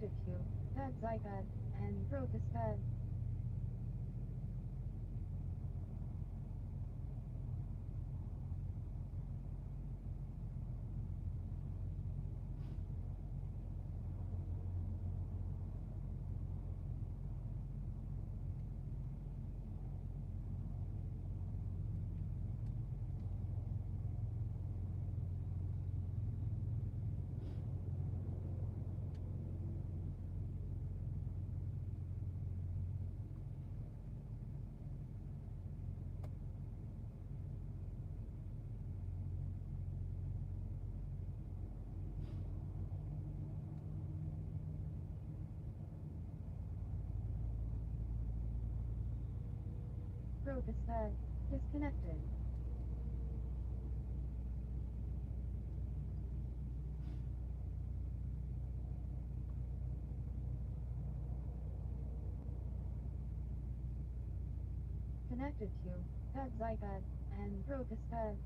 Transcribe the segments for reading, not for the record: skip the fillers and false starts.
Connected to Pets iPad and Crocus Pad. Crocus Pad. Disconnected. Connected to Pets iPad and Crocus Pad.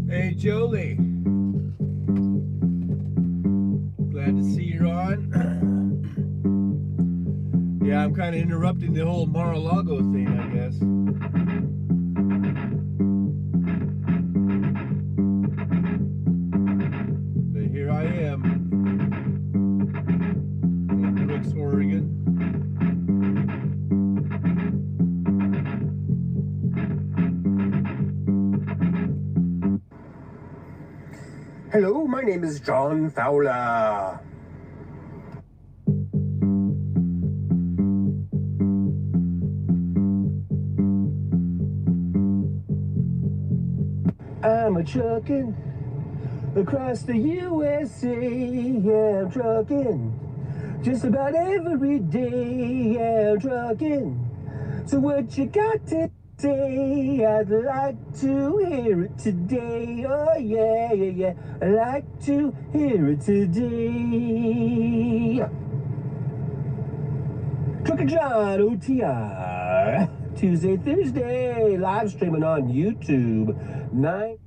Hey Jolie, glad to see you're on. Yeah, I'm kind of interrupting the whole Mar-a-Lago thing, I guess. But here I am in Brooks, Oregon. Hello, my name is John Fowler. I'm a truckin' across the USA. Yeah, I'm truckin' just about every day. Yeah, I'm truckin'. So what you got to say? I'd like to hear it today. Oh yeah, yeah, yeah. I'd like to hear it today. Trucker John OTR. Tuesday, Thursday, live streaming on YouTube. 9.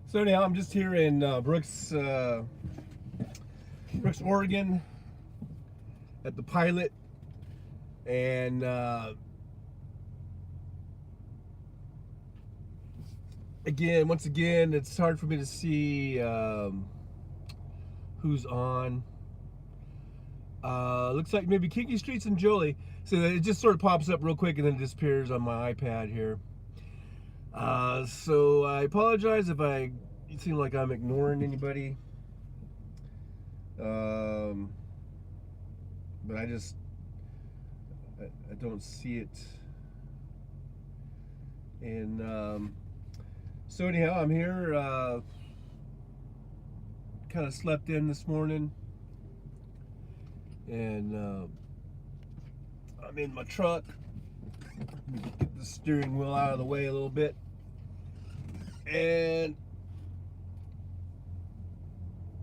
So anyhow, I'm just here in Brooks, Oregon, at the Pilot, and once again, it's hard for me to see who's on. Looks like maybe Kiki Streets and Jolie. So it just sort of pops up real quick and then disappears on my iPad here. So I apologize if it seem like I'm ignoring anybody. But I don't see it. And so anyhow, I'm here. Kind of slept in this morning, and I'm in my truck. Let me get the steering wheel out of the way a little bit, and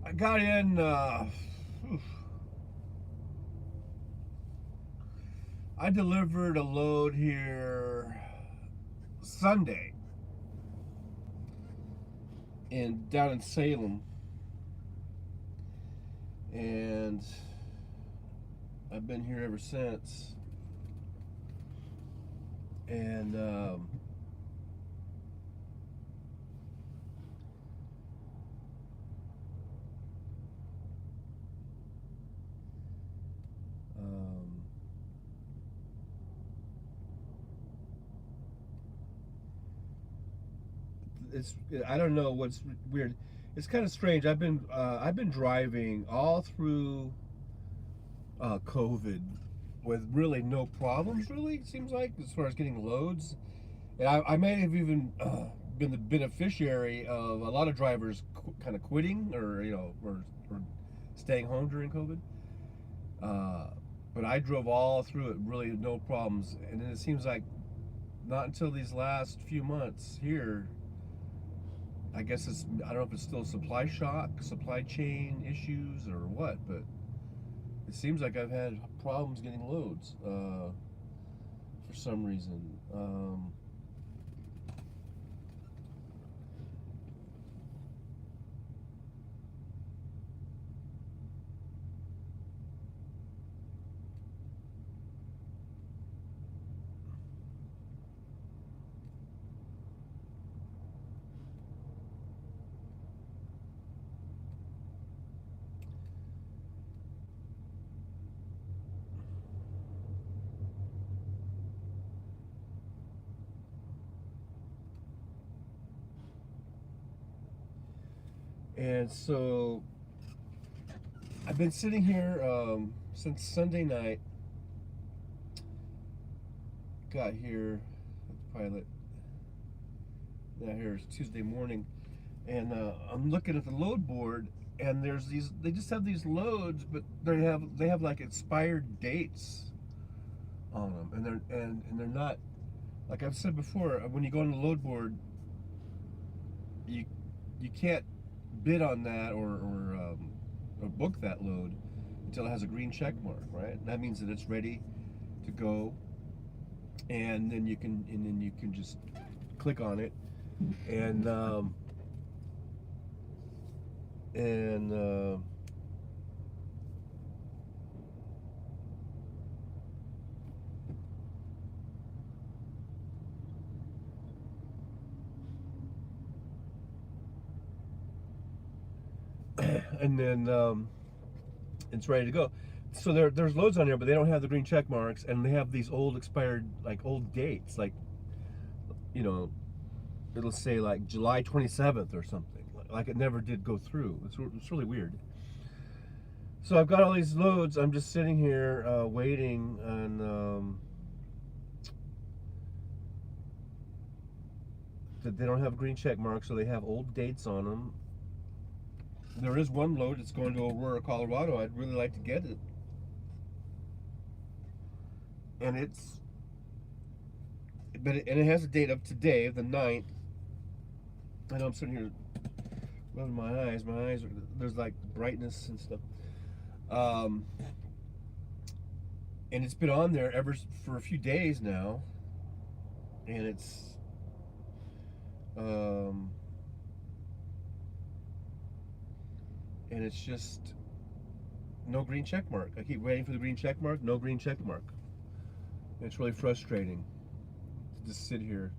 I got in. I delivered a load here Sunday, and down in Salem, and I've been here ever since. And it's I don't know what's weird. It's kind of strange. I've been driving all through COVID with really no problems. Really, it seems like as far as getting loads, and I may have even been the beneficiary of a lot of drivers kind of quitting or or staying home during COVID. But I drove all through it, really no problems. And then it seems like not until these last few months here, I guess I don't know if it's still supply shock, supply chain issues, or what, but it seems like I've had problems getting loads for some reason. And so I've been sitting here since Sunday night. Got here at the pilot. Now here is Tuesday morning, and I'm looking at the load board, and there's these. They just have these loads, but they have like expired dates on them, and they're not, like I've said before. When you go on the load board, you can't bid on that or book that load until it has a green check mark, right? That means that it's ready to go, and then you can just click on it, and and then it's ready to go. So there's loads on here, but they don't have the green check marks, and they have these old expired, like old dates, like it'll say like July 27th or something, like it never did go through. It's really weird. So I've got all these loads. I'm just sitting here waiting, and that they don't have a green check mark, so they have old dates on them. There is one load that's going to Aurora, Colorado. I'd really like to get it. And it has a date of today, the 9th. I know I'm sitting here rubbing my eyes. My eyes there's like brightness and stuff. And it's been on there for a few days now. And it's just no green check mark. I keep waiting for the green check mark, no green check mark. And it's really frustrating to just sit here.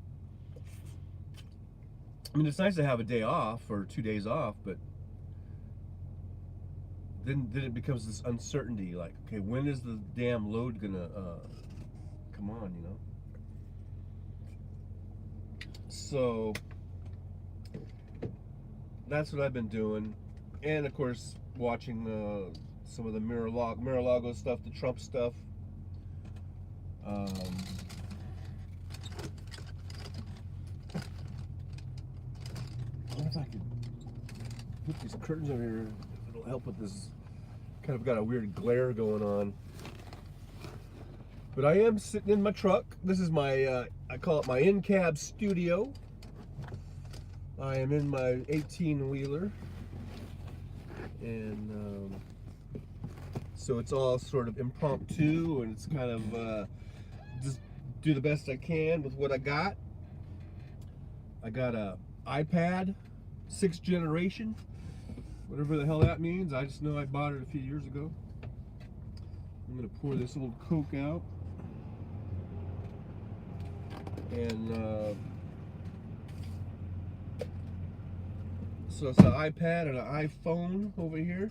I mean, it's nice to have a day off or 2 days off, but then it becomes this uncertainty, like, okay, when is the damn load gonna come on, So that's what I've been doing. And of course, watching some of the Mar-a-Lago stuff, the Trump stuff. I wonder if I could put these curtains over here. It'll help with this. Kind of got a weird glare going on. But I am sitting in my truck. This is my, I call it my in-cab studio. I am in my 18-wheeler. And so it's all sort of impromptu, and it's kind of just do the best I can with what I got. I got a iPad 6th generation, whatever the hell that means. I just know I bought it a few years ago. I'm gonna pour this old Coke out, and so it's an iPad and an iPhone over here,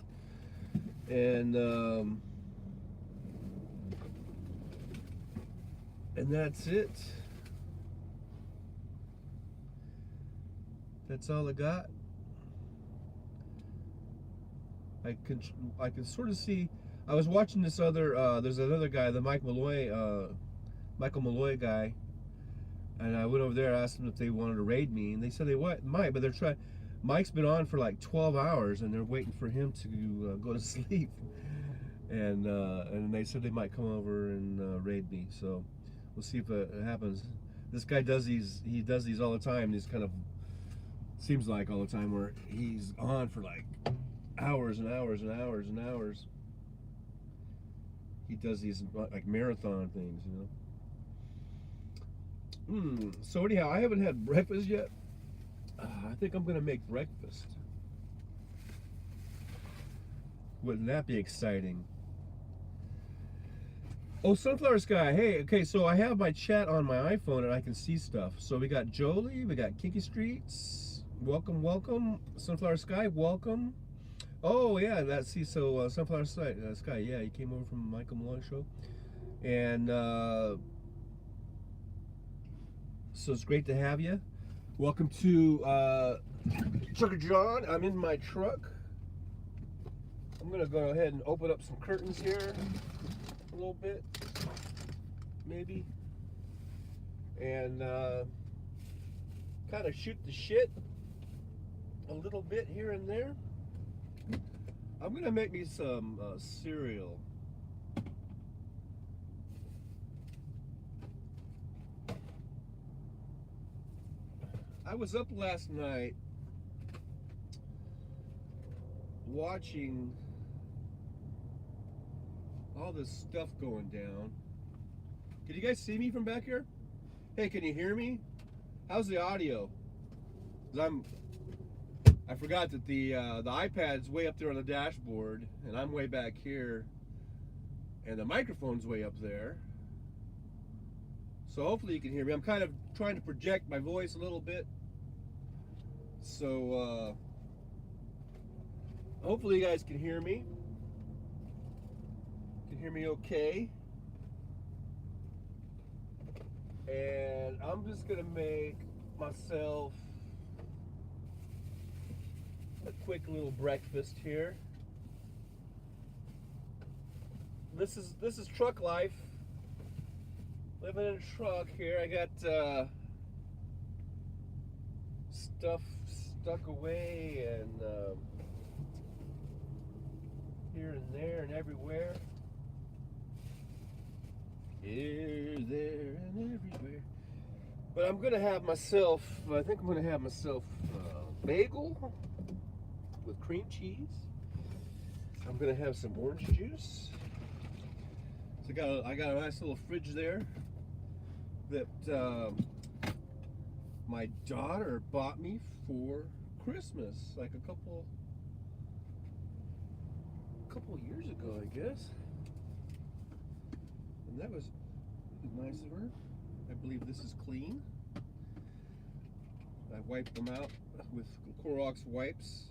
and that's it. That's all I got. I can sort of see. I was watching this other. There's another guy, the Michael Malloy guy, and I went over there, asked them if they wanted to raid me, and they said they might, but they're trying. Mike's been on for like 12 hours, and they're waiting for him to go to sleep, and they said they might come over and raid me. So we'll see if it happens. This guy does these. He does these all the time. These kind of seems like all the time where he's on for like hours and hours and hours and hours. He does these like marathon things, you know. So anyhow, I haven't had breakfast yet. I think I'm gonna make breakfast. Wouldn't that be exciting? Oh, Sunflower Sky. Hey, okay, so I have my chat on my iPhone and I can see stuff. So we got Jolie, we got Kinky Streets. Welcome, welcome. Sunflower Sky, welcome. Oh yeah, so Sunflower Sky, yeah, he came over from the Michael Malloy show. And so it's great to have you. Welcome to Trucker John. I'm in my truck. I'm gonna go ahead and open up some curtains here a little bit, maybe, and kind of shoot the shit a little bit here and there. I'm gonna make me some cereal. I was up last night watching all this stuff going down. Can you guys see me from back here? Hey, can you hear me? How's the audio? 'Cause I forgot that the iPad's way up there on the dashboard, and I'm way back here, and the microphone's way up there. So hopefully you can hear me. I'm kind of trying to project my voice a little bit. So hopefully you guys can hear me. Can hear me okay. And I'm just gonna make myself a quick little breakfast here. This is truck life. Living in a truck here. I got stuff stuck away and here and there and everywhere. Here, there, and everywhere. But I'm gonna have myself. I think I'm gonna have myself a bagel with cream cheese. I'm gonna have some orange juice. So I got a nice little fridge there that my daughter bought me for Christmas, like a couple years ago, I guess. And that was nice of her. I believe this is clean. I wiped them out with Clorox wipes,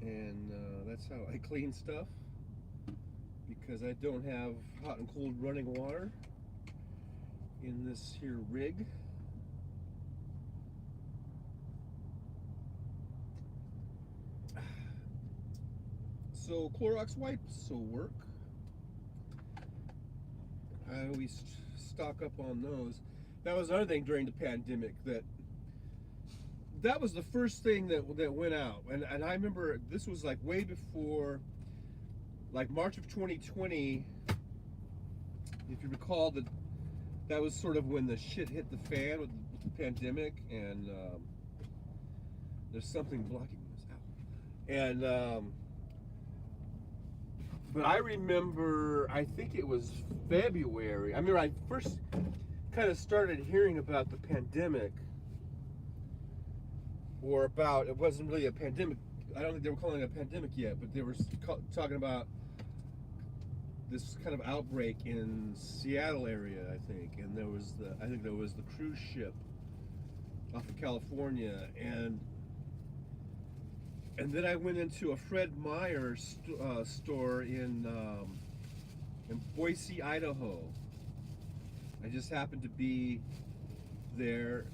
and that's how I clean stuff, because I don't have hot and cold running water in this here rig. So Clorox wipes will work. I always stock up on those. That was another thing during the pandemic, that was the first thing that went out. And I remember this was like way before, like March of 2020, if you recall, that was sort of when the shit hit the fan with the pandemic, and there's something blocking this out. And but I remember, I think it was February. I remember I first kind of started hearing about the pandemic, or about, it wasn't really a pandemic. I don't think they were calling it a pandemic yet, but they were talking about this kind of outbreak in Seattle area, I think. And I think there was the cruise ship off of California, and then I went into a Fred Meyer store in Boise, Idaho. I just happened to be there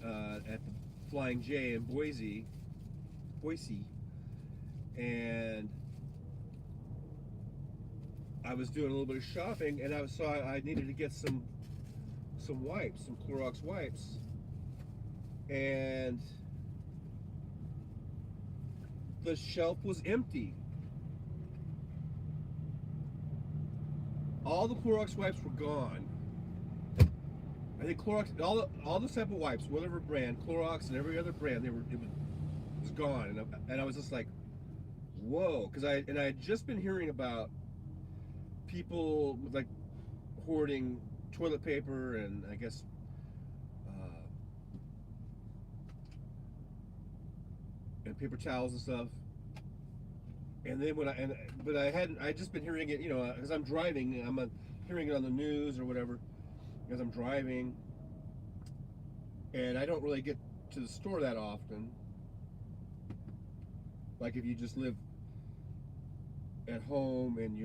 at Flying J in Boise, and I was doing a little bit of shopping, and I needed to get some wipes, some Clorox wipes, and the shelf was empty. All the Clorox wipes were gone. I think Clorox, all the type of wipes, whatever brand, Clorox and every other brand, it was gone, and I was just like, whoa, because I had just been hearing about people like hoarding toilet paper and I guess and paper towels and stuff. And then but I just been hearing it, as I'm driving, I'm hearing it on the news or whatever as I'm driving, and I don't really get to the store that often. Like if you just live at home and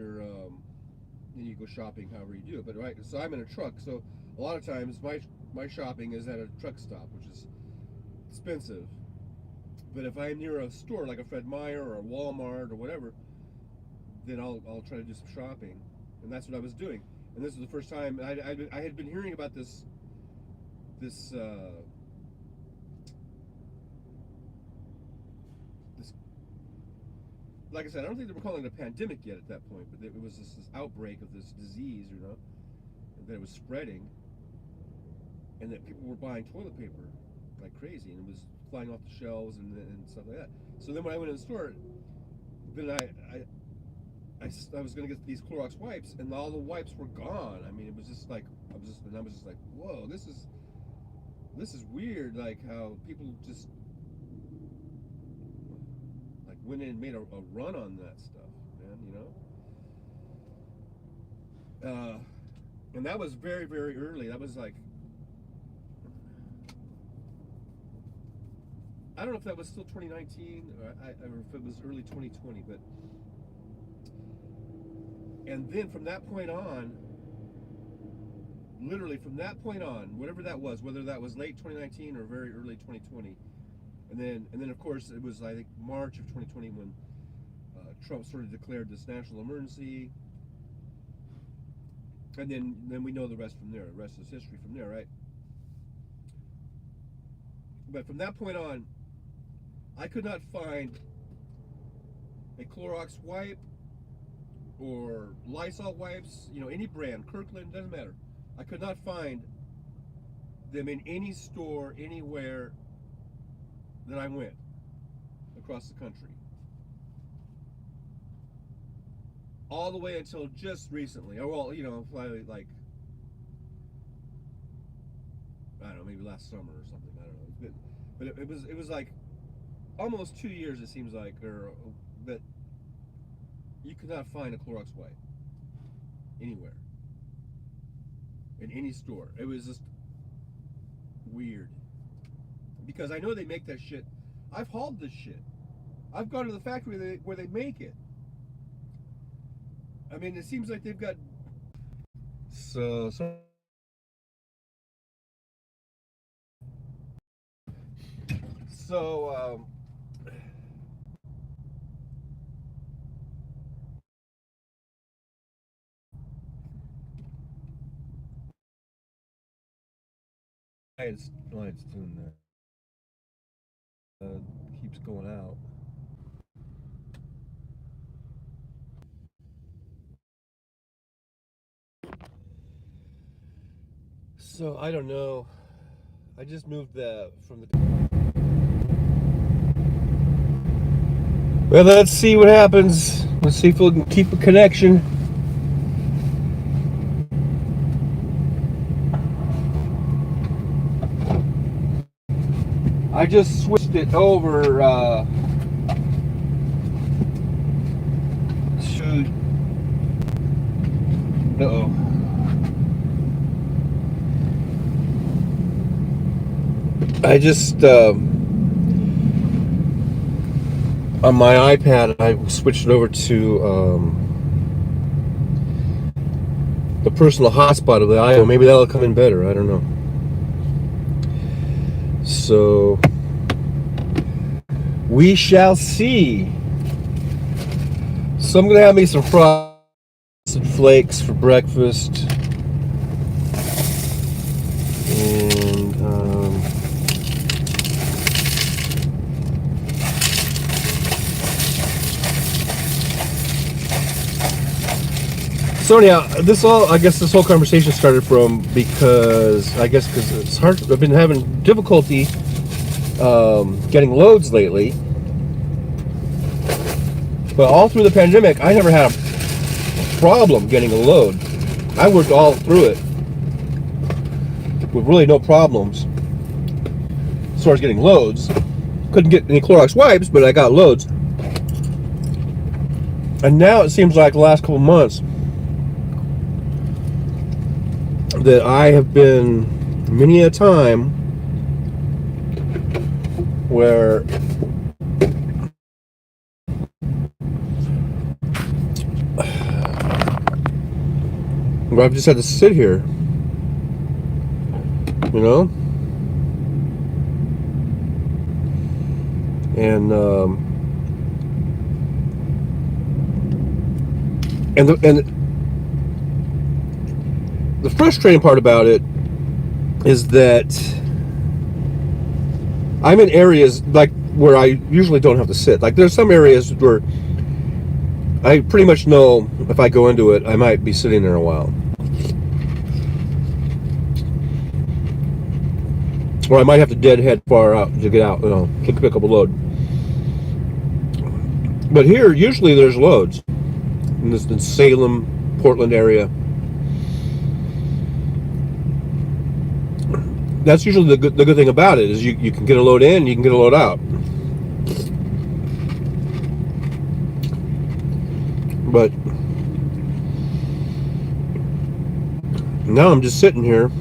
then you go shopping however you do it. But right, so I'm in a truck, so a lot of times my shopping is at a truck stop, which is expensive. But if I'm near a store like a Fred Meyer or a Walmart or whatever, then I'll try to do some shopping, and that's what I was doing. And this was the first time I had been hearing about this like I said, I don't think they were calling it a pandemic yet at that point, but it was this outbreak of this disease, that it was spreading, and that people were buying toilet paper like crazy, and it was flying off the shelves and stuff like that. So then when I went in the store, then I was going to get these Clorox wipes, and all the wipes were gone. I mean, it was just like I was just like, whoa, this is weird. Like how people just like went in and made a run on that stuff, man. And that was very, very early. That was like, I don't know if that was still 2019 or if it was early 2020, but. And then from that point on, literally from that point on, whatever that was, whether that was late 2019 or very early 2020, and then of course it was, I think, March of 2020 when Trump sort of declared this national emergency, and then we know the rest from there. The rest is history from there, right? But from that point on, I could not find a Clorox wipe or Lysol wipes, any brand, Kirkland, doesn't matter. I could not find them in any store anywhere that I went across the country. All the way until just recently. Well, like, I don't know, maybe last summer or something. I don't know. But it was like almost 2 years, it seems like, or that you could not find a Clorox wipe anywhere, in any store. It was just weird, because I know they make that shit. I've hauled this shit. I've gone to the factory where they make it. I mean, it seems like they've got so it's doing that. Keeps going out. So I don't know. I just moved from the. Well, let's see what happens. Let's see if we can keep a connection. I just switched it over to. Uh-oh. I just on my iPad, I switched it over to the personal hotspot of the iPhone. Maybe that'll come in better. I don't know. So we shall see. So I'm gonna have me some frosted flakes for breakfast, and so anyhow, this whole conversation started from because it's hard. I've been having difficulty getting loads lately, but all through the pandemic, I never had a problem getting a load. I worked all through it with really no problems as far as getting loads. Couldn't get any Clorox wipes, but I got loads. And now it seems like the last couple months that I have been many a time where I've just had to sit here, you know, and the frustrating part about it is that I'm in areas like where I usually don't have to sit. Like there's some areas where I pretty much know if I go into it, I might be sitting there a while. Or I might have to deadhead far out to get out, you know, to pick up a load. But here, usually there's loads in this Salem, Portland area. That's usually the good thing about it is you can get a load in, you can get a load out. But now I'm just sitting here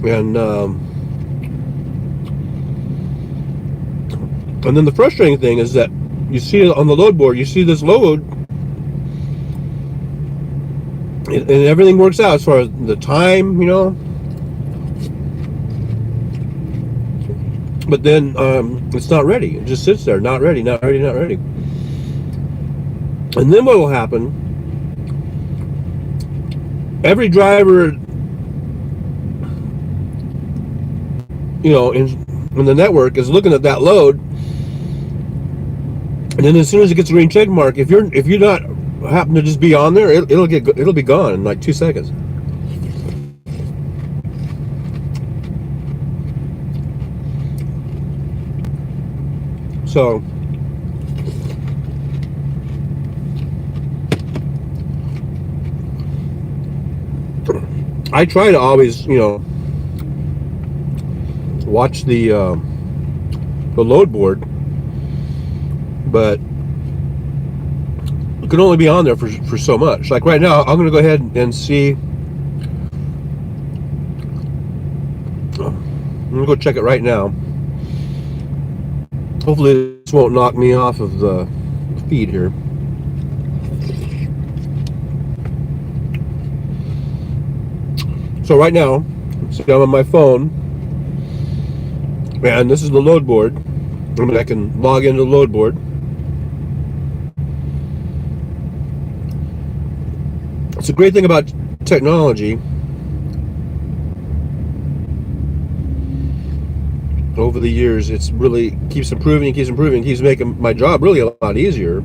and then the frustrating thing is that you see it on the load board, you see this load, and everything works out as far as the time, you know. But then it's not ready. It just sits there, not ready, not ready, not ready. And then what will happen? Every driver, you know, in the network is looking at that load, and then as soon as it gets a green check mark, if you're not happen to just be on there, it'll be gone in like 2 seconds. So I try to always, you know, watch the load board, but you can only be on there for so much. Like right now, I'm going to go ahead and see. I'm going to go check it right now. Hopefully this won't knock me off of the feed here. So right now, see, I'm on my phone, and this is the load board. I mean, I can log into the load board. It's a great thing about technology. Over the years, it's really keeps improving, keeps making my job really a lot easier.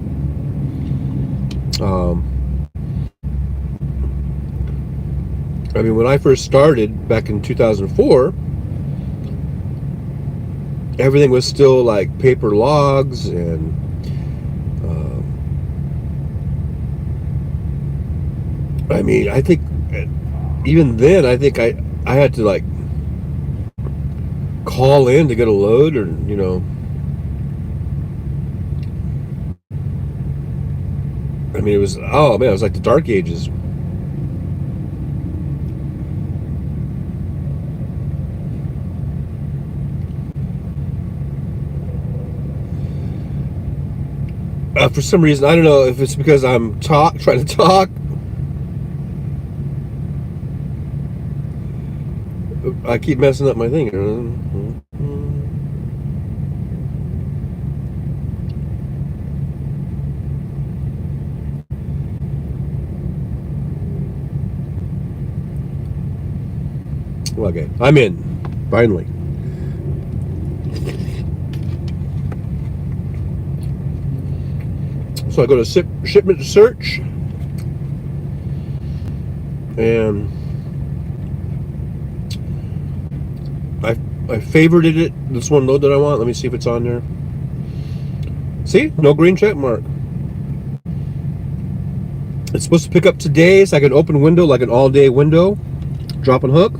I mean, when I first started back in 2004, everything was still like paper logs, and I mean, I think even then, I think I had to like call in to get a load, or you know, I mean, it was, oh man, it was like the dark ages. For some reason, I don't know if it's because I'm trying to talk, I keep messing up my thing. Okay, I'm in. Finally. So I go to shipment search, and I favorited it. This one load that I want. Let me see if it's on there. See, no green check mark. It's supposed to pick up today, so I can open window like an all-day window, drop and hook.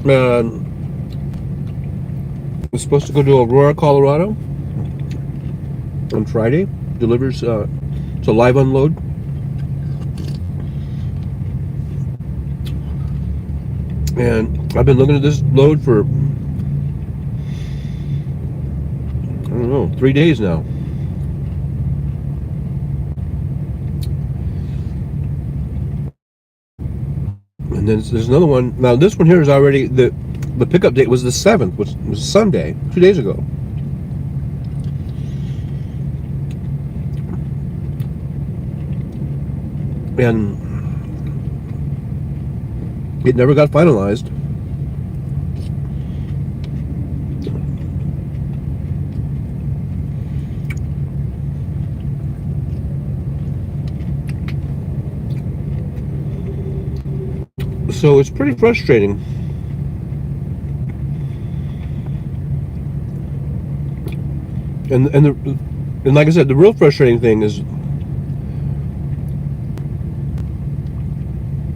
And it's supposed to go to Aurora, Colorado on Friday. Delivers, it's a live unload. And I've been looking at this load for, I don't know, 3 days now. And then there's another one. Now this one here is already, the pickup date was the 7th, which was Sunday, 2 days ago. And it never got finalized. So it's pretty frustrating. And like I said, the real frustrating thing is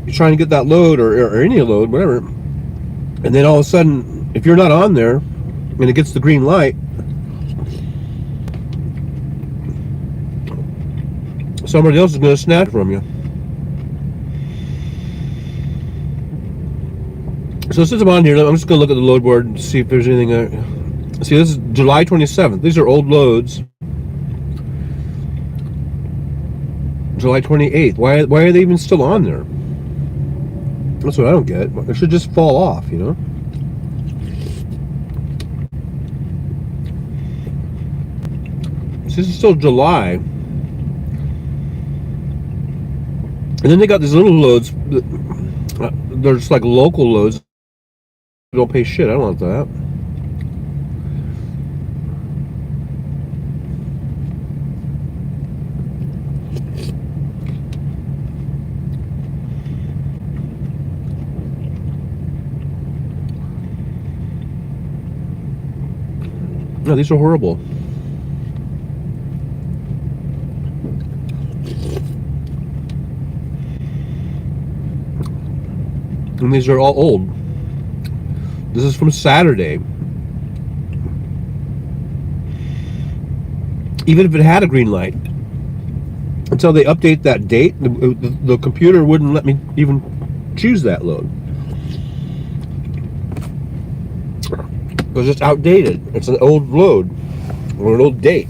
you're trying to get that load or any load, whatever, and then all of a sudden, if you're not on there and it gets the green light, somebody else is going to snatch from you. So since I'm on here, I'm just going to look at the load board and see if there's anything. See, this is July 27th. These are old loads. July 28th. Why are they even still on there? That's what I don't get. It should just fall off, you know? This is still July. And then they got these little loads. They're just like local loads. You don't pay shit. I don't want that. No, these are horrible. And these are all old. This is from Saturday. Even if it had a green light, until they update that date, the computer wouldn't let me even choose that load. Because it's outdated. It's an old load or an old date.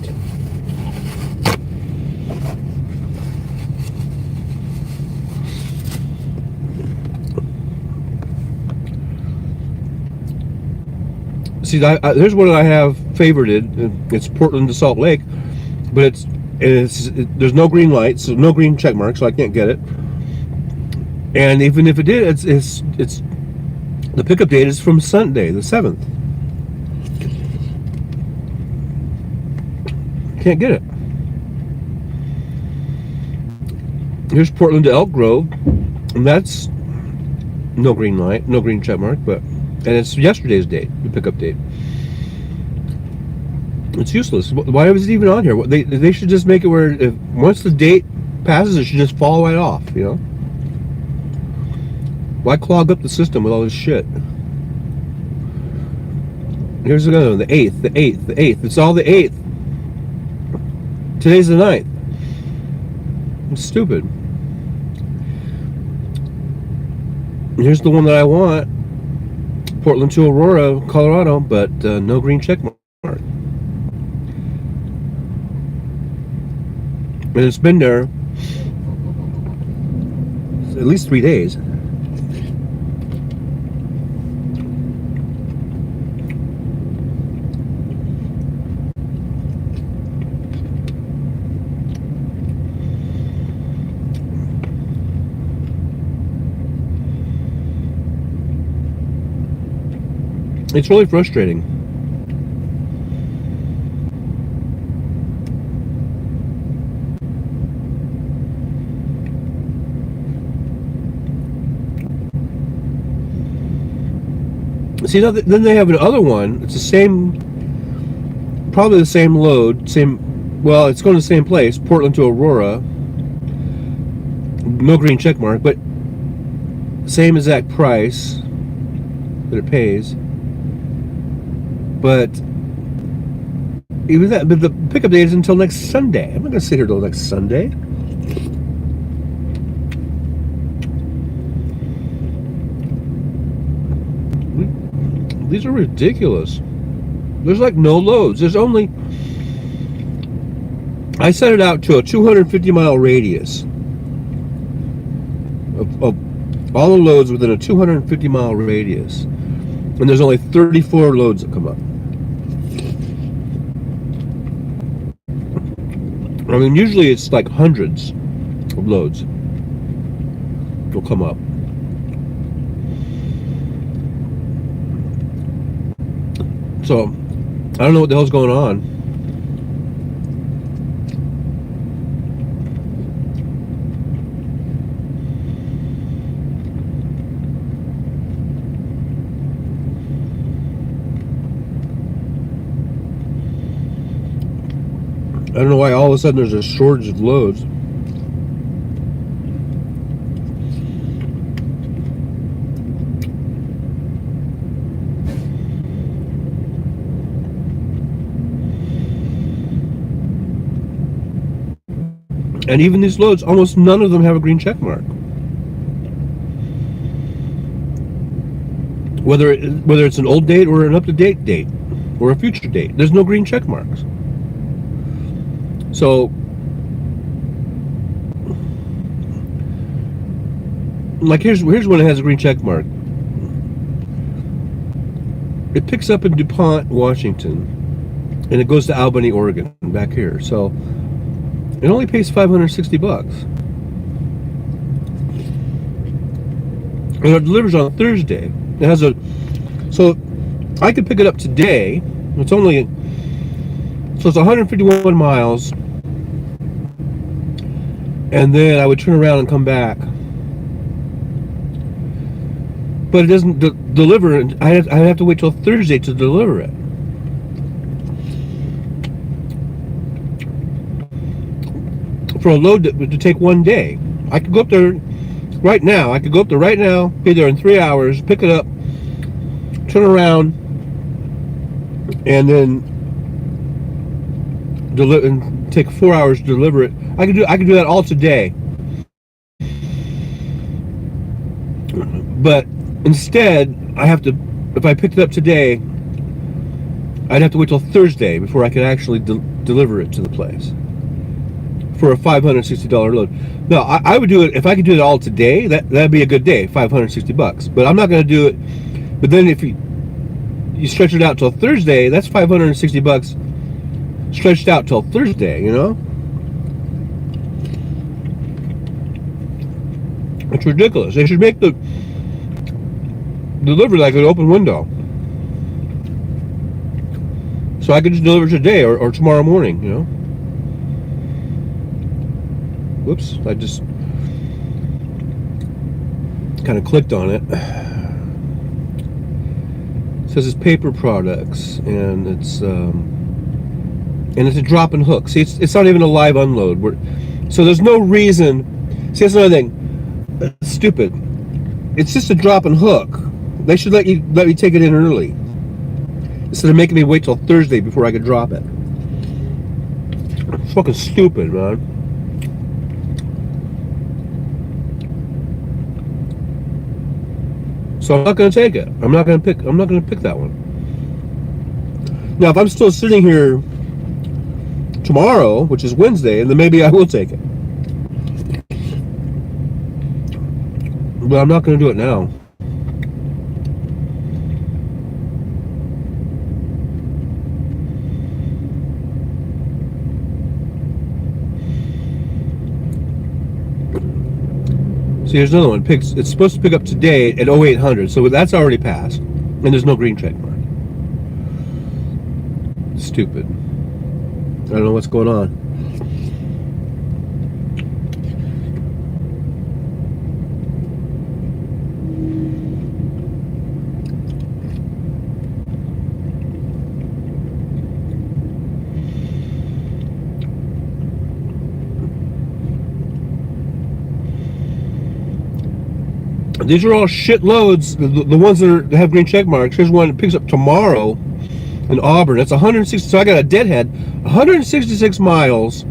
See, here's what I have favorited. It's Portland to Salt Lake, but there's no green light, so no green check mark, so I can't get it. And even if it did, it's the pickup date is from Sunday, the 7th. Can't get it. Here's Portland to Elk Grove, and that's no green light, no green check mark, and it's yesterday's date, the pickup date. It's useless. Why was it even on here? They should just make it where once the date passes, it should just fall right off, you know? Why clog up the system with all this shit? Here's another one, the 8th. It's all the 8th. Today's the 9th. It's stupid. Here's the one that I want. Portland to Aurora, Colorado, but no green check mark. And it's been there at least 3 days. It's really frustrating. See, now then they have another one. It's the same, probably the same load, well, it's going to the same place, Portland to Aurora. No green check mark, but same exact price that it pays. But even that, but the pickup date is until next Sunday. I'm not going to sit here till next Sunday. These are ridiculous. There's like no loads. There's only, I set it out to a 250-mile radius of all the loads within a 250-mile radius, and there's only 34 loads that come up. I mean, usually it's like hundreds of loads will come up. So, I don't know what the hell's going on. I don't know why all of a sudden there's a shortage of loads. And even these loads, almost none of them have a green check mark. Whether it's an old date or an up-to-date date or a future date, there's no green check marks. So, like here's one that has a green check mark. It picks up in DuPont, Washington, and it goes to Albany, Oregon, back here. So it only pays $560. And it delivers on Thursday. It has so I could pick it up today. It's 151 miles, and then I would turn around and come back. But it doesn't deliver. I have to wait till Thursday to deliver it. For a load that would take one day. I could go up there right now. Be there in 3 hours, pick it up, turn around, and then deliver, and take 4 hours to deliver it. I could do that all today. But instead, I have to, if I picked it up today, I'd have to wait till Thursday before I could actually deliver it to the place for a $560 load. No, I would do it if I could do it all today. That'd be a good day, $560. But I'm not going to do it. But then if you stretch it out till Thursday, that's $560 stretched out till Thursday. You know, it's ridiculous. They should make the delivery like an open window, so I could just deliver today or tomorrow morning. You know. Whoops, I just kind of clicked on it. It says it's paper products, and it's a drop and hook. See, it's not even a live unload. So there's no reason. See, that's another thing. It's stupid. It's just a drop and hook. They should let me take it in early instead of making me wait till Thursday before I could drop it. It's fucking stupid, man. So I'm not going to take it. I'm not going to pick that one. Now, if I'm still sitting here tomorrow, which is Wednesday, then maybe I will take it. But I'm not going to do it now. See, here's another one. It's supposed to pick up today at 0800, so that's already passed, and there's no green check mark. Stupid. I don't know what's going on. These are all shit loads. The ones that have green check marks. Here's one that picks up tomorrow in Auburn. That's 160. So I got a deadhead, 166 miles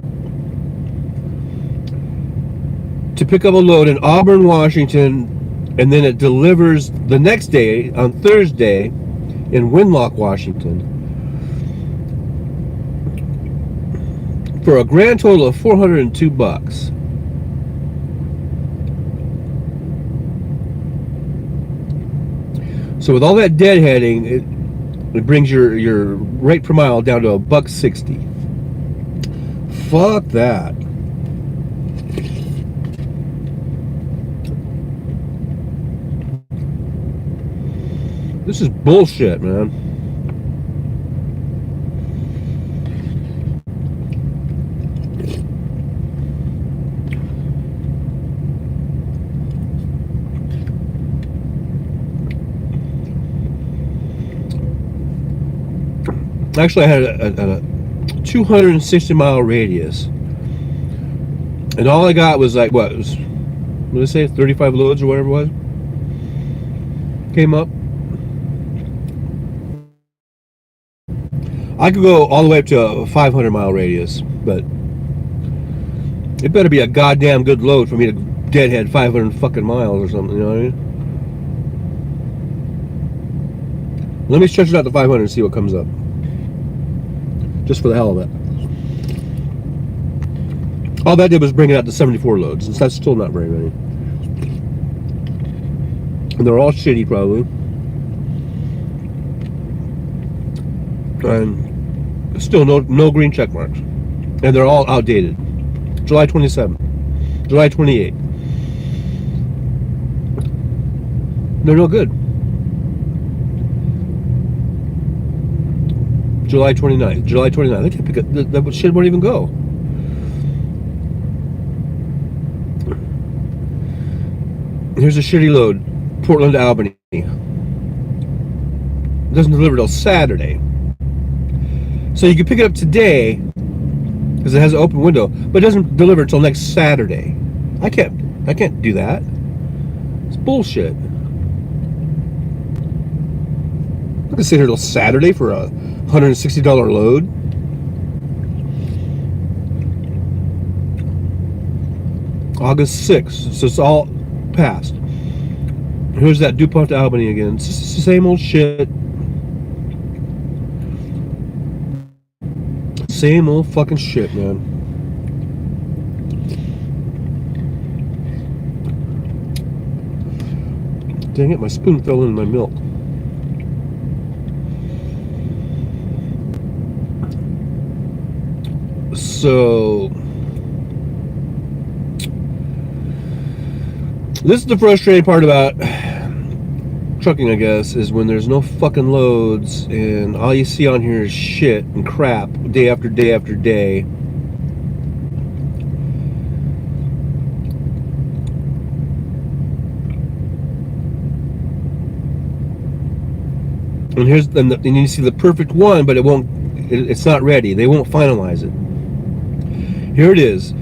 to pick up a load in Auburn, Washington, and then it delivers the next day on Thursday in Winlock, Washington, for a grand total of $402. So with all that deadheading, it brings your rate per mile down to $1.60. Fuck that. This is bullshit, man. Actually, I had a 260 mile radius, and all I got was like what did I say, 35 loads or whatever it was. Came up. I could go all the way up to a 500 mile radius, but it better be a goddamn good load for me to deadhead 500 fucking miles or something. You know what I mean? Let me stretch it out to 500 and see what comes up. Just for the hell of it. All that did was bring it out to 74 loads, and that's still not very many. And they're all shitty, probably. And still no green check marks. And they're all outdated. July 27, July 28. They're no good. July 29th. July 29th. They can't pick up. That shit won't even go. Here's a shitty load. Portland to Albany. It doesn't deliver till Saturday. So you can pick it up today because it has an open window, but it doesn't deliver until next Saturday. I can't do that. It's bullshit. I'm not gonna sit here till Saturday for a $160 load. August 6th, so it's all passed. Here's that DuPont to Albany again. It's just the same old shit. Same old fucking shit, man. Dang it, my spoon fell in my milk. So this is the frustrating part about trucking, I guess, is when there's no fucking loads and all you see on here is shit and crap day after day after day. And and you see the perfect one, but it's not ready. They won't finalize it. Here it is.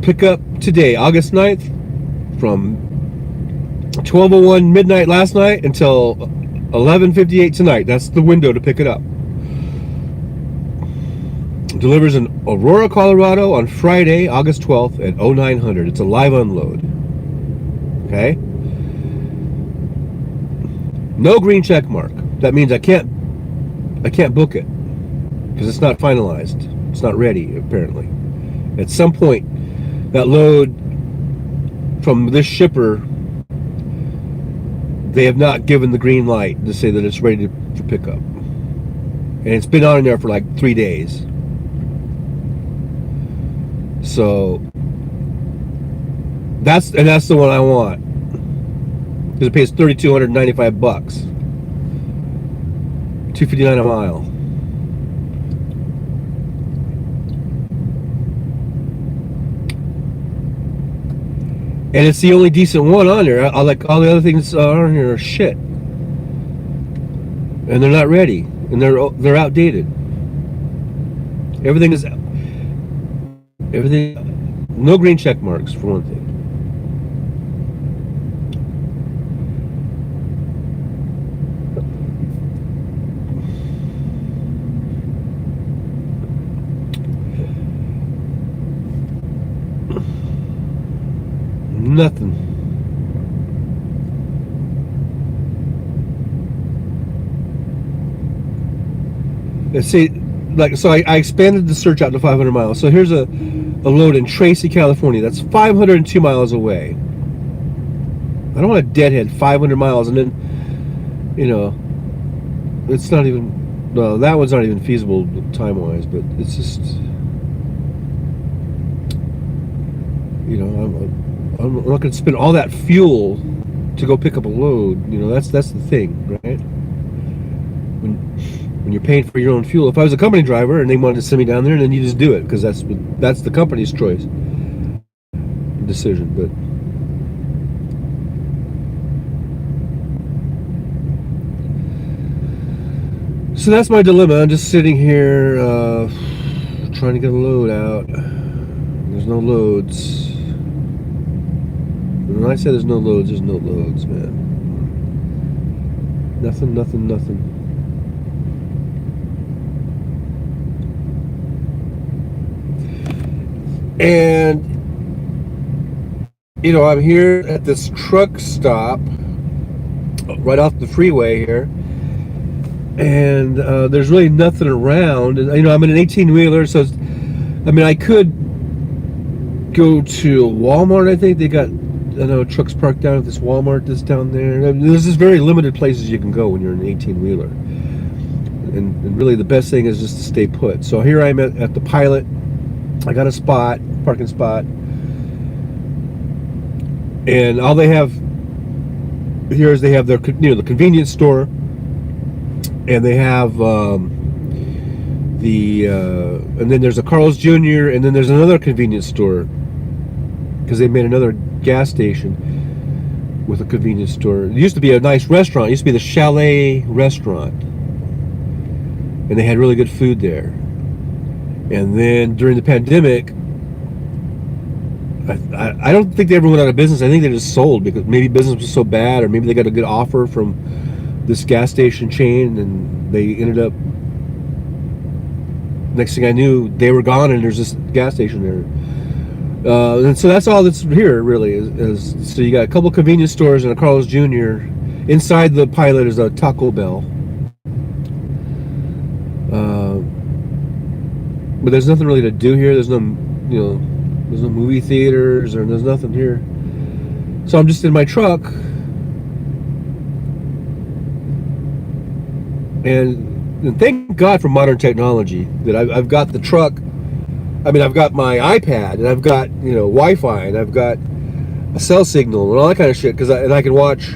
Pick up today, August 9th, from 12:01 midnight last night until 11:58 tonight. That's the window to pick it up. It delivers in Aurora, Colorado on Friday, August 12th at 0900. It's a live unload. Okay? No green check mark. That means I can't book it because it's not finalized. It's not ready, apparently. At some point, that load from this shipper, they have not given the green light to say that it's ready for pickup. And it's been on there for like 3 days. So that's the one I want. Because it pays $3,295. $2.59 a mile. and it's the only decent one on there. I like all the other things on here are shit, and they're not ready, and they're outdated. Everything, no green check marks for one thing. Nothing. Let's see, like, so I expanded the search out to 500 miles. So here's a load in Tracy, California. That's 502 miles away. I don't want to deadhead 500 miles and then, you know, it's not even, no, that one's not even feasible time-wise, but it's just, you know, I'm not going to spend all that fuel to go pick up a load. You know, that's the thing, right? When you're paying for your own fuel. If I was a company driver and they wanted to send me down there, then you just do it because that's the company's choice decision. But so that's my dilemma. I'm just sitting here trying to get a load out. There's no loads. When I say there's no loads, man. Nothing. And, you know, I'm here at this truck stop right off the freeway here. And there's really nothing around. And, you know, I'm in an 18-wheeler, so I could go to Walmart, I think. They got, I know, trucks parked down at this Walmart that's down there. There's just very limited places you can go when you're in an 18-wheeler. And really the best thing is just to stay put. So here I'm at the Pilot. I got a parking spot. And all they have here is they have their, you know, the convenience store. And they have and then there's a Carl's Jr. and then there's another convenience store. Because they made another gas station with a convenience store. It used to be a nice restaurant. It used to be the Chalet restaurant. And they had really good food there. And then during the pandemic, I don't think they ever went out of business. I think they just sold because maybe business was so bad, or maybe they got a good offer from this gas station chain, and they ended up, next thing I knew, they were gone and there's this gas station there. And so that's all that's here, really. Is so you got a couple convenience stores and a Carl's Jr. Inside the Pilot is a Taco Bell. But there's nothing really to do here. There's no, you know, there's no movie theaters, or there's nothing here. So I'm just in my truck, and thank God for modern technology that I've got the truck. I mean, I've got my iPad, and I've got, you know, Wi-Fi, and I've got a cell signal and all that kind of shit. And I can watch.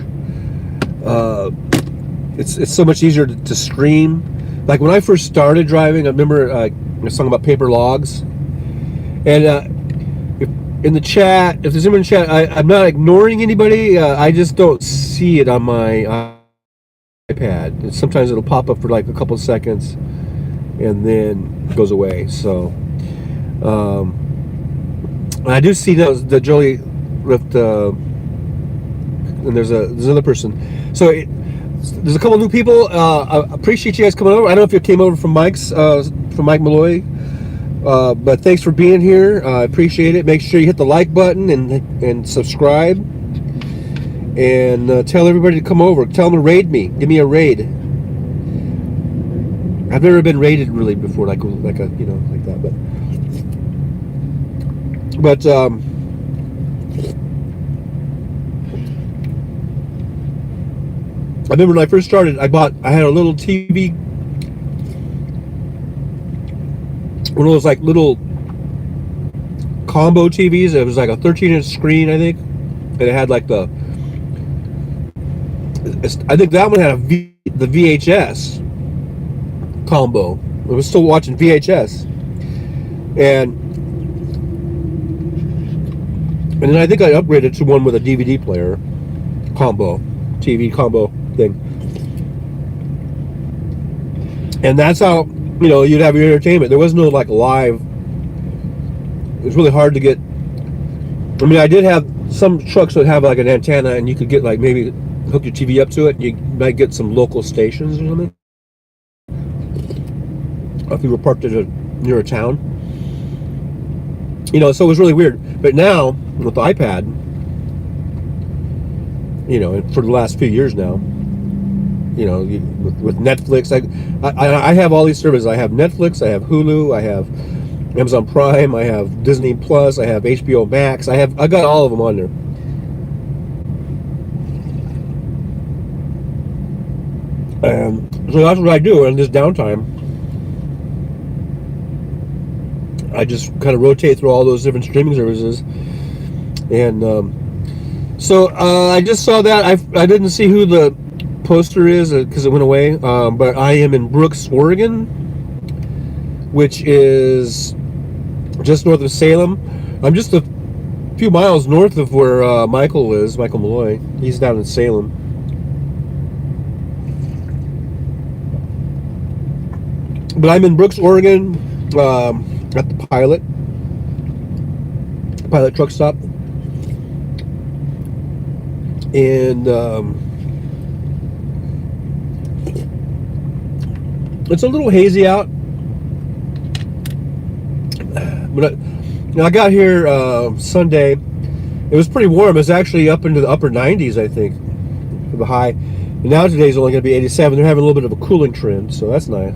It's so much easier to stream. Like when I first started driving, I remember I was talking about paper logs, and if in the chat, if there's anyone in the chat, I'm not ignoring anybody. I just don't see it on my iPad. And sometimes it'll pop up for like a couple of seconds, and then it goes away. So. I do see that Jolie left, and there's another person. So there's a couple new people. I appreciate you guys coming over. I don't know if you came over from Mike's, from Mike Malloy, but thanks for being here. I appreciate it. Make sure you hit the like button and subscribe, and tell everybody to come over. Tell them to raid me. Give me a raid. I've never been raided really before, like a, you know, like that, but I remember when I first started, I had a little TV, one of those like little combo TVs. It was like a 13-inch screen, I think, and it had like I think that one had the VHS combo. I was still watching VHS, and And then I think I upgraded to one with a DVD player combo, TV combo thing. And that's how, you know, you'd have your entertainment. There was no like live. It was really hard to get. I mean, I did have some trucks that have like an antenna, and you could get like maybe hook your TV up to it. And you might get some local stations or something if you were parked near a town. You know, so it was really weird. But now with the iPad, you know, for the last few years now, you know, with Netflix, I have all these services. I have Netflix, I have Hulu, I have Amazon Prime, I have Disney Plus, I have HBO Max. I got all of them on there. So that's what I do in this downtime. I just kind of rotate through all those different streaming services, and so I just saw that. I didn't see who the poster is because it went away, but I am in Brooks, Oregon, which is just north of Salem. I'm just a few miles north of where Michael is, Michael Malloy. He's down in Salem. But I'm in Brooks, Oregon, at the Pilot truck stop, and it's a little hazy out, but I got here Sunday. It was pretty warm. It was actually up into the upper 90s, I think, for the high. And now today's only going to be 87. They're having a little bit of a cooling trend, so that's nice.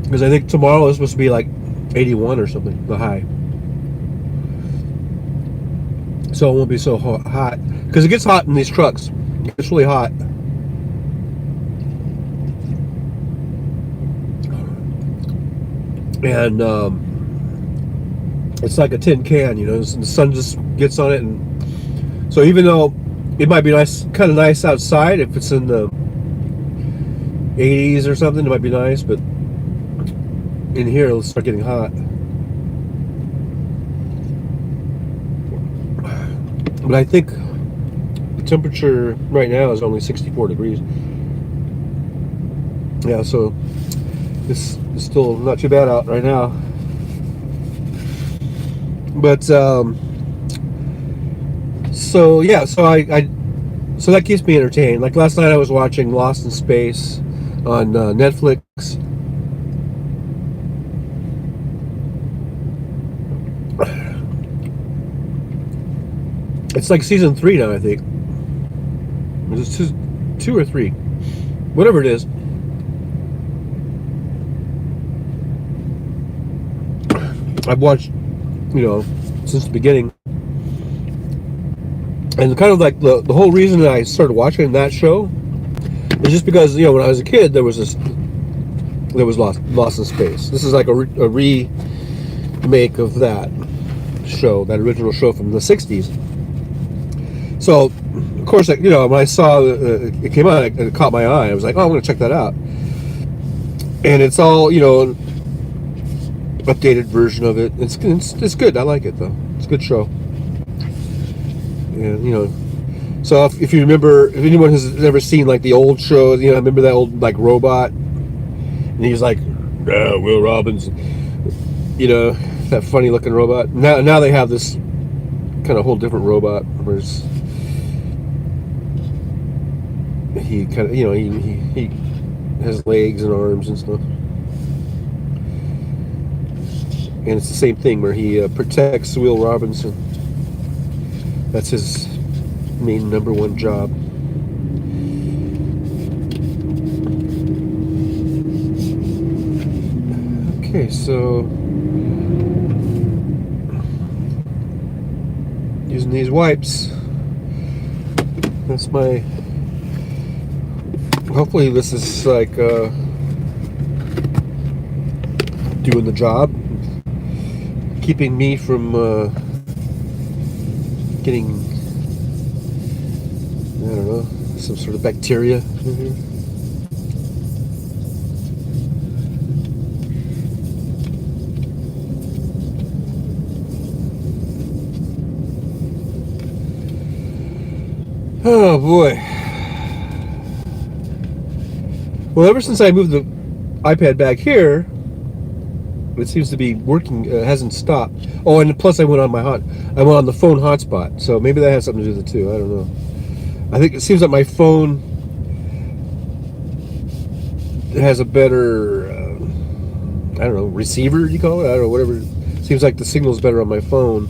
Because I think tomorrow is supposed to be like 81 or something, the high. So it won't be so hot. Because it gets hot in these trucks. It's really hot. And it's like a tin can, you know, the sun just gets on it. And so even though it might be nice, kind of nice outside, if it's in the 80s or something, it might be nice, but in here it'll start getting hot. But I think the temperature right now is only 64 degrees. Yeah, so it's still not too bad out right now. But so yeah, so so that keeps me entertained. Like last night I was watching Lost in Space on Netflix. It's like season 3 now, I think. It's two or 3, whatever it is. I've watched, you know, since the beginning, and kind of like the whole reason that I started watching that show is just because, you know, when I was a kid, there was Lost in Space. This is like a remake of that show, that original show from the 60s. So, of course, you know, when I saw it came out, it caught my eye. I was like, oh, I'm going to check that out. And it's all, you know, updated version of it. It's good. I like it, though. It's a good show. And, you know, so if you remember, if anyone has ever seen, like, the old show, you know, remember that old, like, robot? And he's like, Will Robinson. You know, that funny-looking robot. Now they have this kind of whole different robot where he kind of, you know, he has legs and arms and stuff, and it's the same thing where he protects Will Robinson. That's his main number one job. Okay, so using these wipes, that's my, hopefully this is like doing the job, keeping me from getting, I don't know, some sort of bacteria in here. Oh boy. Well, ever since I moved the iPad back here, it seems to be working. Hasn't stopped. Oh, and plus I went on the phone hotspot, so maybe that has something to do with it too. I don't know. I think it seems like my phone has a better, I don't know, receiver. You call it? I don't know. Whatever. Seems like the signal's better on my phone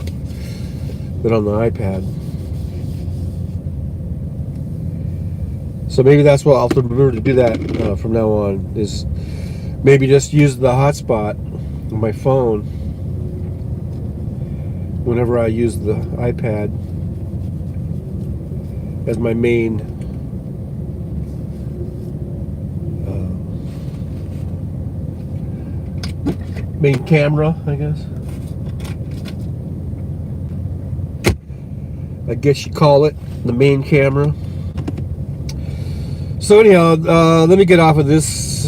than on the iPad. So maybe that's what I'll have to remember to do that from now on. Is maybe just use the hotspot on my phone whenever I use the iPad as my main camera, I guess you call it the main camera. So anyhow, let me get off of this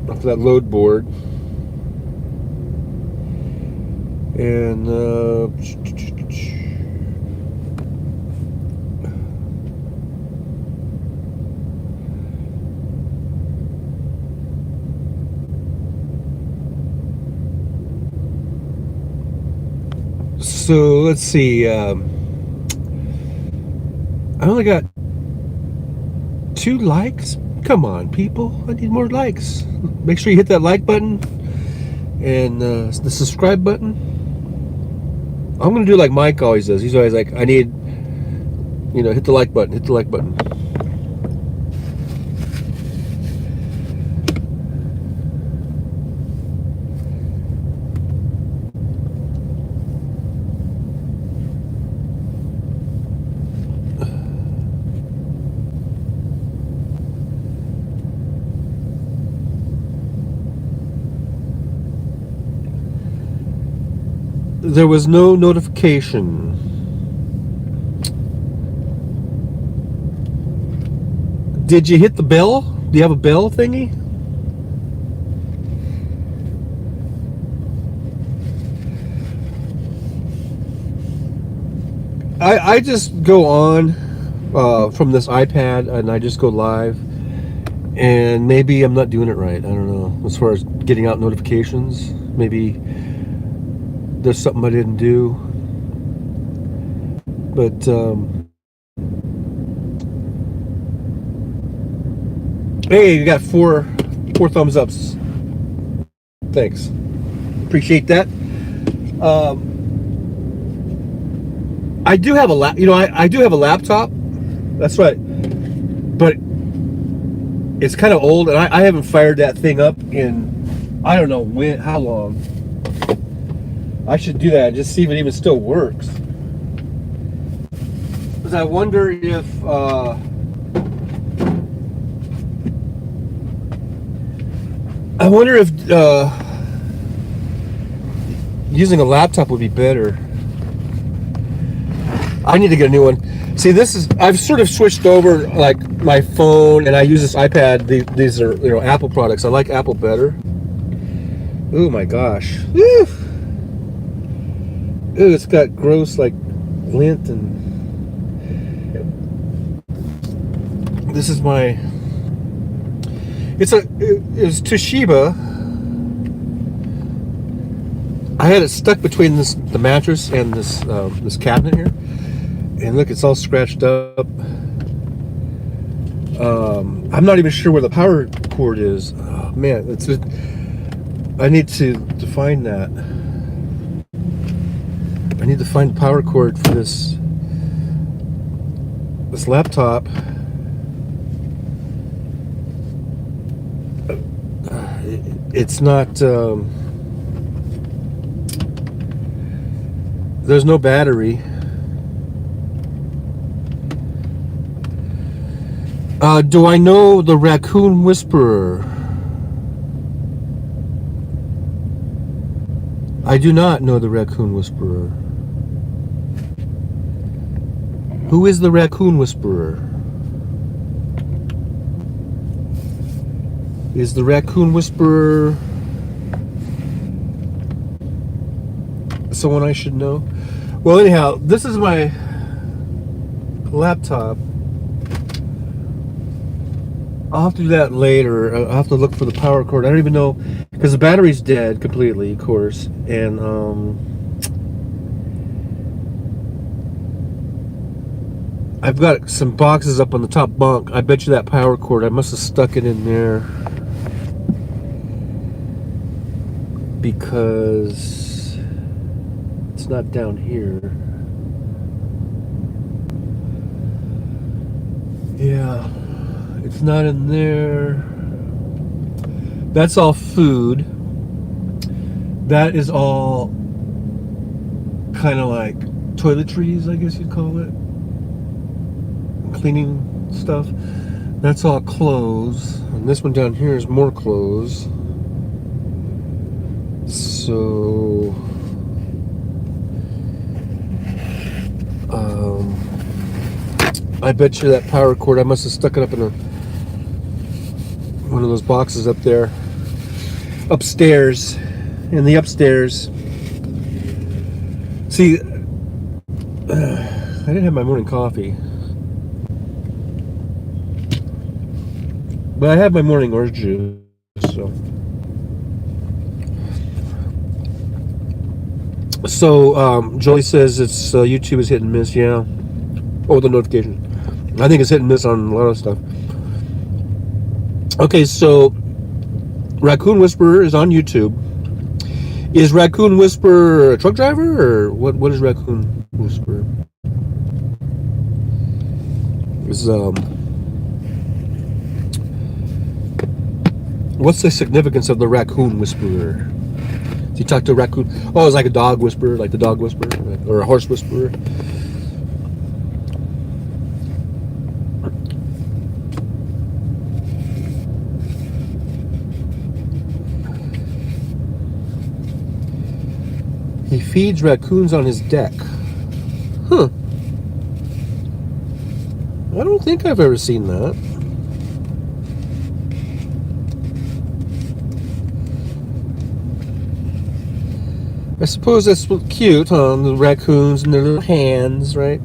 off that load board, and so let's see. I only got 2 likes. Come on, people! I need more likes. Make sure you hit that like button and the subscribe button. I'm gonna do like Mike always does. He's always like, I need, hit the like button. Hit the like button. There was no notification. Did you hit the bell? Do you have a bell thingy? I just go on from this iPad and I just go live, and maybe I'm not doing it right. I don't know. As far as getting out notifications, maybe there's something I didn't do, but hey, you got four thumbs ups. Thanks, appreciate that. I do have I do have a laptop. That's right, but it's kind of old, and I haven't fired that thing up in I don't know how long. I should do that and just see if it even still works. Because I wonder if using a laptop would be better. I need to get a new one. See, I've sort of switched over like my phone, and I use this iPad. These are Apple products. I like Apple better. Oh my gosh. Woo! Ooh, it's got gross like lint, and this is my. It's Toshiba. I had it stuck between the mattress and this cabinet here, and look, it's all scratched up. I'm not even sure where the power cord is. Oh, man, I need to find that. I need to find the power cord for this laptop. It's not. There's no battery. Do I know the Raccoon Whisperer? I do not know the Raccoon Whisperer. Who is the Raccoon Whisperer? Is the Raccoon Whisperer someone I should know. Well, anyhow, this is my laptop. I'll have to do that later. I'll have to look for the power cord. I don't even know, because the battery's dead completely, of course. And I've got some boxes up on the top bunk. I bet you that power cord, I must have stuck it in there because it's not down here. Yeah, it's not in there. That's all food. That is all kind of like toiletries, I guess you'd call it. Cleaning stuff. That's all clothes. And this one down here is more clothes. So I bet you that power cord, I must have stuck it up in one of those boxes up there. Upstairs. In the upstairs. See, I didn't have my morning coffee. But I have my morning orange juice, so Jolie says it's YouTube is hit and miss. Yeah. Oh, the notification. I think it's hit and miss on a lot of stuff. Okay, so Raccoon Whisperer is on YouTube. Is Raccoon Whisperer a truck driver, or what is Raccoon Whisperer? Is what's the significance of the Raccoon Whisperer? Does he talk to a raccoon? Oh, it's like a dog whisperer, like the dog whisperer, or a horse whisperer. He feeds raccoons on his deck. Huh. I don't think I've ever seen that. I suppose that's cute, huh? The raccoons and their little hands, right?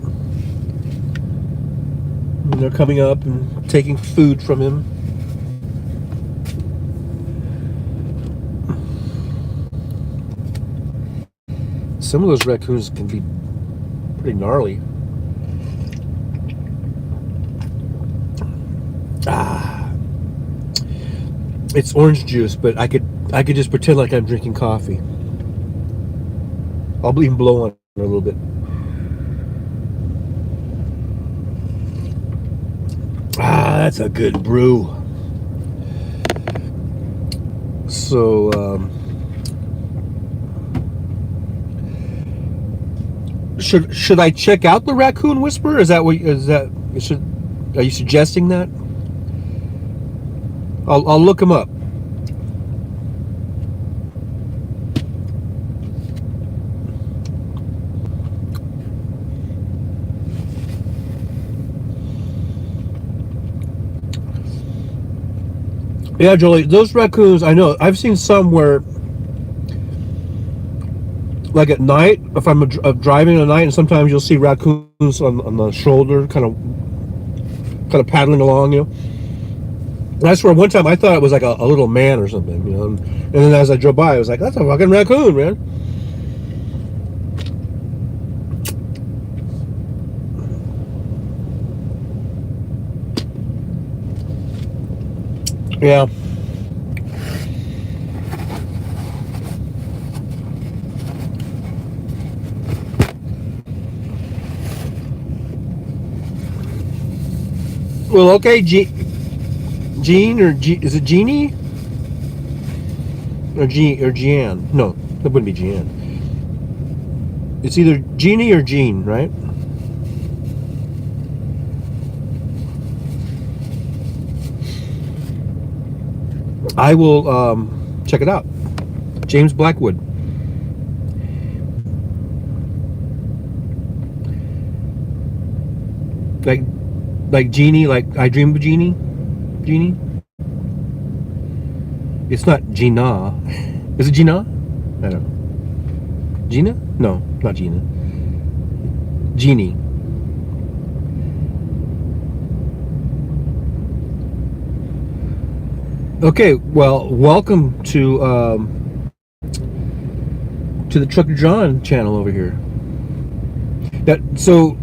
And they're coming up and taking food from him. Some of those raccoons can be pretty gnarly. It's orange juice, but I could just pretend like I'm drinking coffee. I'll even blow on it a little bit. That's a good brew. So, should I check out the Raccoon Whisperer? Are you suggesting that? I'll look him up. Yeah, Jolie, those raccoons, I know. I've seen some where, like at night, if I'm driving at night, and sometimes you'll see raccoons on the shoulder, kind of paddling along, you know. And I swear, one time I thought it was like a little man or something, you know. And then as I drove by, I was like, that's a fucking raccoon, man. Yeah. Well, okay, Jean or is it Jeannie? Or Jeanne? No, that wouldn't be Jeanne. It's either Jeannie or Jean, right? I will check it out. James Blackwood. Like Jeannie, like I Dream of Jeannie? Jeannie? It's not Gina. Is it Gina? I don't know. Gina? No, not Gina. Jeannie. Okay, well, welcome to the Trucker John channel over here. So,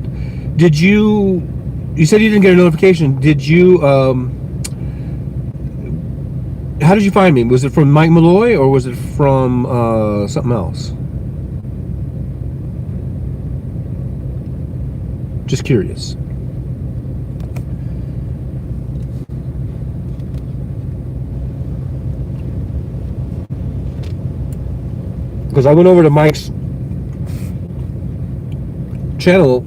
did you? You said you didn't get a notification. Did you? How did you find me? Was it from Mike Malloy or was it from something else? Just curious. Because I went over to Mike's channel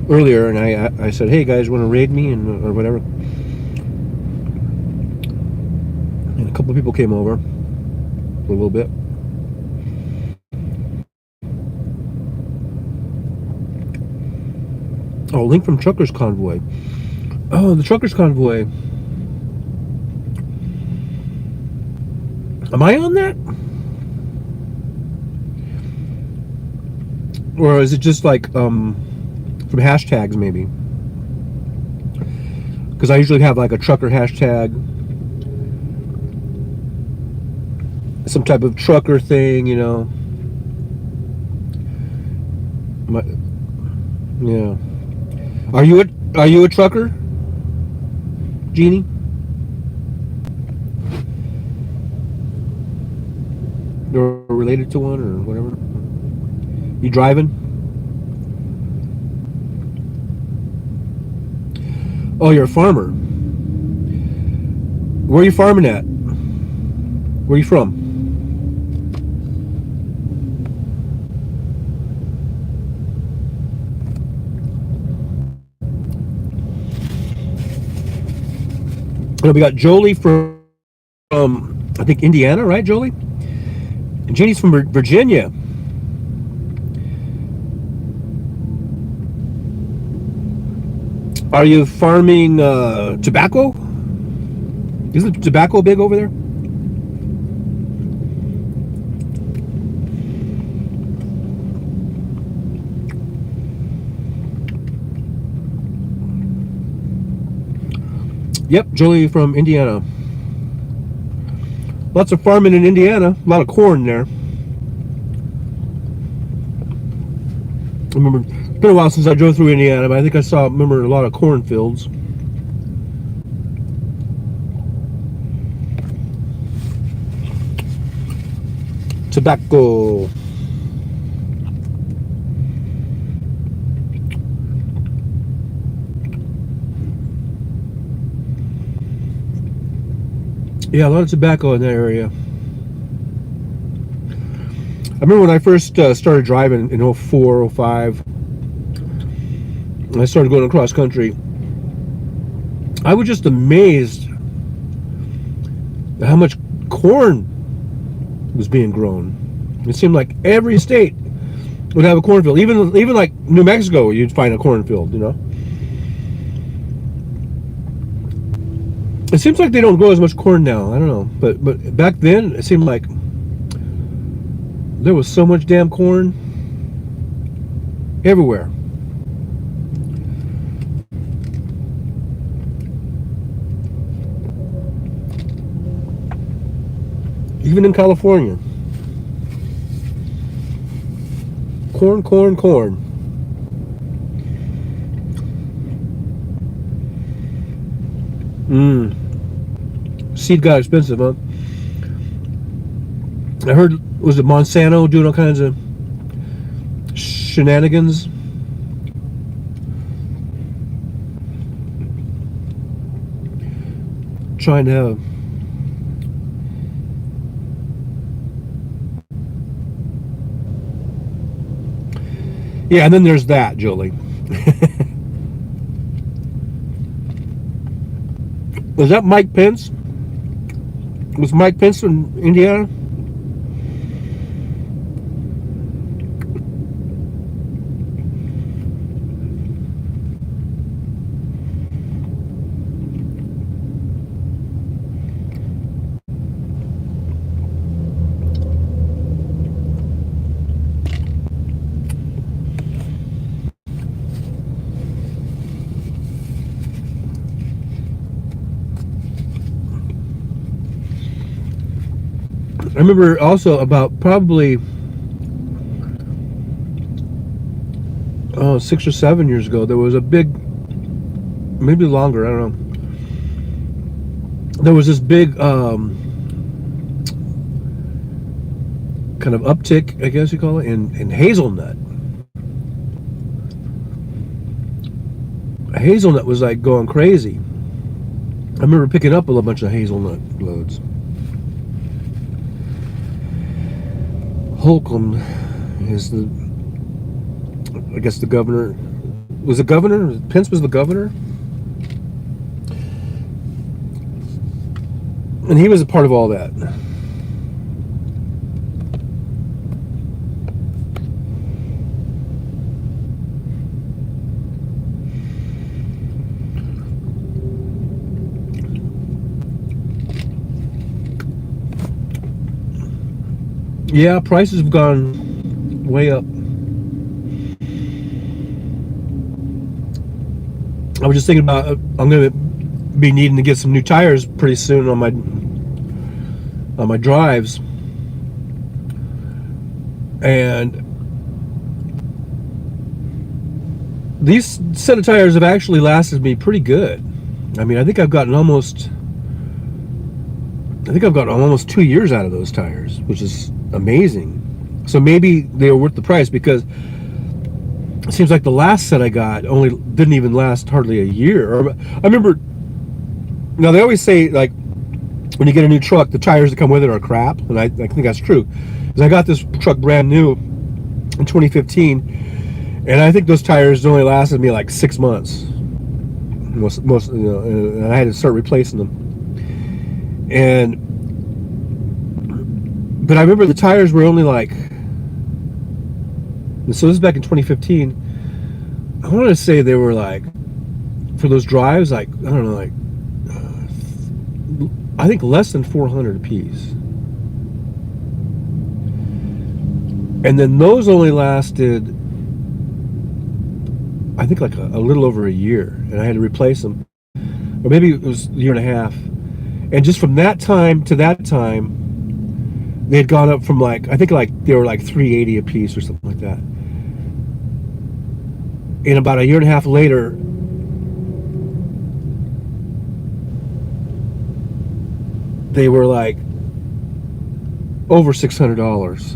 earlier and I said, hey guys, want to raid me or whatever. And a couple of people came over a little bit. Oh, link from Truckers Convoy. Oh, the Truckers Convoy. Am I on that? Or is it just like from hashtags maybe? Because I usually have like a trucker hashtag, some type of trucker thing, you know. Yeah. Are you a trucker, Jeannie? Or related to one or whatever? You driving? Oh, you're a farmer. Where are you farming at? Where are you from? And we got Jolie from I think Indiana, right, Jolie? And Jeannie's from Virginia. Are you farming tobacco? Isn't tobacco big over there? Yep, Jolie from Indiana. Lots of farming in Indiana. A lot of corn there. I remember, it's been a while since I drove through Indiana, but I think I remember a lot of cornfields. Tobacco. Yeah, a lot of tobacco in that area. I remember when I first started driving in 04, 05, and I started going across country, I was just amazed at how much corn was being grown. It seemed like every state would have a cornfield. Even like New Mexico, you'd find a cornfield, you know. It seems like they don't grow as much corn now. I don't know, but back then it seemed like there was so much damn corn everywhere. Even in California. Corn, corn, corn. Seed got expensive, huh? I heard, was it Monsanto doing all kinds of shenanigans? Trying to have yeah, and then there's that, Jolie. Was that Mike Pence? Was Mike Pence in Indiana? remember also about probably 6 or 7 years ago, there was a big, maybe longer, I don't know. There was this big kind of uptick, I guess you call it, in hazelnut. Hazelnut was like going crazy. I remember picking up a bunch of hazelnut loads. Holcomb is the, I guess the governor, was the governor? Pence was the governor? And he was a part of all that. Yeah, prices have gone way up. I was just thinking about, I'm going to be needing to get some new tires pretty soon on my drives. And these set of tires have actually lasted me pretty good. I mean, I think I've gotten almost 2 years out of those tires, which is amazing. So maybe they were worth the price, because it seems like the last set I got only didn't even last hardly a year. Or I remember, now they always say, like, when you get a new truck, the tires that come with it are crap, and I think that's true. Because I got this truck brand new in 2015, and I think those tires only lasted me like 6 months. Most, you know, and I had to start replacing them. But I remember the tires were only like, so this is back in 2015. I want to say they were like, for those drives, like, I don't know, like, I think less than 400 a piece. And then those only lasted, I think, like a little over a year, and I had to replace them. Or maybe it was a year and a half. And just from that time to that time, they had gone up from, like, I think, like, they were like 380 a piece or something like that. And about a year and a half later, they were like over $600.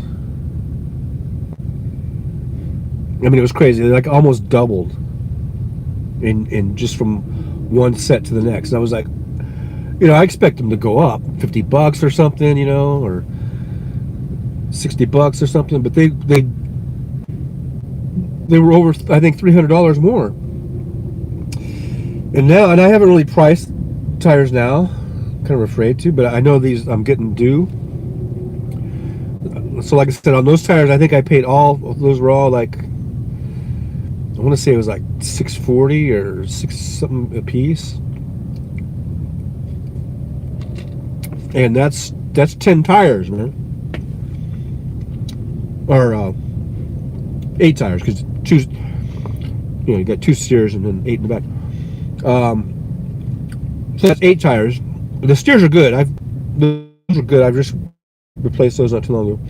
I mean, it was crazy. They like almost doubled in just from one set to the next. And I was like, you know, I expect them to go up $50 or something, you know, or $60 or something, but they were over, I think, $300 more. And now, and I haven't really priced tires now, kind of afraid to, but I know these I'm getting due. So like I said, on those tires, I think I paid those were all like, I want to say it was like $640 or $6 something a piece. And that's 10 tires, man. Or 8 tires, because two, you know, you got 2 steers and then 8 in the back. So that's 8 tires. The steers are good. Those are good. I've just replaced those not too long ago.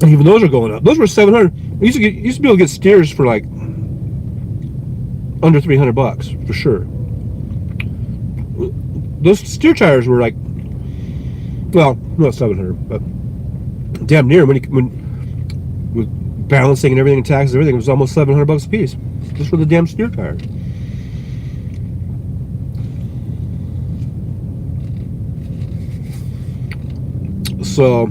And even those are going up. Those were $700. You used to be able to get steers for like under $300 for sure. Those steer tires were like, well, not $700, but damn near. When with balancing and everything and taxes and everything, it was almost $700 a piece just for the damn steer tires. So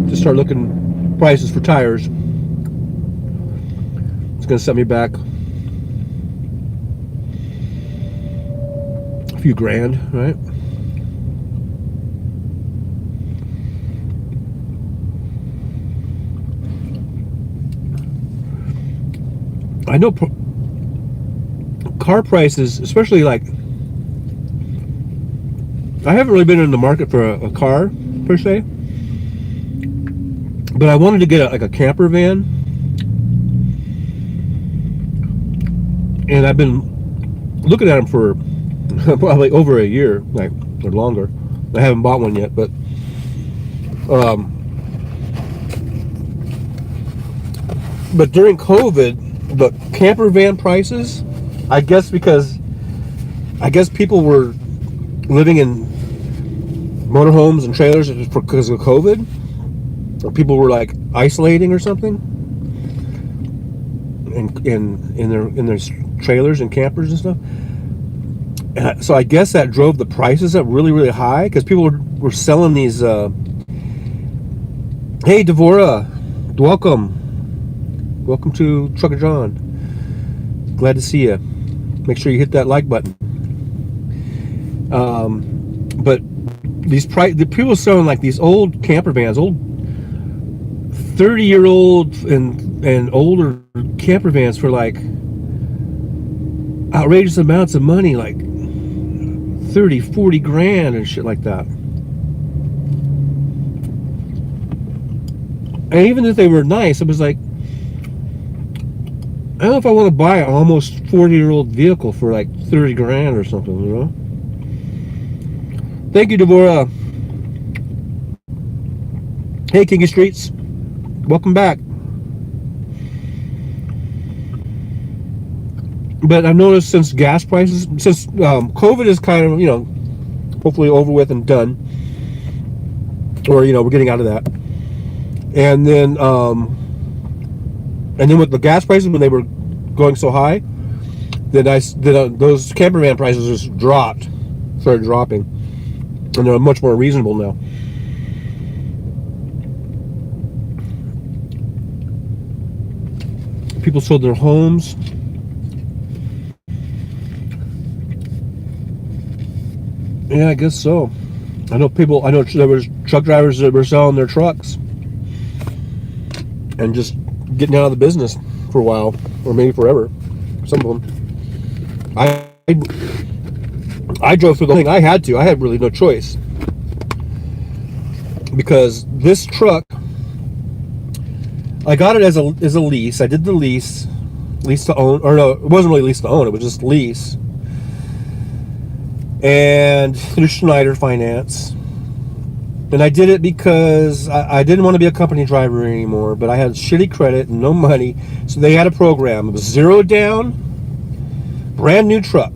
to start looking prices for tires, it's gonna set me back a few grand, right? I know car prices, especially like, I haven't really been in the market for a car per se, but I wanted to get like a camper van, and I've been looking at them for probably over a year, like, or longer. I haven't bought one yet, but during COVID, the camper van prices, I guess people were living in motorhomes and trailers because of COVID, or people were like isolating or something, in their trailers and campers and stuff. And so I guess that drove the prices up really, really high, because people were selling these. Hey, Devora, welcome to Trucker John. Glad to see you. Make sure you hit that like button. But the people selling like these old camper vans, old 30-year-old and older camper vans for like outrageous amounts of money, like 30, 40 grand and shit like that. And even if they were nice, it was like, I don't know if I want to buy an almost 40-year-old vehicle for like 30 grand or something, you know? Thank you, Deborah. Hey, King of Streets. Welcome back. But I've noticed since gas prices, since COVID is kind of, hopefully over with and done, or, we're getting out of that. And then with the gas prices, when they were going so high, then those camper van prices just started dropping, and they're much more reasonable now. People sold their homes. Yeah, I guess so. I know there was truck drivers that were selling their trucks and just getting out of the business for a while, or maybe forever. Some of them. I drove through the thing. I had really no choice, because this truck, I got it as a lease. I did the lease to own, or no, it wasn't really lease to own. It was just lease, and through Schneider Finance. And I did it because I didn't want to be a company driver anymore, but I had shitty credit and no money. So they had a program. It was 0 down, brand new truck.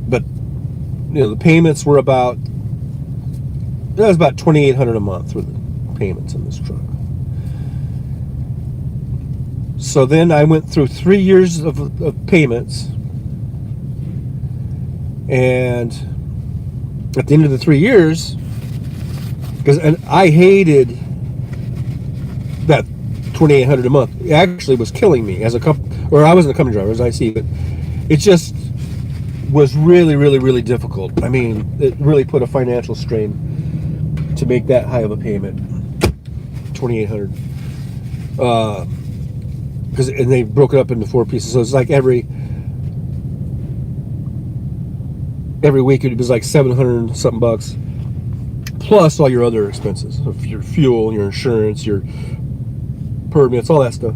But the payments were about $2,800 a month for the payments in this truck. So then I went through 3 years of payments. And at the end of the 3 years, and I hated that $2,800 a month. It actually was killing me as I wasn't a company driver, as I see, but it just was really, really, really difficult. I mean, it really put a financial strain to make that high of a payment, $2,800. And they broke it up into 4 pieces, so it's like every week it was like $700 something bucks, plus all your other expenses, your fuel, your insurance, your permits, all that stuff.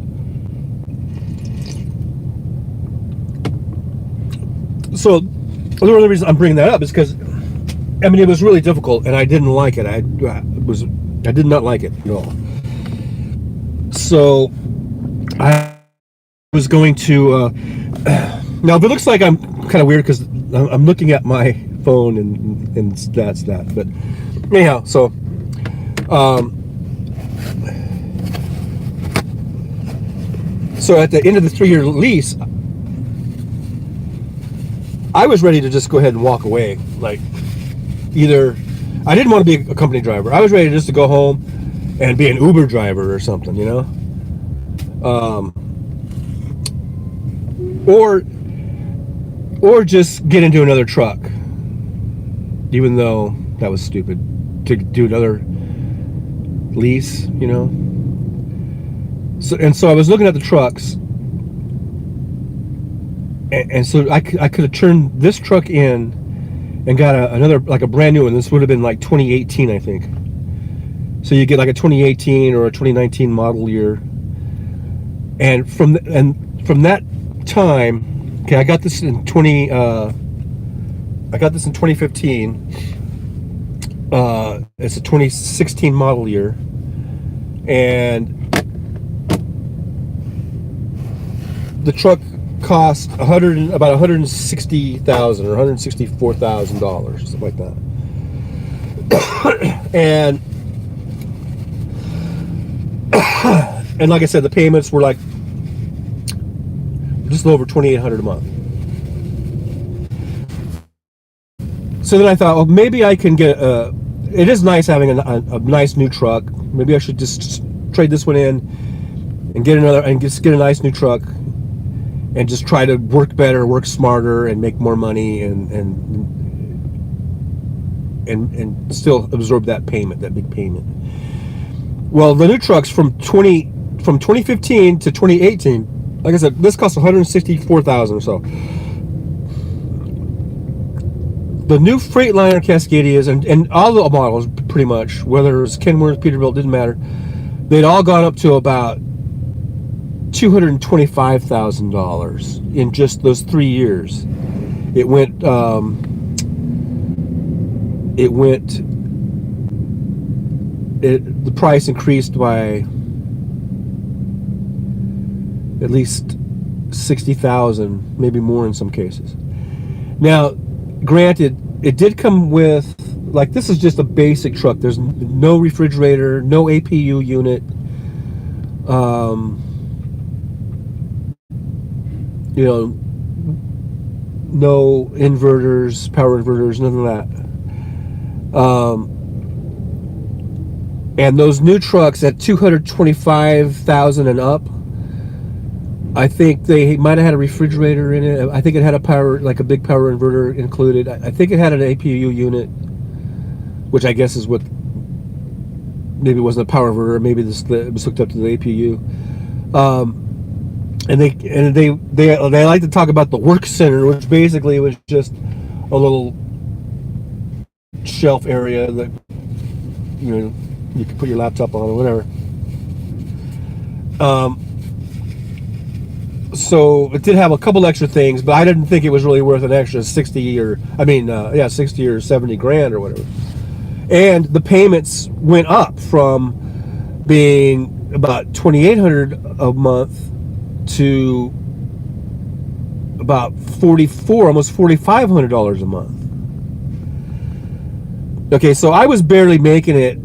So the only reason I'm bringing that up is because, it was really difficult, and I didn't like it. I did not like it at all. So I was going to now, if it looks like I'm kind of weird because I'm looking at my phone and that's that. But anyhow, so at the end of the 3-year lease, I was ready to just go ahead and walk away. Like, either I didn't want to be a company driver. I was ready just to go home and be an Uber driver or something, or just get into another truck, even though that was stupid to do another lease, So I was looking at the trucks, and so I could have turned this truck in and got another, like a brand new one. This would have been like 2018, I think. So you get like a 2018 or a 2019 model year, and from that time. Okay, I got this in 2018, I got this in 2015. It's a 2016 model year, and the truck cost about $160,000 or $164,000, something like that. and like I said, the payments were like just over $2,800 a month. So then I thought, well, maybe I can get it is nice having a nice new truck. Maybe I should just trade this one in and get a nice new truck and just try to work better, work smarter, and make more money, and still absorb that payment, that big payment. Well, the new trucks from 2015 to 2018, like I said, this cost $164,000 or so. The new Freightliner Cascadias and all the models, pretty much, whether it was Kenworth, Peterbilt, didn't matter, they'd all gone up to about $225,000 in just those 3 years. The price increased by at least $60,000, maybe more in some cases. Now, granted, it did come with, like, this is just a basic truck. There's no refrigerator, no APU unit, you know, no inverters, power inverters, none of that. And those new trucks at $225,000 and up, I think they might have had a refrigerator in it. I think it had a big power inverter included. I think it had an APU unit, which I guess is what, maybe it wasn't a power inverter, maybe it was hooked up to the APU. And they like to talk about the work center, which basically was just a little shelf area that, you know, you could put your laptop on or whatever. So it did have a couple extra things, but I didn't think it was really worth an extra 60 or 70 grand or whatever. And the payments went up from being about $2,800 a month to about almost $4,500 a month. Okay, so I was barely making it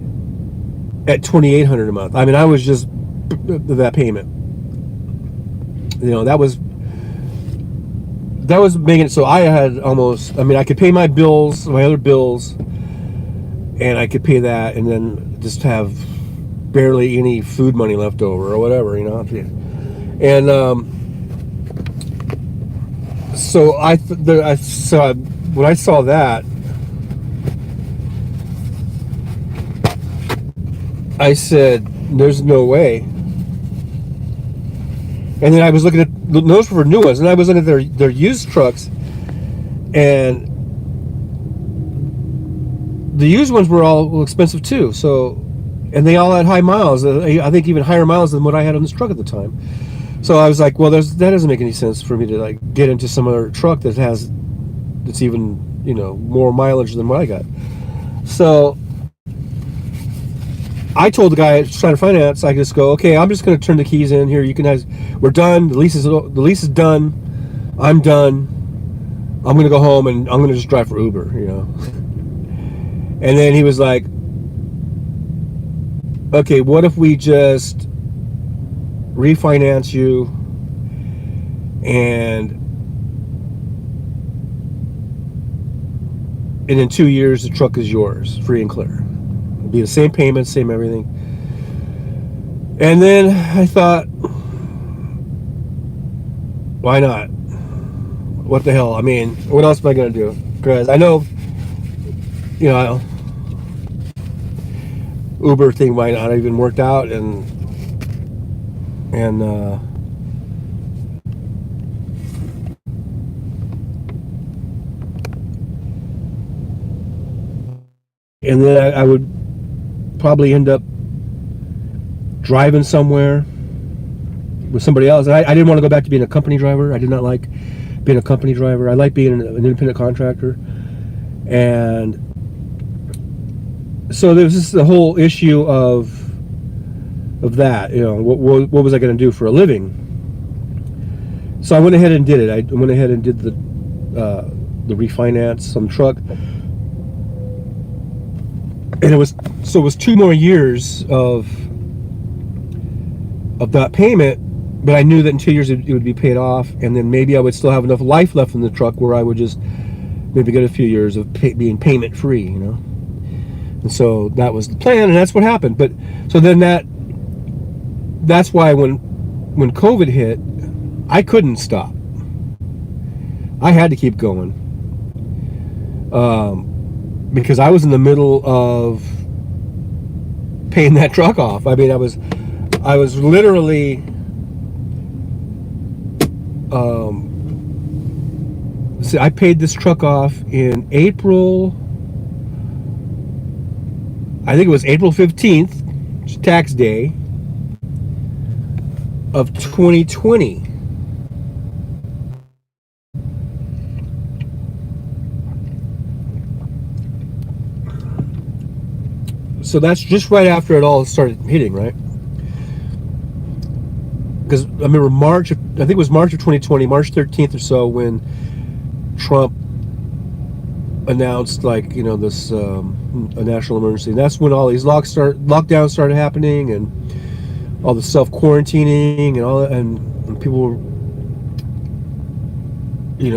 at $2,800 a month. I mean, I was just that payment. You know, that was making it so I had almost, I mean, I could pay my bills, my other bills, and I could pay that, and then just have barely any food money left over or whatever, you know. And so when I saw that, I said, "There's no way." And then I was looking at, those were new ones, and I was looking at their used trucks, and the used ones were all expensive too. So, and they all had high miles. I think even higher miles than what I had on this truck at the time. So I was like, well, that doesn't make any sense for me to like get into some other truck that's even, you know, more mileage than what I got. So I told the guy trying to finance, I just go, okay, I'm just going to turn the keys in here. You can we're done. The lease is done. I'm done. I'm going to go home and I'm going to just drive for Uber, you know. And then he was like, okay, what if we just refinance you and in 2 years the truck is yours, free and clear. It'll be the same payments, same everything. And then I thought, why not? What the hell? I mean, what else am I going to do? Because I know, you know, Uber thing might not have even worked out, and then I would probably end up driving somewhere with somebody else. I didn't want to go back to being a company driver. I did not like being a company driver. I like being an independent contractor. And so there was just the whole issue of that, what was I going to do for a living? So I went ahead and did it. I went ahead and did the refinance on the truck, and it was 2 more years of that payment. But I knew that in 2 years it would be paid off, and then maybe I would still have enough life left in the truck where I would just maybe get a few years of being payment free, And so that was the plan, and that's what happened. But so then that's why when COVID hit, I couldn't stop. I had to keep going, because I was in the middle of paying that truck off. I mean, I was literally. See, I paid this truck off in April. I think it was April 15th, tax day of 2020. So that's just right after it all started hitting, right? Because I remember I think it was March of 2020, March 13th or so, when Trump announced this a national emergency. And that's when all these lockdowns started happening, and all the self-quarantining and all that, and people were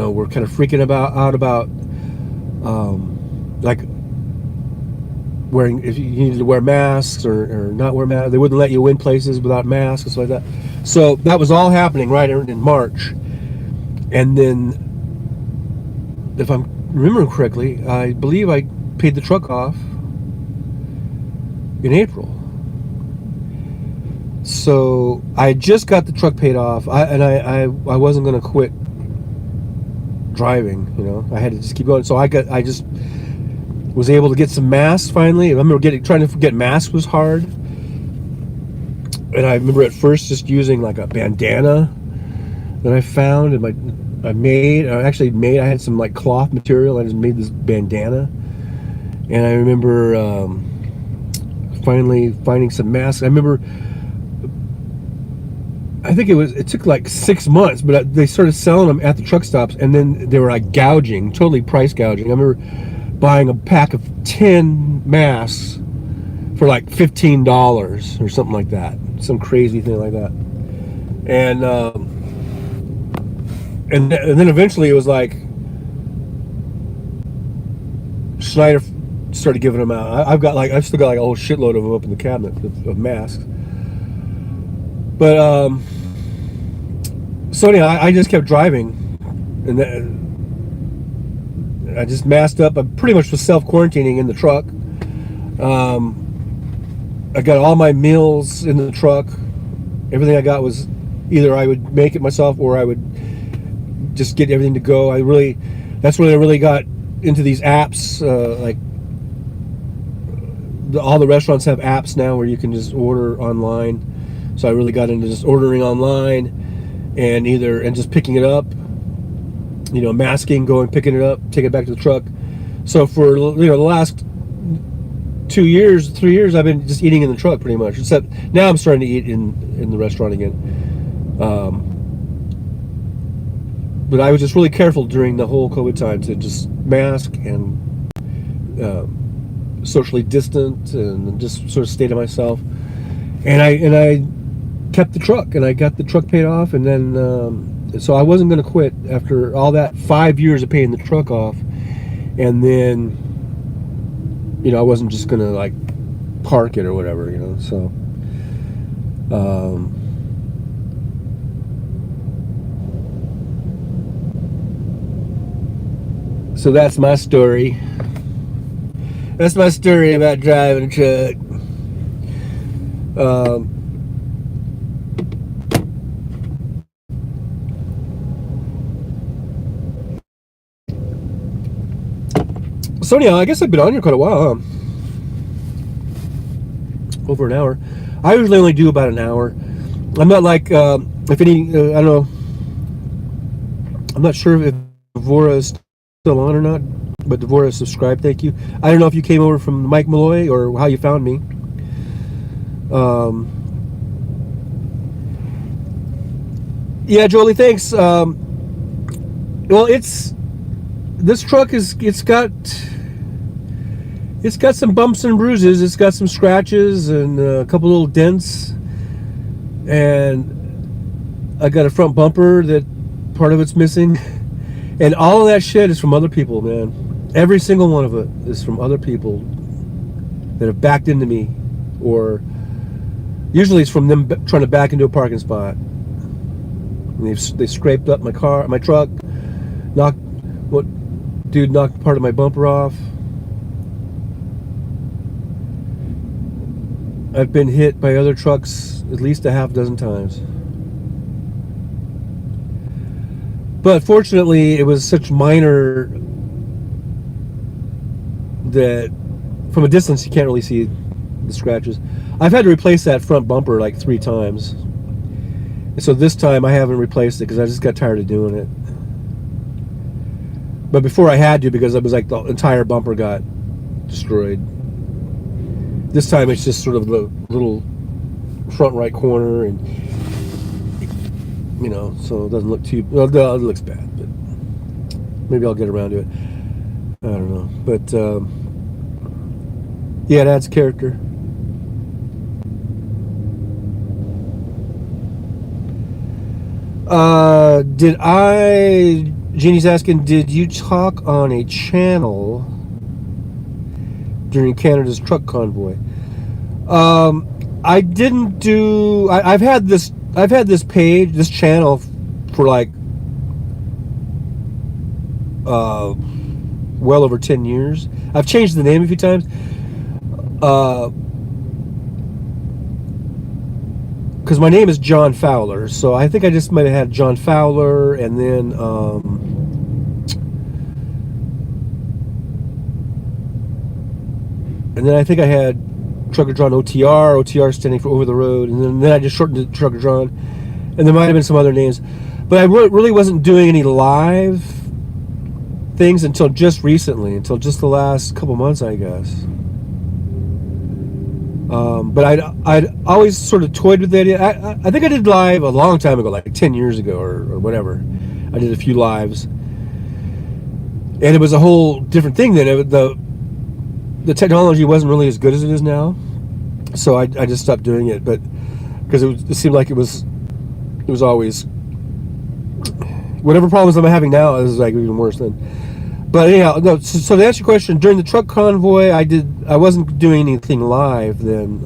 were kind of freaking out about wearing, if you needed to wear masks or not wear masks. They wouldn't let you in places without masks and stuff like that. So that was all happening right in March. And then, if I'm remembering correctly, I believe I paid the truck off in April. So I just got the truck paid off, I wasn't going to quit driving. I had to just keep going. So I just was able to get some masks finally. I remember trying to get masks was hard. And I remember at first just using like a bandana that I found, and I had some like cloth material. I just made this bandana. And I remember finally finding some masks. I remember, I think it took like 6 months, but they started selling them at the truck stops, and then they were like totally price gouging. I remember buying a pack of 10 masks for like $15 or something like that, some crazy thing like that. And then eventually it was like Schneider started giving them out. I've still got like a whole shitload of them up in the cabinet of masks. But so anyhow, I just kept driving, and then I just masked up. I pretty much was self-quarantining in the truck. I got all my meals in the truck. Everything I got was either I would make it myself or I would just get everything to go. That's when I really got into these apps. All the restaurants have apps now where you can just order online. So I really got into just ordering online and just picking it up. Masking, picking it up, taking it back to the truck. So for the last 3 years, I've been just eating in the truck pretty much. Except now I'm starting to eat in the restaurant again. But I was just really careful during the whole COVID time to just mask and socially distant and just sort of stay to myself. And I kept the truck, and I got the truck paid off, and then so I wasn't going to quit after all that 5 years of paying the truck off. And then I wasn't just going to like park it or whatever, so so that's my story. That's my story about driving a truck. So anyhow, I guess I've been on here quite a while, huh? Over an hour. I usually only do about an hour. I'm not like, I don't know. I'm not sure if Vora is still on or not. But Devora subscribed, thank you. I don't know if you came over from Mike Malloy or how you found me. Yeah, Jolie, thanks. Well, this truck it's got some bumps and bruises. It's got some scratches and a couple little dents, and I got a front bumper that part of it's missing, and all of that shit is from other people, man. Every single one of it is from other people that have backed into me, or usually it's from them trying to back into a parking spot. And they scraped up my truck, knocked part of my bumper off. I've been hit by other trucks at least a half dozen times. But fortunately, it was such minor that from a distance you can't really see the scratches. I've had to replace that front bumper like 3 times. And so this time I haven't replaced it because I just got tired of doing it. But before I had to, because it was like the entire bumper got destroyed. This time it's just sort of the little front right corner, and so it doesn't look too well. It looks bad, but maybe I'll get around to it. I don't know, but yeah, it adds character. Jeannie's asking, did you talk on a channel during Canada's truck convoy? I didn't do. I've had this page, this channel, for like well over 10 years. I've changed the name a few times. Because my name is John Fowler, so I think I just might have had John Fowler, and then I think I had Trucker John OTR standing for Over the Road, and then I just shortened it to Trucker John, and there might have been some other names, but I really wasn't doing any live things until just recently, until just the last couple months, I guess. But I'd always sort of toyed with the idea. I think I did live a long time ago, like 10 years ago or whatever. I did a few lives, and it was a whole different thing then. The technology wasn't really as good as it is now, so I just stopped doing it. But because it seemed like it was always, whatever problems I'm having now is like even worse then. But anyhow, no. So to answer your question, during the truck convoy, I wasn't doing anything live then.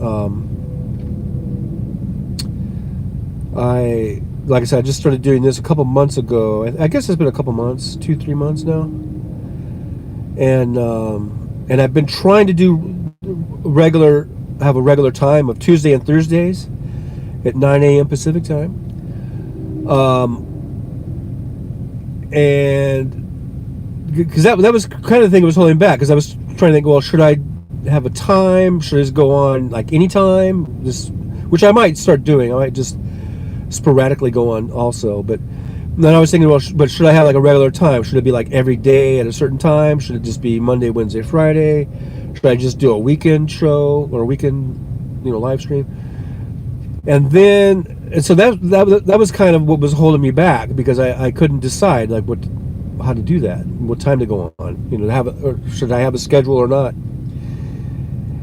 Like I said, I just started doing this a couple months ago. I guess it's been a couple months, 2-3 months now. And I've been trying to do have a regular time of Tuesday and Thursdays at 9 a.m. Pacific time. And because that was kind of the thing that was holding back, because I was trying to think, well, should I have a time? Should I just go on like anytime? Which I might start doing. I might just sporadically go on also. But then I was thinking, well, but should I have like a regular time? Should it be like every day at a certain time? Should it just be Monday, Wednesday, Friday? Should I just do a weekend show or a weekend, live stream? And so that was kind of what was holding me back, because I couldn't decide like how to do that, what time to go on, or should I have a schedule or not?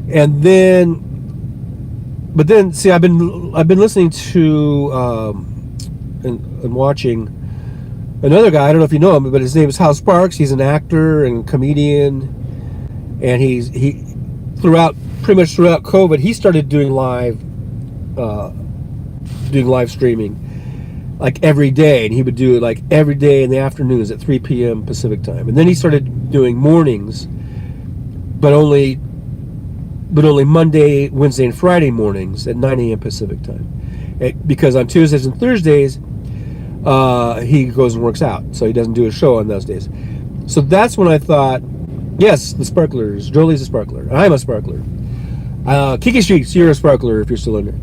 And then, see, I've been listening to and watching another guy. I don't know if you know him, but his name is Hal Sparks. He's an actor and comedian, and he pretty much throughout COVID, he started doing live streaming like every day, and he would do it like every day in the afternoons at 3 p.m. Pacific time. And then he started doing mornings, but only Monday, Wednesday, and Friday mornings at 9 a.m. Pacific time, because on Tuesdays and Thursdays he goes and works out, so he doesn't do a show on those days. So that's when I thought, yes, the sparklers, Jolie's a sparkler, I'm a sparkler, Kiki Streets, you're a sparkler if you're still in there.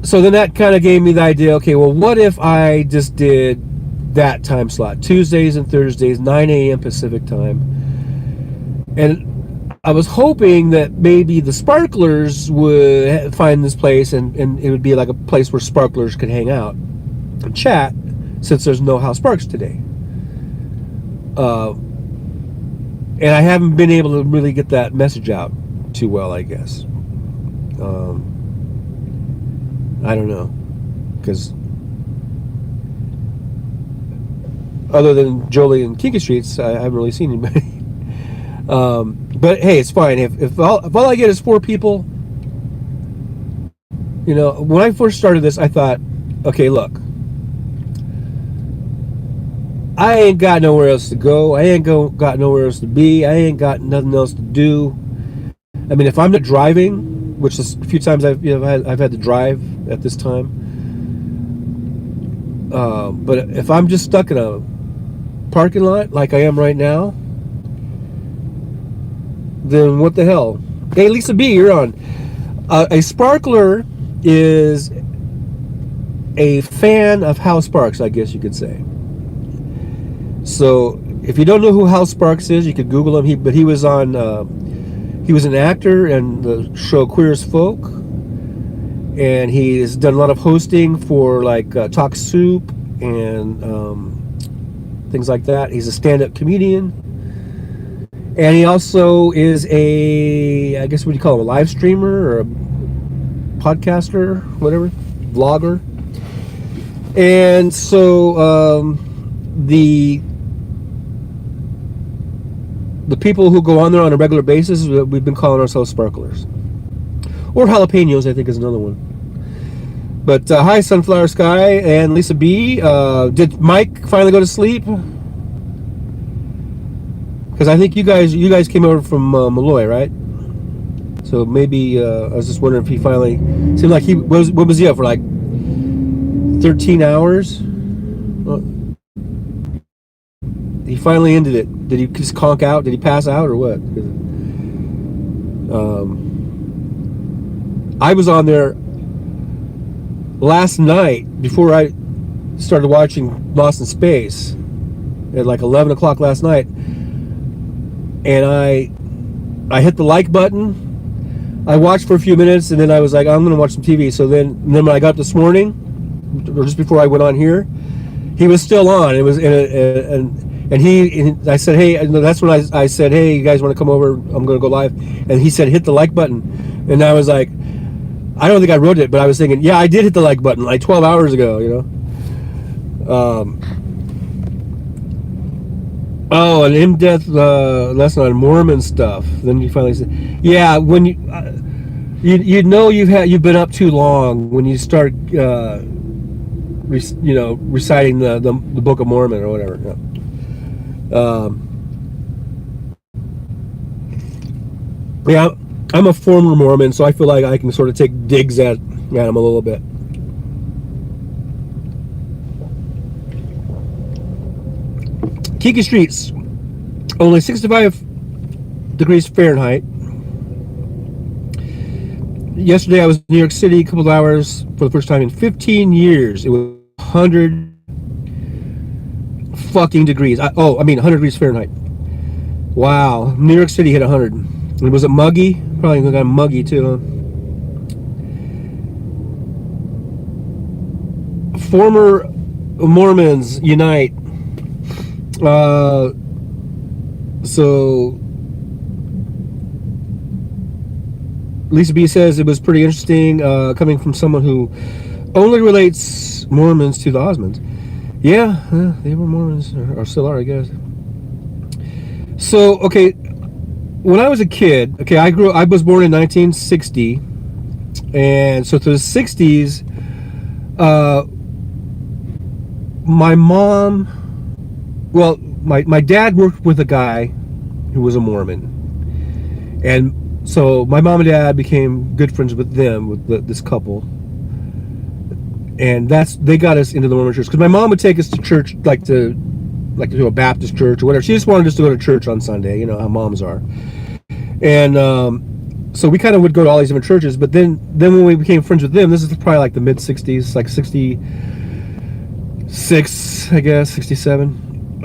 So then that kind of gave me the idea, okay, well, what if I just did that time slot, Tuesdays and Thursdays, 9 a.m. Pacific time. And I was hoping that maybe the Sparklers would find this place, and it would be like a place where Sparklers could hang out and chat, since there's no House Sparks today. And I haven't been able to really get that message out too well, I guess. I don't know, because other than Jolie and Kinky Streets, I haven't really seen anybody. But hey, it's fine. If all I get is 4 people, you know, when I first started this, I thought, okay, look, I ain't got nowhere else to go. I ain't got nowhere else to be. I ain't got nothing else to do. I mean, if I'm not driving, which is a few times I've had to drive at this time. But if I'm just stuck in a parking lot like I am right now, then what the hell? Hey, Lisa B, you're on. A Sparkler is a fan of House Sparks, I guess you could say. So if you don't know who House Sparks is, you could Google him. He was on. He was an actor in the show Queer as Folk, and he's done a lot of hosting for like Talk Soup and things like that. He's a stand-up comedian, and he also is I guess what do you call him, a live streamer or a podcaster, whatever, vlogger. And so the people who go on there on a regular basis, we've been calling ourselves Sparklers. Or Jalapenos, I think, is another one. But hi, Sunflower Sky and Lisa B. Did Mike finally go to sleep? Because I think you guys came over from Malloy, right? So maybe I was just wondering if he finally seemed like what was he up for, like 13 hours? He finally ended it. Did he just conk out? Did he pass out or what? I was on there last night before I started watching Lost in Space at like 11 o'clock last night, and I hit the like button. I watched for a few minutes, and then I was like, I'm going to watch some TV. So then when I got up this morning, or just before I went on here, he was still on. It was and I said, hey, that's when I said, hey, you guys want to come over? I'm going to go live. And he said, hit the like button. And I was like, I don't think I wrote it, but I was thinking, yeah, I did hit the like button like 12 hours ago, you know. Oh, an in-depth lesson on Mormon stuff. Then you finally said, yeah, when you know you've been up too long when you start reciting the Book of Mormon or whatever. Yeah. Yeah, I'm a former Mormon, so I feel like I can sort of take digs at him a little bit. Kiki Streets, only 65 degrees Fahrenheit. Yesterday I was in New York City a couple of hours for the first time in 15 years. It was 100 fucking degrees. 100 degrees Fahrenheit. Wow. New York City hit 100. And was it muggy? Probably got muggy too, huh? Former Mormons unite. So Lisa B says it was pretty interesting coming from someone who only relates Mormons to the Osmonds. Yeah, they were Mormons, or still are, I guess. So, okay, when I was a kid, I was born in 1960, and so through the 60s, my mom, well, my dad worked with a guy who was a Mormon, and so my mom and dad became good friends with them, with this couple. And they got us into the Mormon church, because my mom would take us to church, like to a Baptist church or whatever. She just wanted us to go to church on Sunday, you know how moms are. And so we kind of would go to all these different churches. But then when we became friends with them, this is probably like the mid 60s, like 60, 66, I guess, 67.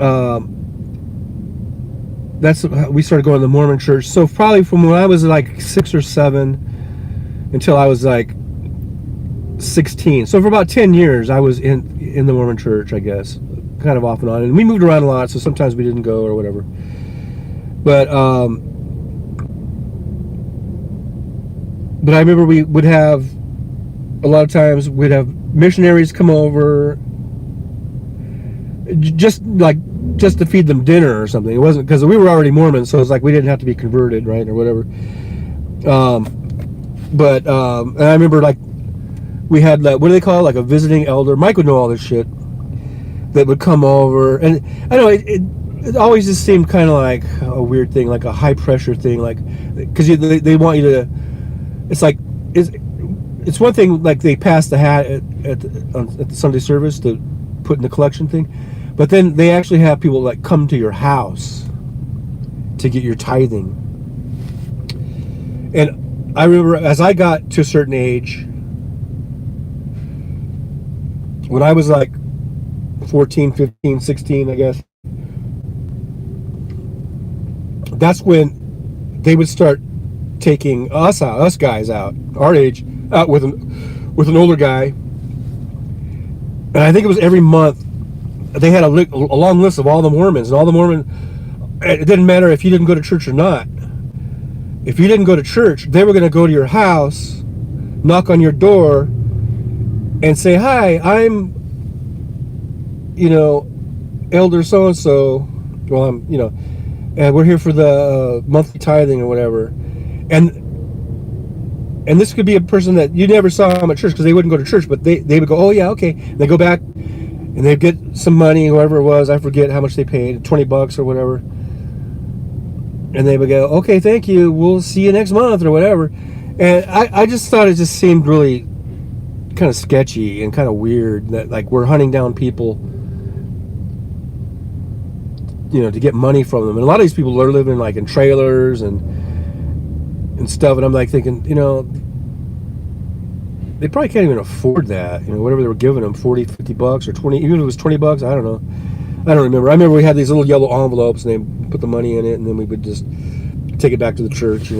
We started going to the Mormon church. So probably from when I was like 6 or 7 until I was like 16. So for about 10 years, I was in the Mormon church, I guess, kind of off and on. And we moved around a lot, so sometimes we didn't go or whatever. But I remember we would have, a lot of times we'd have missionaries come over, just to feed them dinner or something. It wasn't because we were already Mormons, so it's like we didn't have to be converted, right, or whatever. And I remember like we had what do they call it, like a visiting elder. Mike would know all this shit, that would come over, and I know it always just seemed kind of like a weird thing, like a high pressure thing, like because they want you to. It's like it's one thing like they pass the hat at the Sunday service to put in the collection thing, but then they actually have people like come to your house to get your tithing. And I remember as I got to a certain age, when I was like 14, 15, 16, I guess, that's when they would start taking us guys out, our age, out with an older guy. And I think it was every month they had a long list of all the Mormons, and all the Mormon. It didn't matter if you didn't go to church or not. If you didn't go to church, they were going to go to your house, knock on your door, and say, "Hi, I'm, Elder so and so. Well, I'm, and we're here for the monthly tithing or whatever." And this could be a person that you never saw them at church because they wouldn't go to church, but they would go, "Oh yeah, okay." And they go back and they'd get some money, whoever it was, I forget how much they paid, $20 or whatever. And they would go, "Okay, thank you. We'll see you next month," or whatever. And I just thought it just seemed really kind of sketchy and kind of weird that like we're hunting down people, to get money from them. And a lot of these people are living like in trailers and stuff. And I'm like thinking, they probably can't even afford that. Whatever they were giving them, $40, $50 or 20, even if it was $20, I don't know. I don't remember. I remember we had these little yellow envelopes and they put the money in it, and then we would just take it back to the church,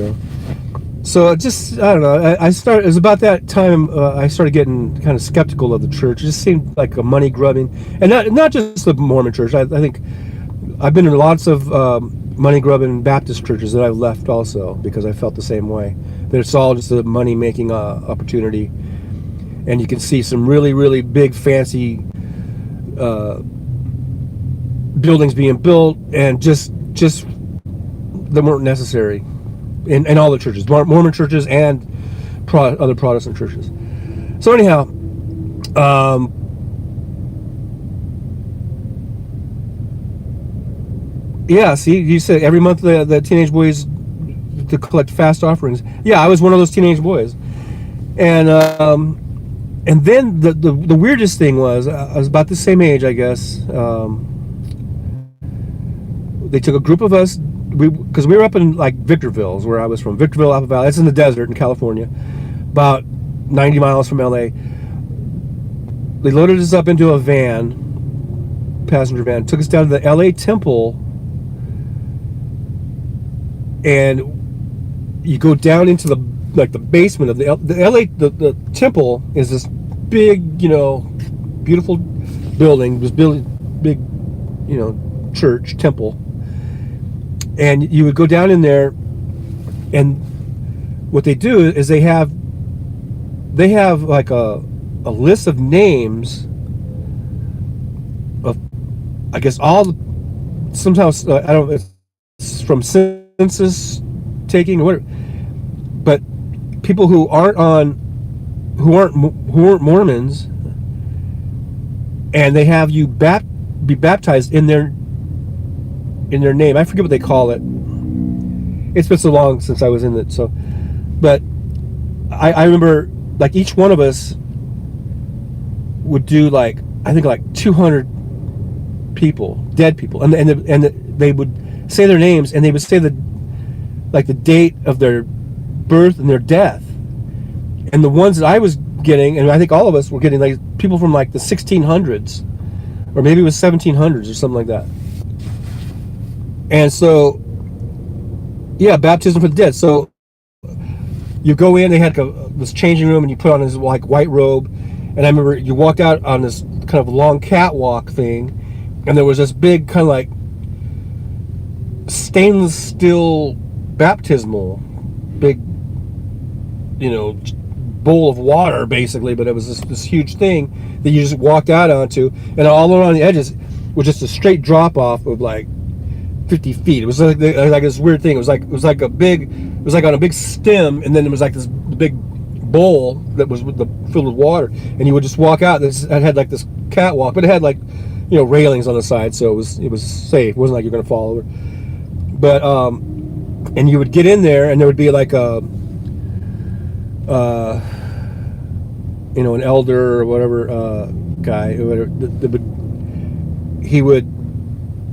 So it just, I don't know. It was about that time I started getting kind of skeptical of the church. It just seemed like a money grubbing, and not just the Mormon church. I think I've been in lots of money grubbing Baptist churches that I've left also because I felt the same way. That it's all just a money making opportunity, and you can see some really, really big fancy buildings being built, and just that weren't necessary in all the churches, Mormon churches and other Protestant churches. So anyhow, yeah, see, you said every month the teenage boys to collect fast offerings. Yeah, I was one of those teenage boys, and then the weirdest thing was I was about the same age, I guess. They took a group of us, because we were up in like Victorville, where I was from, Victorville, Apple Valley. It's in the desert in California, about 90 miles from LA. They loaded us up into a van, passenger van, took us down to the LA Temple. And you go down into the basement of the LA. The temple is this big, beautiful building. This big, church temple. And you would go down in there, and what they do is they have like a list of names of, I guess, sometimes I don't. It's from census taking or whatever, but people who aren't Mormons, and they have you be baptized in their name. I forget what they call it. It's been so long since I was in it. So, but I remember like each one of us would do like, I think like 200 people, dead people, and they would say their names, and they would say the date of their birth and their death. And the ones that I was getting, and I think all of us were getting, like people from like the 1600s, or maybe it was 1700s or something like that. And so, yeah, baptism for the dead. So you go in, they had this changing room, and you put on this like white robe. And I remember you walked out on this kind of long catwalk thing, and there was this big kind of like stainless steel baptismal, big, you know, bowl of water basically, but it was this huge thing that you just walked out onto, and all around the edges was just a straight drop off of like 50 feet. It was like this weird thing. It was like on a big stem, and then there was like this big bowl that was filled with water, and you would just walk out. It had like this catwalk, but it had like, you know, railings on the side, so it was safe. It wasn't like you're gonna fall over. But and you would get in there, and there would be like a you know, an elder or whatever guy, he would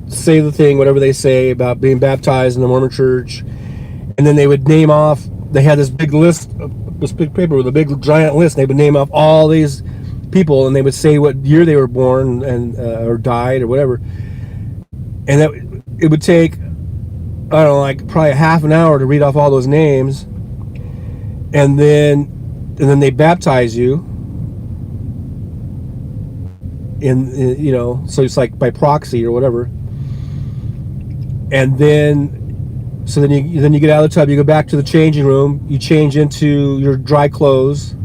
say the thing, whatever they say about being baptized in the Mormon church, and then they would name off. They had this big list, this big paper with a big giant list. And they would name off all these people, and they would say what year they were born and or died or whatever. And that it would take, I don't know, like probably a half an hour to read off all those names, and then they baptize you. In you know, so it's like by proxy or whatever. And then, so then you get out of the tub, you go back to the changing room, you change into your dry clothes,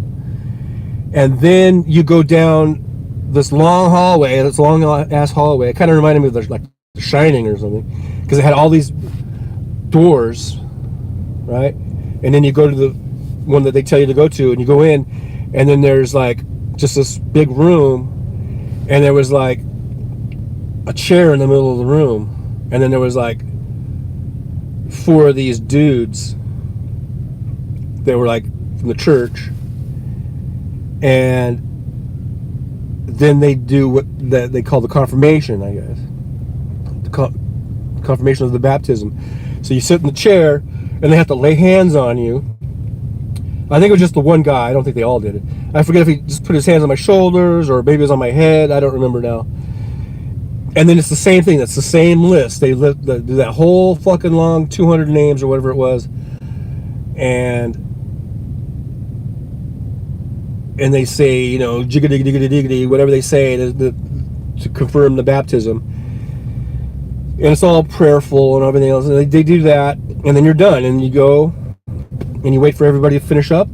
and then you go down this long hallway, this long ass hallway. It kind of reminded me of like The Shining or something, because it had all these doors, right? And then you go to the one that they tell you to go to, and you go in, and then there's like just this big room, and there was like a chair in the middle of the room, and then there was like 4 of these dudes that were like from the church, and then they do what they call the confirmation, I guess. The confirmation of the baptism. So you sit in the chair, and they have to lay hands on you. I think it was just the one guy. I don't think they all did it. I forget if he just put his hands on my shoulders or maybe it was on my head. I don't remember now. And then it's the same thing. That's the same list. They do that whole fucking long 200 names or whatever it was, and they say, you know, jiggity diggity diggity, whatever they say to confirm the baptism. And it's all prayerful and everything else. And they do that, and then you're done, and you go and you wait for everybody to finish up,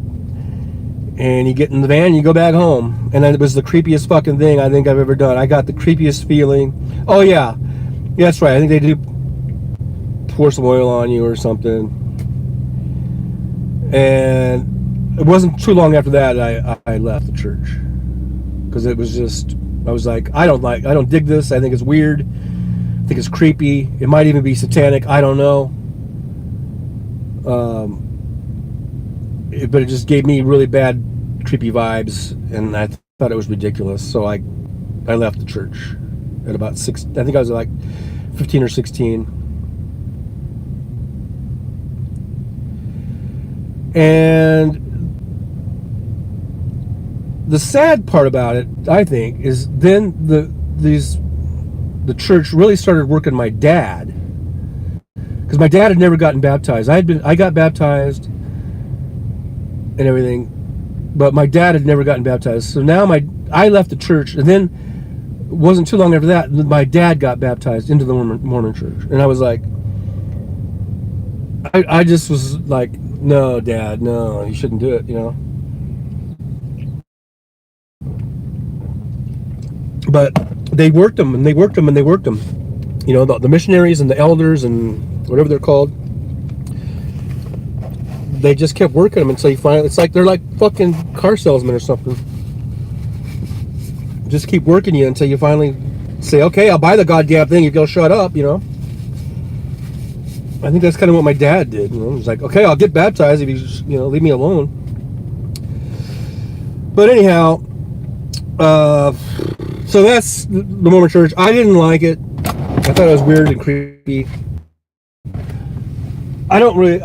and you get in the van and you go back home. And then it was the creepiest fucking thing I think I've ever done. I got the creepiest feeling. Oh yeah, that's right. I think they do pour some oil on you or something. And it wasn't too long after that I left the church, because it was just, I was like, I don't dig this. I think it's weird. I think it's creepy. It might even be satanic. I don't know. But it just gave me really bad, creepy vibes, and I thought it was ridiculous. So I left the church at about 6. I think I was like 15 or 16. And the sad part about it, I think, is then the church really started working my dad, because my dad had never gotten baptized. I got baptized and everything, but my dad had never gotten baptized. So now I left the church, and then it wasn't too long after that my dad got baptized into the Mormon church, and I was like, I just was like, no, Dad, no, you shouldn't do it, you know. But they worked them, and they worked them, and they worked them. You know, the missionaries and the elders and whatever they're called. They just kept working them until you finally, it's like they're like fucking car salesmen or something. Just keep working you until you finally say, okay, I'll buy the goddamn thing if you'll shut up, you know. I think that's kind of what my dad did. You know, he was like, okay, I'll get baptized if you just, you know, leave me alone. But anyhow, so that's the Mormon church. I didn't like it. I thought it was weird and creepy. I don't really,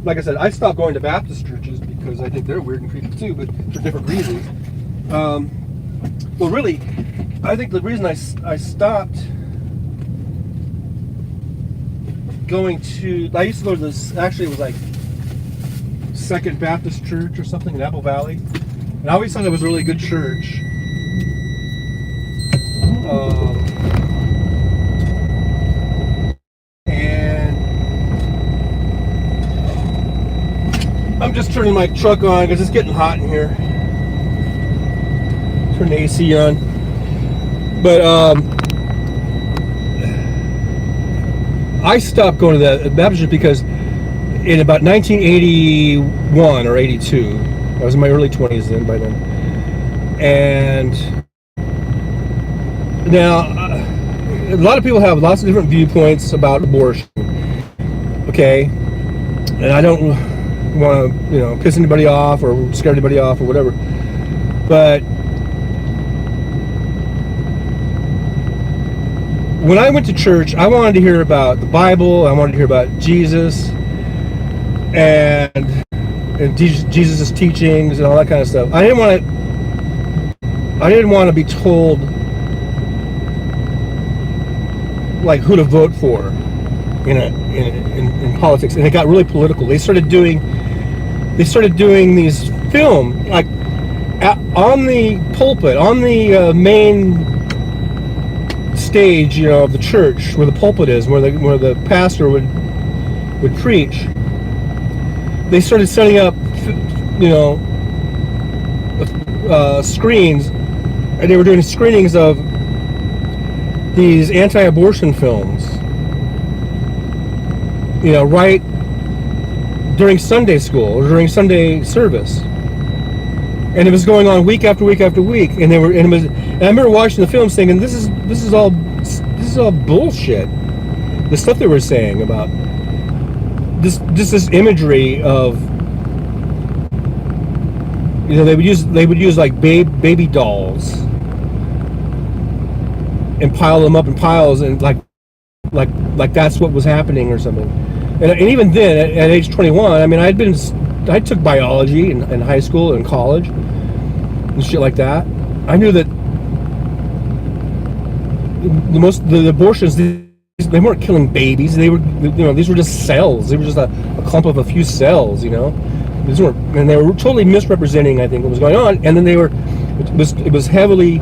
like I said, I stopped going to Baptist churches because I think they're weird and creepy too, but for different reasons. Well, really, I think the reason I stopped going to, I used to go to this, actually it was like Second Baptist Church or something in Apple Valley, and I always thought it was a really good church. And I'm just turning my truck on because it's getting hot in here. Turn the AC on. But I stopped going to that Baptist because in about 1981 or 82, I was in my early 20s then by then, and now a lot of people have lots of different viewpoints about abortion, okay, and I don't want to piss anybody off or scare anybody off or whatever, but when I went to church, I wanted to hear about the Bible. I wanted to hear about Jesus and Jesus' teachings and all that kind of stuff. I didn't want to be told like who to vote for in politics, and it got really political. They started doing these film like on the pulpit, on the main stage, of the church where the pulpit is, where the pastor would preach. They started setting up, screens, and they were doing screenings of these anti-abortion films, right during Sunday school or during Sunday service, and it was going on week after week after week. And I remember watching the films thinking, this is all bullshit. The stuff they were saying about this imagery of, they would use like baby dolls and pile them up in piles, and like that's what was happening or something. And even then, at age 21, I mean, I took biology in high school and college and shit like that. I knew that the abortions, they weren't killing babies. They were, these were just cells. They were just a clump of a few cells, These were, and they were totally misrepresenting, I think, what was going on. And then it was heavily,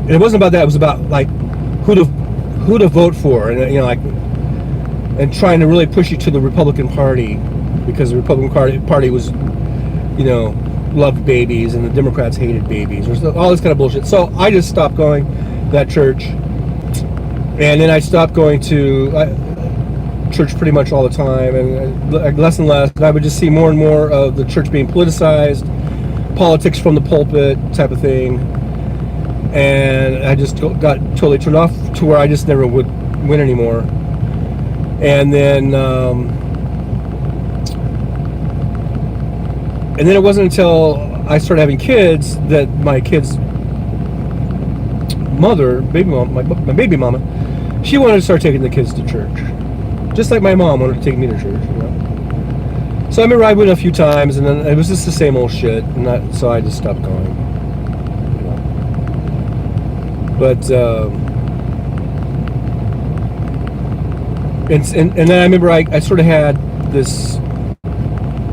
and it wasn't about that. It was about like who to vote for, and and trying to really push you to the Republican Party, because the Republican Party was, loved babies, and the Democrats hated babies, or all this kind of bullshit. So I just stopped going to that church, and then I stopped going to church pretty much all the time, and less and less. And I would just see more and more of the church being politicized, politics from the pulpit type of thing, and I just got totally turned off to where I just never would win anymore. And then it wasn't until I started having kids that my kids' mother, my baby mama, she wanted to start taking the kids to church, just like my mom wanted to take me to church. So I remember I went a few times, and then it was just the same old shit, and so I just stopped going. But and then I remember I sort of had this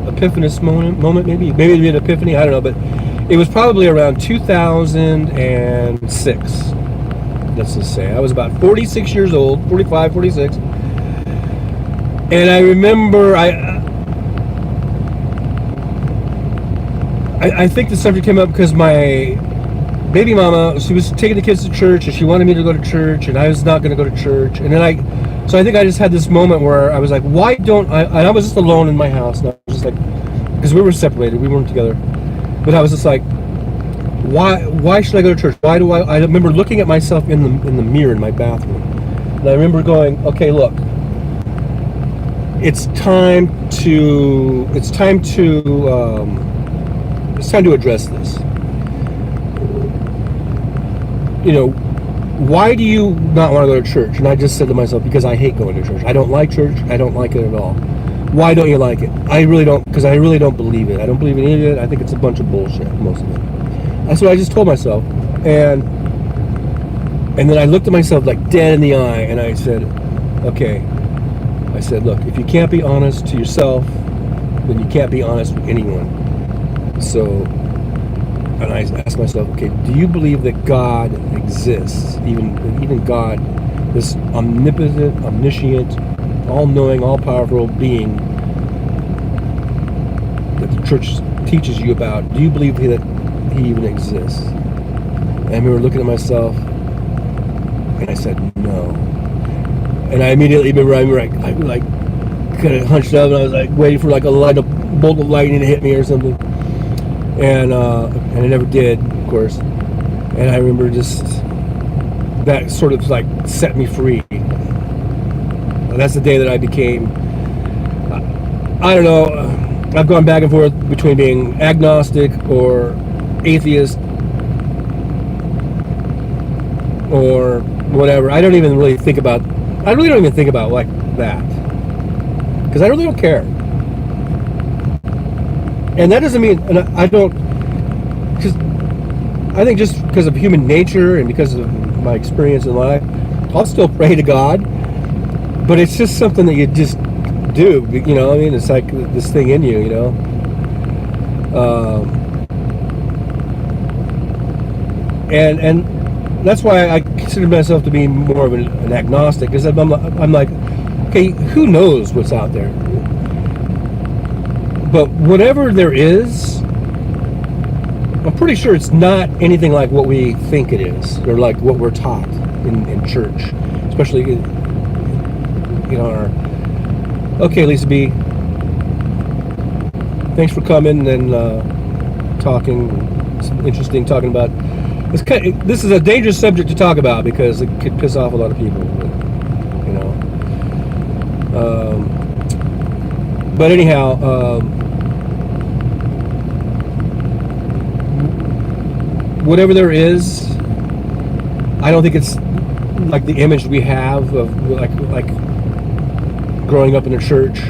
epiphanous moment, maybe it'd be an epiphany, I don't know, but it was probably around 2006, let's just say. I was about 46 years old, 45, 46, and I remember I think the subject came up because my baby mama, she was taking the kids to church, and she wanted me to go to church, and I was not going to go to church. And then so I think I just had this moment where I was like, why don't I was just alone in my house, and I was just like, because we were separated, we weren't together, but I was just like, why should I go to church? I remember looking at myself in the mirror in my bathroom, and I remember going, okay, look, it's time to address this. Why do you not want to go to church? And I just said to myself, because I hate going to church. I don't like church. I don't like it at all. Why don't you like it? I really don't, because I really don't believe it. I don't believe in any of it. I think it's a bunch of bullshit, most of it. That's what I just told myself. And then I looked at myself like dead in the eye, and I said, okay. I said, look, if you can't be honest to yourself, then you can't be honest with anyone. So, and I asked myself, okay, do you believe that God exists? Even God, this omnipotent, omniscient, all-knowing, all-powerful being that the church teaches you about, do you believe that he even exists? And I remember looking at myself, and I said, no. And I immediately remember I kind of hunched up, and I was like waiting for like a bolt of lightning to hit me or something. And it never did, of course. And I remember just that sort of like set me free. And that's the day that I became, I don't know, I've gone back and forth between being agnostic or atheist or whatever. I really don't even think about like that, because I really don't care. And that doesn't mean, and I don't, because I think just because of human nature and because of my experience in life, I'll still pray to God, but it's just something that you just do, you know. I mean, it's like this thing in you, you know. And that's why I consider myself to be more of an agnostic, because I'm like, okay, who knows what's out there? But whatever there is, I'm pretty sure it's not anything like what we think it is, or like what we're taught in church, especially our. Okay, Lisa B. Thanks for coming and talking. It's interesting talking about. This is a dangerous subject to talk about because it could piss off a lot of people, you know. But anyhow, whatever there is, I don't think it's like the image we have of like growing up in a church,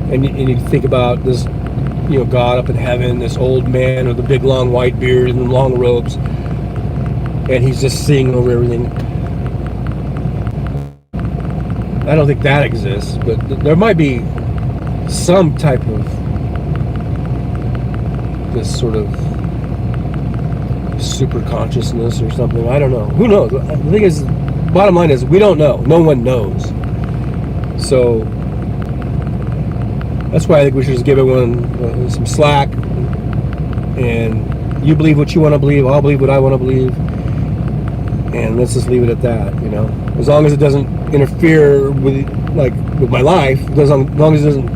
and you think about this, you know, God up in heaven, this old man with a big long white beard and long robes, and he's just seeing over everything. I don't think that exists, but there might be some type of this sort of super consciousness or something. I don't know. Who knows? The thing is, bottom line is, we don't know. No one knows. So that's why I think we should just give everyone some slack, and you believe what you want to believe, I'll believe what I want to believe, and let's just leave it at that, you know. As long as it doesn't interfere with my life, as long as it doesn't,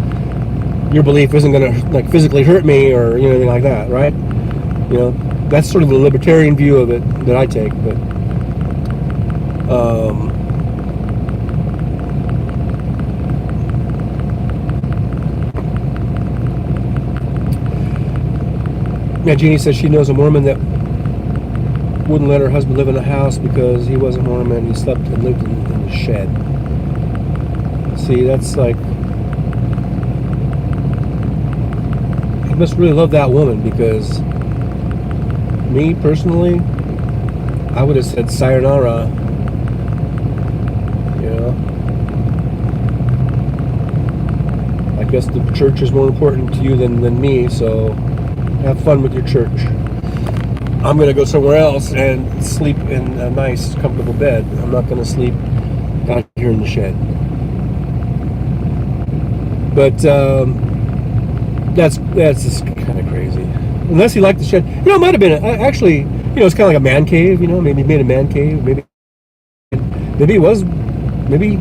your belief isn't going to like physically hurt me or anything like that, right? You know, that's sort of the libertarian view of it that I take. But yeah, Jeannie says she knows a Mormon that wouldn't let her husband live in the house because he wasn't Mormon. He slept and lived in the shed. See, that's like, he must really love that woman, because me personally, I would have said sayonara. You know, I guess the church is more important to you than me, so have fun with your church. I'm going to go somewhere else and sleep in a nice, comfortable bed. I'm not going to sleep out here in the shed. But that's just kind of crazy. Unless he liked the shed. You know, it might have been, actually, it's kind of like a man cave, maybe he made a man cave. Maybe it was, maybe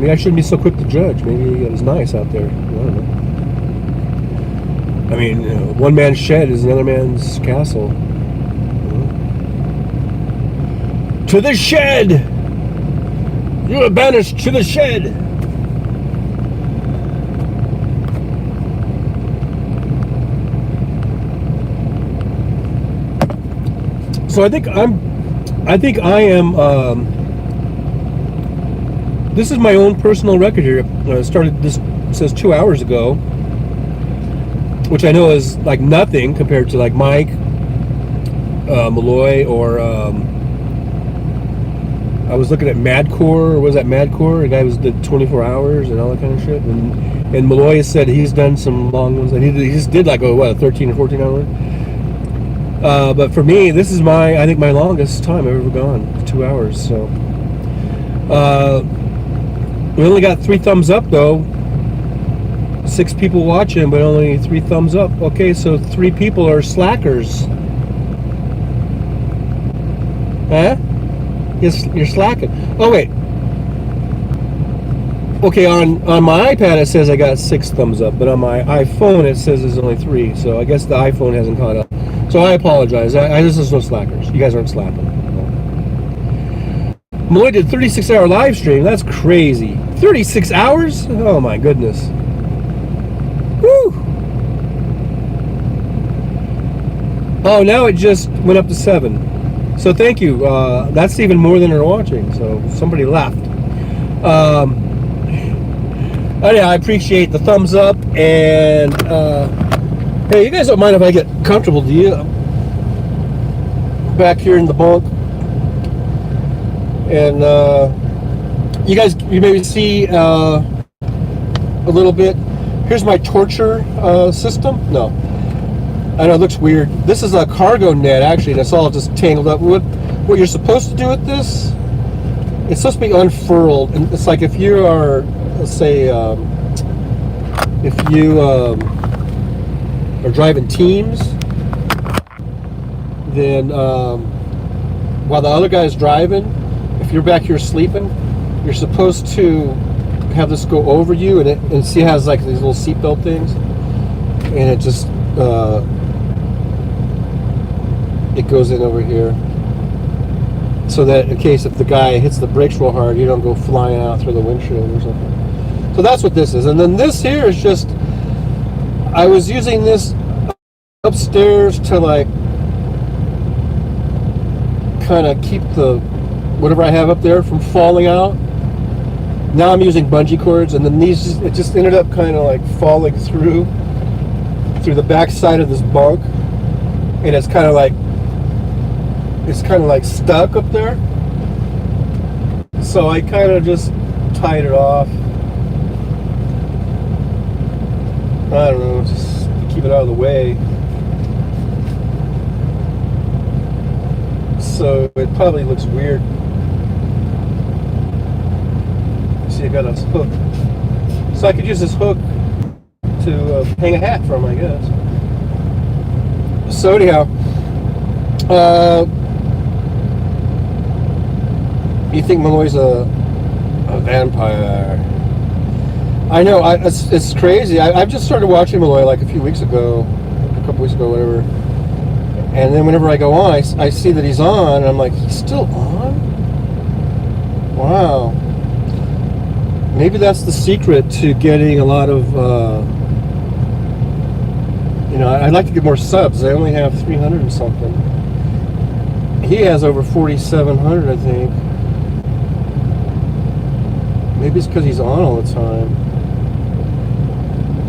I shouldn't be so quick to judge. Maybe it was nice out there. I don't know. I mean, one man's shed is another man's castle. To the shed! You are banished to the shed! So I think I am, this is my own personal record here. I started this says 2 hours ago, which I know is like nothing compared to like Mike Malloy, or I was looking at Madcore, or was that Madcore? The guy was did 24 hours and all that kind of shit. And Malloy said he's done some long ones, and he just did like a 13 or 14 hour. But for me, this is I think my longest time I've ever gone, 2 hours. So we only got 3 thumbs up though. 6 people watching, but only 3 thumbs up. Okay, so 3 people are slackers. Huh? You're slacking. Oh wait. Okay, on my iPad it says I got 6 thumbs up, but on my iPhone it says there's only 3. So I guess the iPhone hasn't caught up. So I apologize. I just no slackers. You guys aren't slacking. No. Malloy did 36-hour live stream. That's crazy. 36 hours? Oh my goodness. Woo! Oh, now it just went up to 7. So thank you. That's even more than are watching. So somebody left. Anyhow, I appreciate the thumbs up. And hey, you guys don't mind if I get comfortable, do you? Back here in the bunk. And you maybe see a little bit. Here's my torture system. No. I know it looks weird. This is a cargo net, actually, and it's all just tangled up. What you're supposed to do with this, it's supposed to be unfurled. And it's like if you are, let's say, if you are driving teams, then while the other guy's driving, if you're back here sleeping, you're supposed to have this go over you, and see it has like these little seatbelt things, and it just it goes in over here, so that in case if the guy hits the brakes real hard, you don't go flying out through the windshield or something. So that's what this is. And then this here is just, I was using this upstairs to like kind of keep the whatever I have up there from falling out. Now I'm using bungee cords, and then it just ended up kind of like falling through the back side of this bunk, and it's kind of like stuck up there. So I kind of just tied it off. I don't know, just to keep it out of the way. So it probably looks weird. See, I got a hook. So I could use this hook to hang a hat from, I guess. So anyhow, you think Malloy's a vampire? I know. It's crazy. I've just started watching Malloy like a few weeks ago, a couple weeks ago, whatever. And then whenever I go on, I see that he's on, and I'm like, he's still on? Wow. Maybe that's the secret to getting a lot of, I'd like to get more subs. I only have 300 and something. He has over 4,700, I think. Maybe it's because he's on all the time.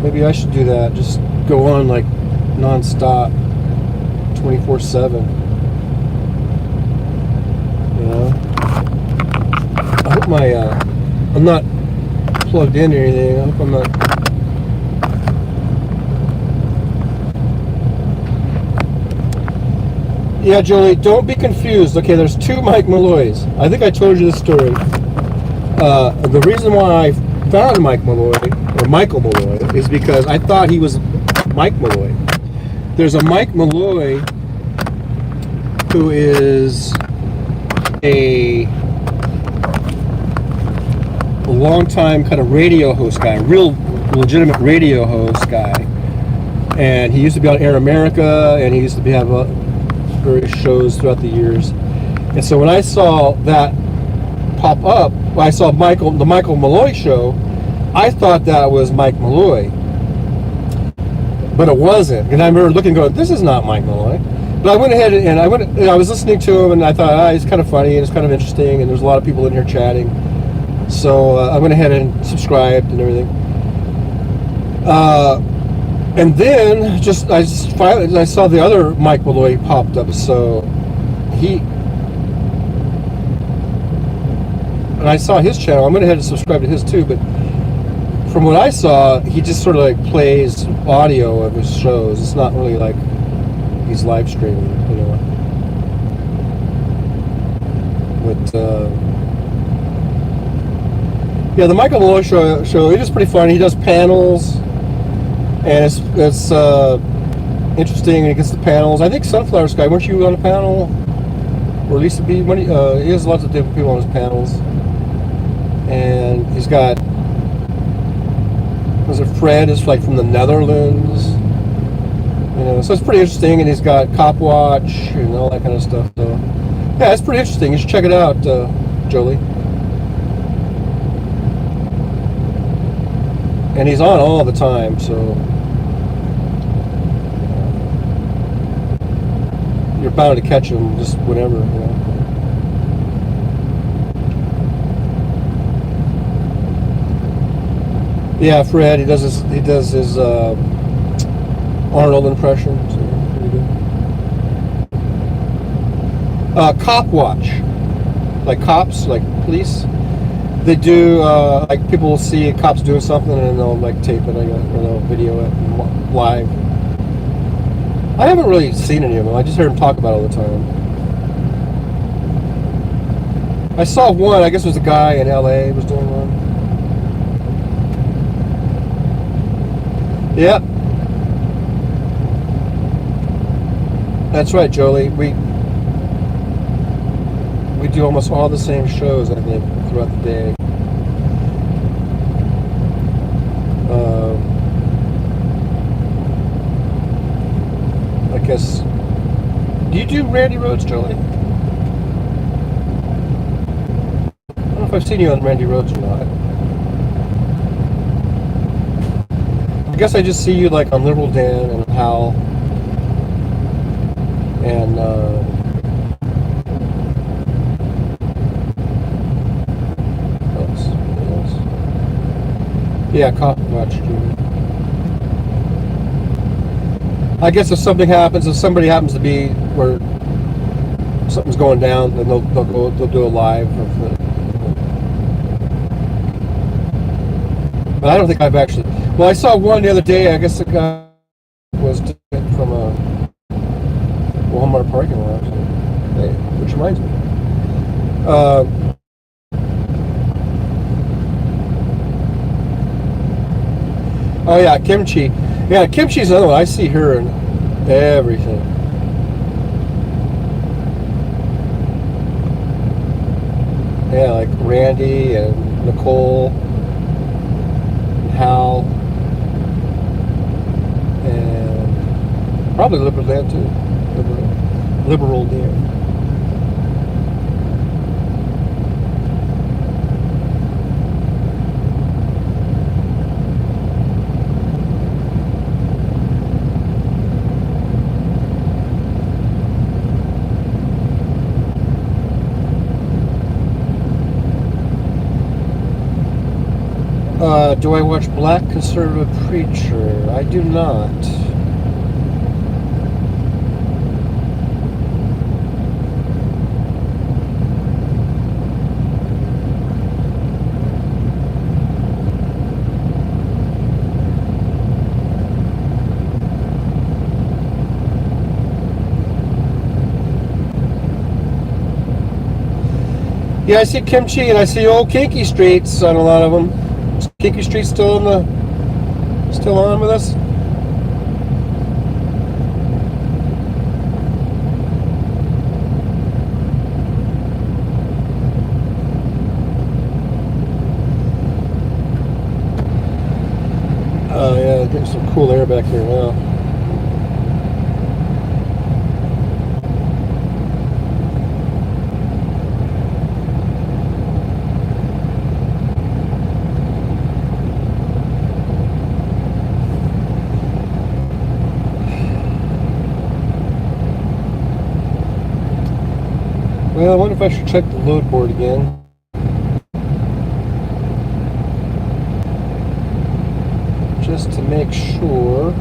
Maybe I should do that. Just go on like non-stop, 24/7. I hope I'm not plugged in or anything. I hope I'm not. Yeah, Jolie, don't be confused. Okay, there's 2 Mike Malloys. I think I told you this story. The reason why I found Mike Malloy, or Michael Malloy, is because I thought he was Mike Malloy. There's a Mike Malloy who is a long-time kind of radio host guy, real legitimate radio host guy. And he used to be on Air America, and he used to have various shows throughout the years. And so when I saw that pop up, I saw the Michael Malloy show, I thought that was Mike Malloy, but it wasn't. And I remember looking, going, "This is not Mike Malloy." But I went ahead and I was listening to him, and I thought, he's kind of funny and it's kind of interesting, and there's a lot of people in here chatting. So I went ahead and subscribed and everything. And then I saw the other Mike Malloy popped up. So and I saw his channel. I'm going to head and subscribe to his too. But from what I saw, he just sort of like plays audio of his shows. It's not really like he's live streaming, you know. But yeah, the Michael Malloy show it is pretty fun. He does panels, and it's interesting. And he gets the panels. I think Sunflower Sky, weren't you on a panel? Or Lisa B? He has lots of different people on his panels, and he's got. Was it Fred is like from the Netherlands, you know, so it's pretty interesting. And he's got Cop Watch and all that kind of stuff. So yeah, it's pretty interesting. You should check it out, Jolie. And he's on all the time, so you're bound to catch him just whenever, you know. Yeah, Fred. He does his Arnold impression. So pretty good. Cop Watch, like cops, like police. They do like people will see cops doing something and they'll like tape it, I guess, or they'll video it live. I haven't really seen any of them. I just heard him talk about it all the time. I saw one. I guess it was a guy in LA was doing one. Yep. That's right, Jolie. We do almost all the same shows, I think, throughout the day. I guess. Do you do Randy Rhoads, Jolie? I don't know if I've seen you on Randy Rhoads or not. I guess I just see you like on Liberal Dan and Hal and what else? Yeah, Cop Watch. I guess if something happens, if somebody happens to be where something's going down, then they'll do a live. But I don't think I've actually. Well, I saw one the other day. I guess the guy was from a Walmart parking lot, which reminds me. Oh yeah, Kimchi. Yeah, Kimchi's another one. I see her in everything. Yeah, like Randy and Nicole and Hal. And probably Liberal Dan too. Liberal Dan. Do I watch Black Conservative Preacher? I do not. Yeah, I see Kimchi and I see old Kinky Streets on a lot of them. Is Kinky Street still on with us? Oh yeah, getting some cool air back here now. Well, I wonder if I should check the load board again. Just to make sure.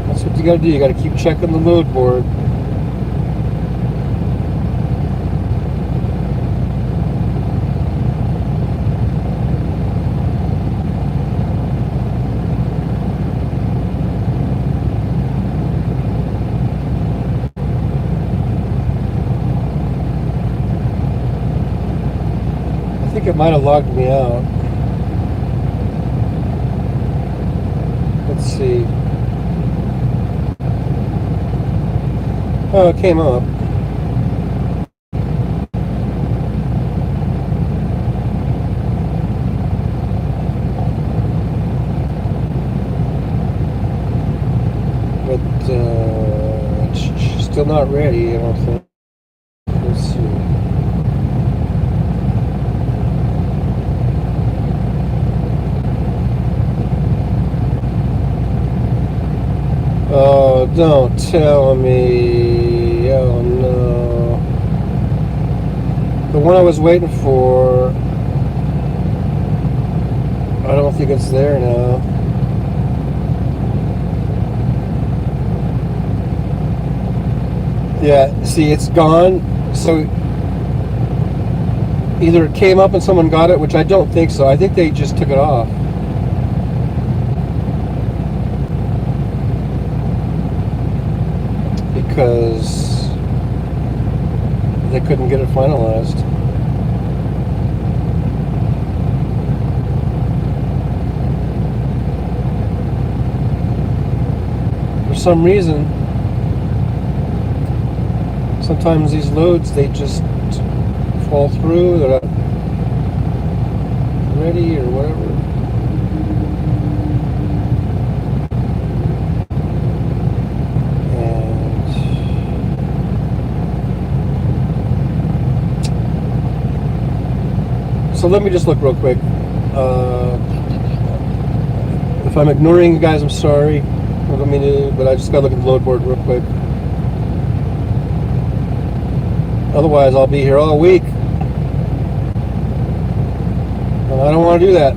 That's what you gotta do. You gotta keep checking the load board. I think it might have logged me out. Let's see. Oh, it came up. But it's still not ready, I don't think. Let's see. Oh, don't tell me. Oh no. The one I was waiting for, I don't think it's there now. Yeah, see, it's gone. So either it came up and someone got it, which I don't think so. I think they just took it off. Because they couldn't get it finalized. For some reason, sometimes these loads, they just fall through, they're not ready or whatever. So let me just look real quick. If I'm ignoring you guys, I'm sorry. I don't mean to, but I just gotta look at the load board real quick. Otherwise, I'll be here all week. And I don't want to do that.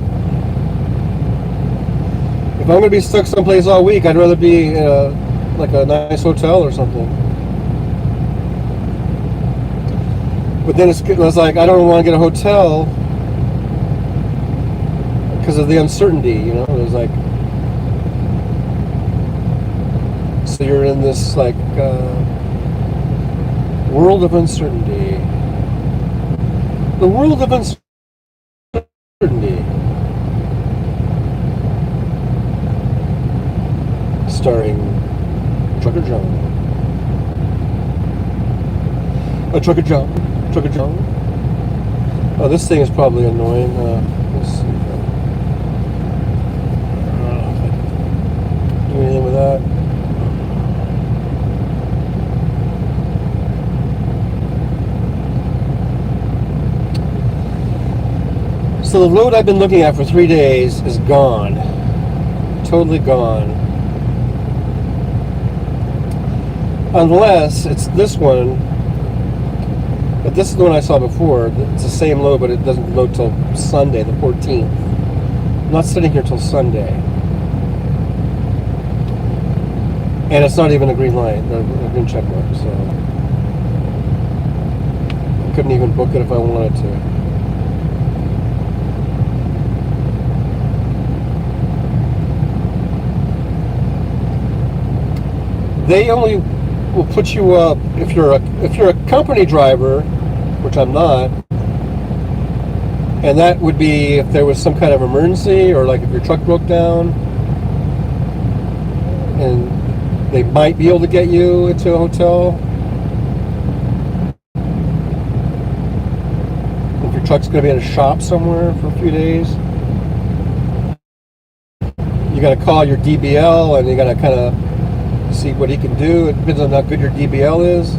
If I'm going to be stuck someplace all week, I'd rather be like a nice hotel or something. But then it's like, I don't want to get a hotel because of the uncertainty, you know. There's like, so you're in this like world of uncertainty. The world of uncertainty. Starring Trucker John. Trucker John. Trucker John. Oh, this thing is probably annoying. Let's see. Do anything with that? So the load I've been looking at for 3 days is gone. Totally gone. Unless it's this one. But this is the one I saw before. It's the same load, but it doesn't load till Sunday, the 14th. I'm not sitting here till Sunday. And it's not even a green light, a green check mark, so I couldn't even book it if I wanted to. They only will put you up if you're a company driver, which I'm not, and that would be if there was some kind of emergency or like if your truck broke down, and they might be able to get you into a hotel. If your truck's going to be in a shop somewhere for a few days, you got to call your DBL and you got to kind of see what he can do. It depends on how good your DBL is.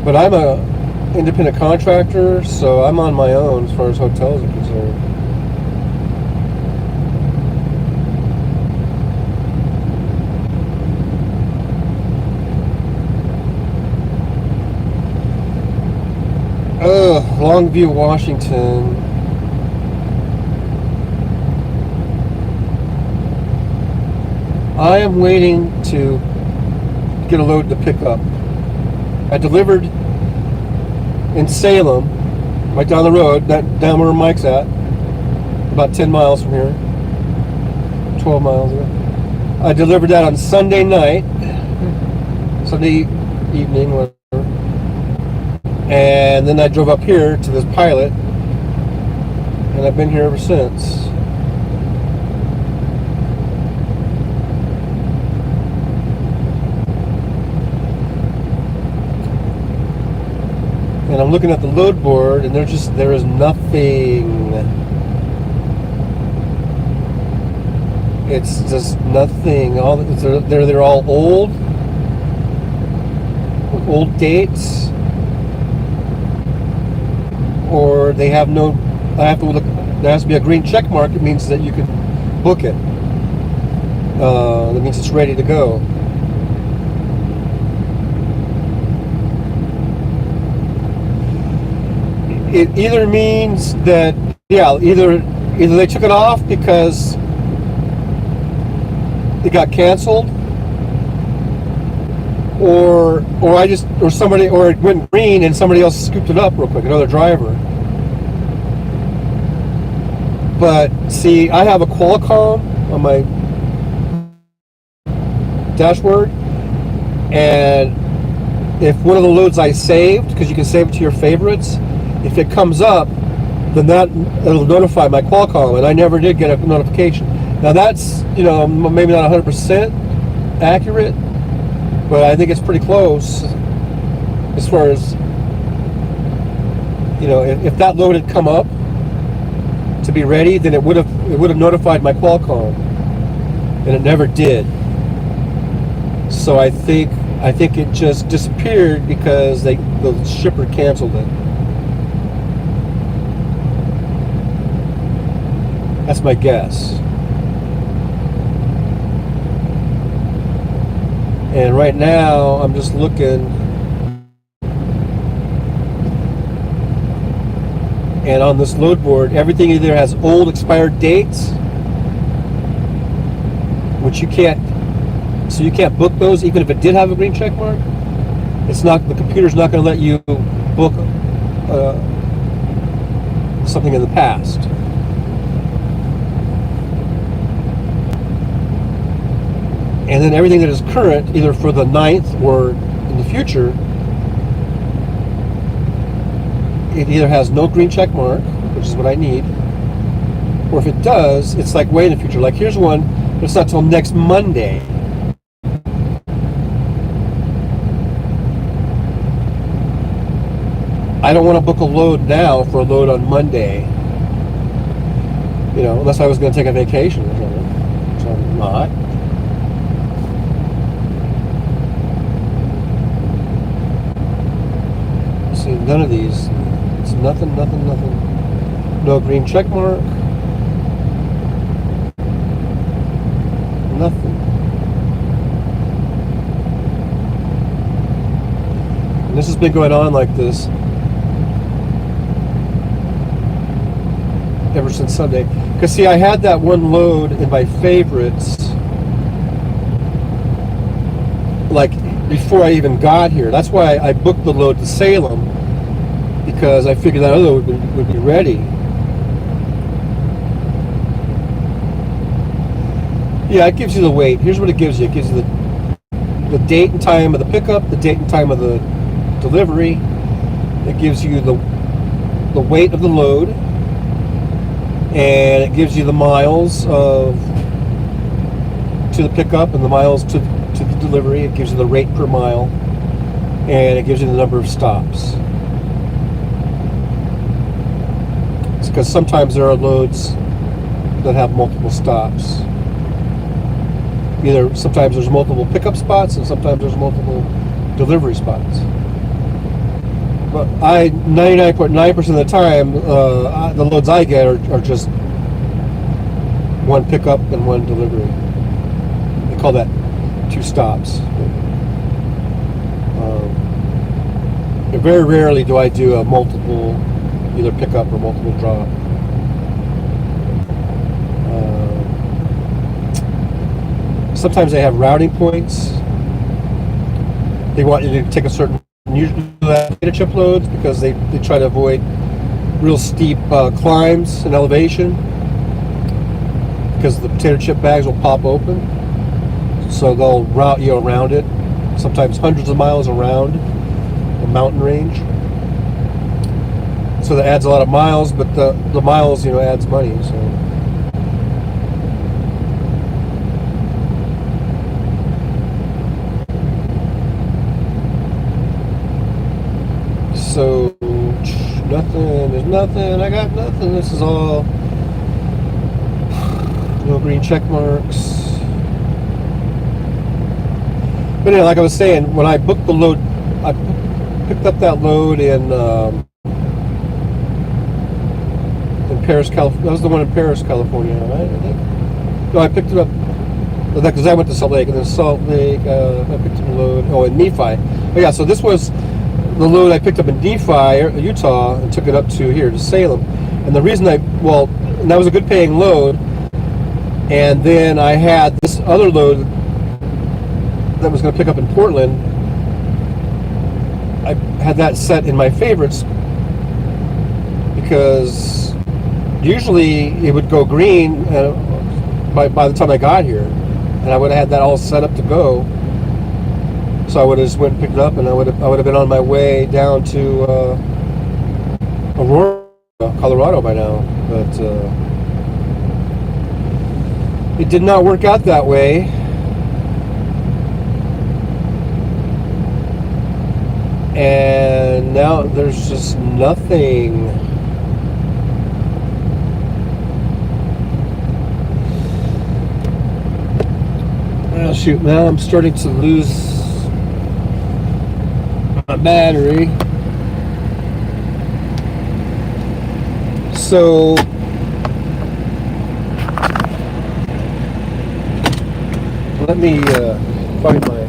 But I'm a independent contractor, so I'm on my own as far as hotels are concerned. Longview, Washington. I am waiting to get a load to pick up. I delivered in Salem, right down the road, down where Mike's at, about 10 miles from here, 12 miles ago. I delivered that on Sunday night, Sunday evening, whatever. And then I drove up here to this Pilot, and I've been here ever since. And I'm looking at the load board, and there is nothing. It's just nothing. They're all old, with old dates, or they have no. I have to look. There has to be a green check mark. It means that you can book it. That means it's ready to go. It either means that, yeah, either they took it off because it got canceled, or it went green and somebody else scooped it up real quick, another driver. But see, I have a Qualcomm on my dashboard, and if one of the loads I saved, because you can save it to your favorites, if it comes up, then it'll notify my Qualcomm, and I never did get a notification. Now that's, maybe not 100% accurate, but I think it's pretty close as far as, if that load had come up to be ready, then it would have notified my Qualcomm, and it never did. So I think it just disappeared because the shipper canceled it. That's my guess. And right now, I'm just looking, and on this load board, everything either has old expired dates, which you can't book those even if it did have a green check mark. The computer's not going to let you book something in the past. And then everything that is current, either for the 9th or in the future, it either has no green check mark, which is what I need, or if it does, it's like way in the future. Like here's one, but it's not till next Monday. I don't want to book a load now for a load on Monday, unless I was going to take a vacation or something, which I'm not. See, none of these. It's nothing. No green check mark. Nothing. And this has been going on like this ever since Sunday. Because see, I had that one load in my favorites like before I even got here. That's why I booked the load to Salem, because I figured that other load would be ready. Yeah, it gives you the weight. Here's what it gives you. It gives you the date and time of the pickup, the date and time of the delivery. It gives you the weight of the load, and it gives you the miles to the pickup and the miles to the delivery. It gives you the rate per mile, and it gives you the number of stops. It's because sometimes there are loads that have multiple stops. Either sometimes there's multiple pickup spots and sometimes there's multiple delivery spots. But 99.9% of the time, the loads I get are just one pickup and one delivery. They call that 2 stops. Very rarely do I do a multiple either pickup or multiple drop. Sometimes they have routing points. They want you to take a certain, usually potato chip loads, because they try to avoid real steep climbs and elevation, because the potato chip bags will pop open. So they'll route you around it, sometimes hundreds of miles around the mountain range. So that adds a lot of miles, but the miles, adds money. So nothing, there's nothing, I got nothing. This is all no green check marks. But anyway, like I was saying, when I booked the load, I picked up that load in Paris, California. That was the one in Paris, California, right? I think. No, I picked it up because I went to Salt Lake, and then Salt Lake, I picked up the load. Oh, in Nephi. Oh yeah, so this was the load I picked up in Nephi, Utah, and took it up to here to Salem. And the reason and that was a good paying load. And then I had this other load that was going to pick up in Portland. I had that set in my favorites because usually it would go green by the time I got here, and I would have had that all set up to go. So I would have just went and picked it up, and I would have been on my way down to Aurora, Colorado by now. But it did not work out that way. And now there's just nothing. Oh shoot, now I'm starting to lose my battery. So let me find my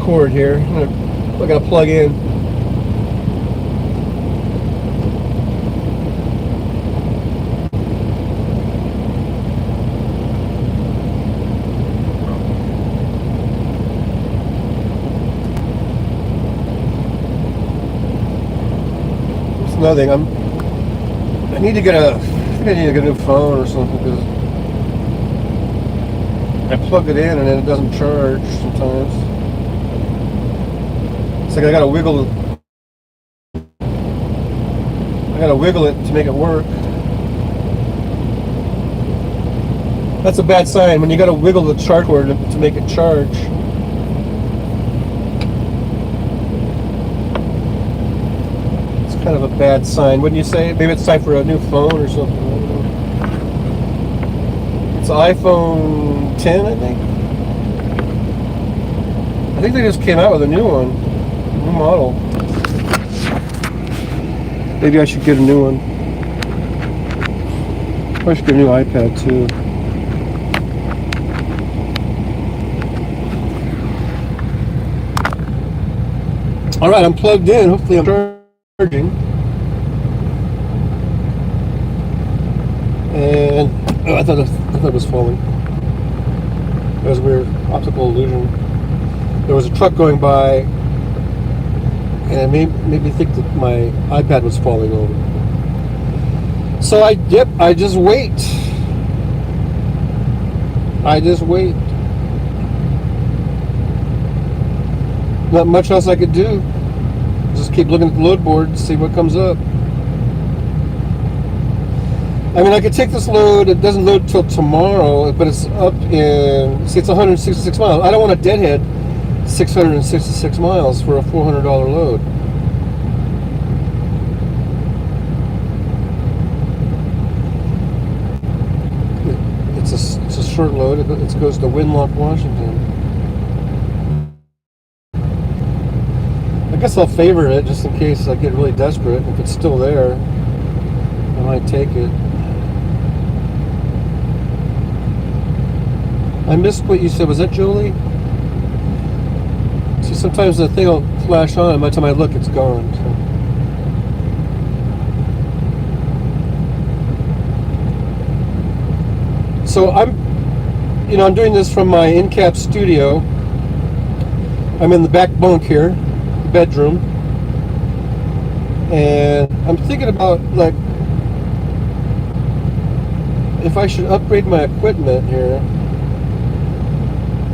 cord here. I gotta plug in. It's nothing. I need to get I think I need to get a new phone or something, because I plug it in and then it doesn't charge sometimes. It's like I gotta wiggle it to make it work. That's a bad sign when you gotta wiggle the charge cord to make it charge. It's kind of a bad sign, wouldn't you say? Maybe it's time for a new phone or something. I don't know. It's an iPhone 10, I think. I think they just came out with a new one. New model. Maybe I should get a new one. I should get a new iPad too. Alright, I'm plugged in. Hopefully I'm charging. And I thought it was falling. That was a weird optical illusion. There was a truck going by, and it made me think that my iPad was falling over. So I just wait. Not much else I could do. Just keep looking at the load board and see what comes up. I mean, I could take this load. It doesn't load till tomorrow, but it's up in, see, it's 166 miles. I don't want to deadhead 666 miles for a $400 load. It's a short load. It goes to Winlock, Washington. I guess I'll favor it just in case I get really desperate. If it's still there, I might take it. I missed what you said. Was that Jolie? See, sometimes the thing will flash on, and by the time I look, it's gone. So I'm doing this from my in-cap studio. I'm in the back bunk here, the bedroom, and I'm thinking about like if I should upgrade my equipment here.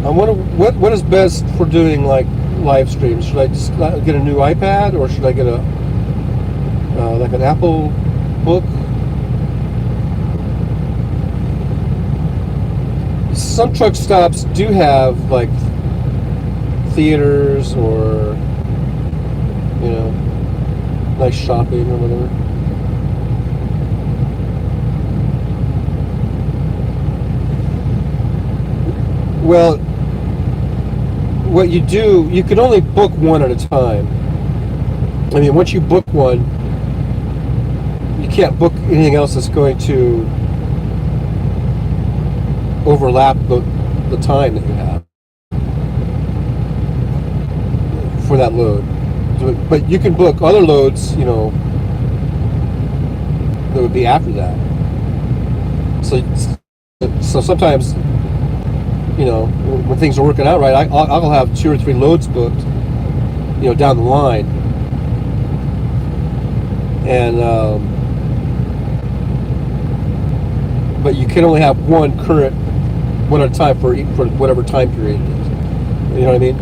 I wonder what is best for doing like live streams. Should I just get a new iPad, or should I get a like an Apple book? Some truck stops do have like theaters or nice shopping or whatever. Well, what you do, you can only book one at a time. I mean, once you book one, you can't book anything else that's going to overlap the time that you have for that load. But you can book other loads, that would be after that. So sometimes, when things are working out right, I'll have 2 or 3 loads booked, down the line. And but you can only have one at a time for whatever time period it is. You know what I mean?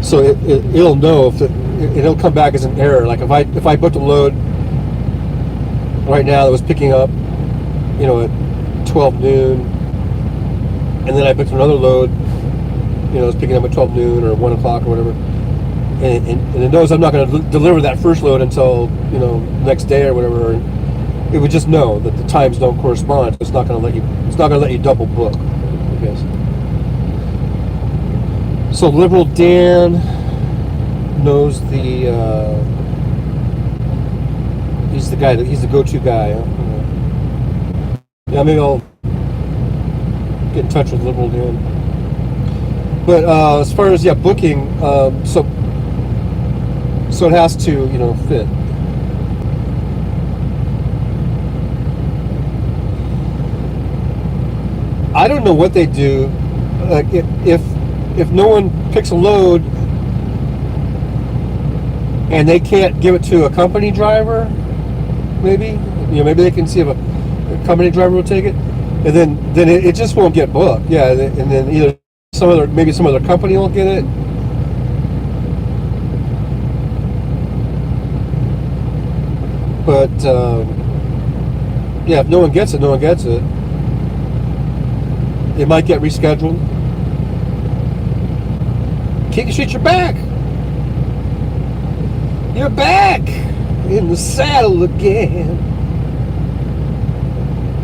So it'll know if it'll come back as an error. Like if I booked a load right now that was picking up, at 12 noon, and then I booked another load, it was picking up at 12 noon or 1 o'clock or whatever, and it knows I'm not going to deliver that first load until next day or whatever. It would just know that the times don't correspond. It's not going to let you double book, I guess. So Liberal Dan knows he's the guy he's the go-to guy. Huh? Yeah, maybe I'll get in touch with Liberal Dan. But as far as booking, so it has to fit. I don't know what they do. Like if no one picks a load and they can't give it to a company driver, maybe they can see if a company driver will take it, and then it just won't get booked. Yeah, and then either some other company will get it. But if no one gets it, no one gets it. It might get rescheduled. Kinky Street, you're back. You're back in the saddle again.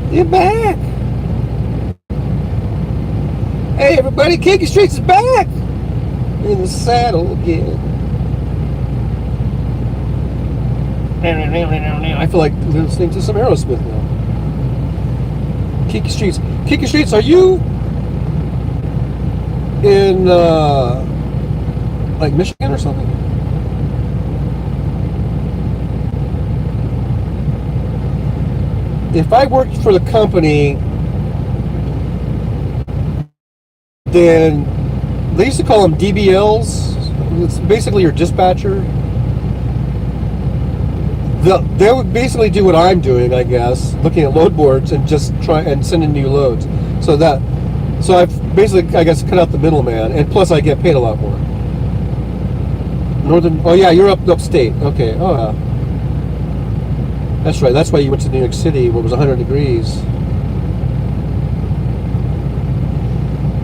You're back. Hey everybody, Kinky Streets is back in the saddle again. I feel like listening to some Aerosmith now. Kinky Streets, are you in like Michigan or something? If I worked for the company, then they used to call them DBLs. It's basically your dispatcher. They would basically do what I'm doing, I guess, looking at load boards and just try and sending new loads. So I've basically, I guess, cut out the middleman, and plus I get paid a lot more. Oh yeah, you're upstate. Okay. Oh yeah. That's right. That's why you went to New York City when it was 100 degrees.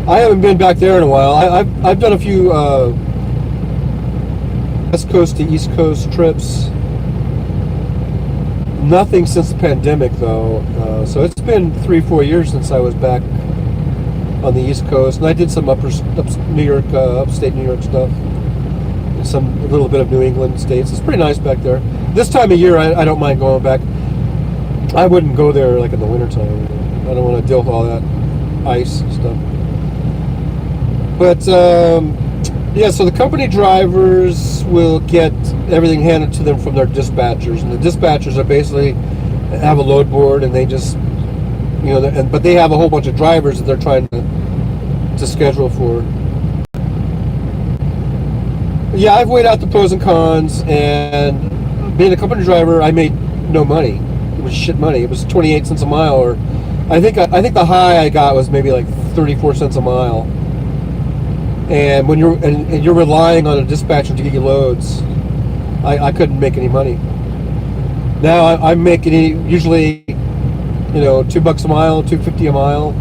I haven't been back there in a while. I've done a few West Coast to East Coast trips. Nothing since the pandemic, though. So it's been 3-4 years since I was back on the East Coast, and I did some upstate New York stuff, and a little bit of New England states. It's pretty nice back there. This time of year, I don't mind going back. I wouldn't go there like in the wintertime. I don't want to deal with all that ice and stuff. But Yeah, so the company drivers will get everything handed to them from their dispatchers, and the dispatchers are basically have a load board, and they just, but they have a whole bunch of drivers that they're trying to schedule for. Yeah, I've weighed out the pros and cons, and being a company driver, I made no money. It was shit money. It was 28 cents a mile, or I think the high I got was maybe like 34 cents a mile. And when you're relying on a dispatcher to get you loads, I couldn't make any money. Now I'm making usually, $2 a mile, $2.50 a mile.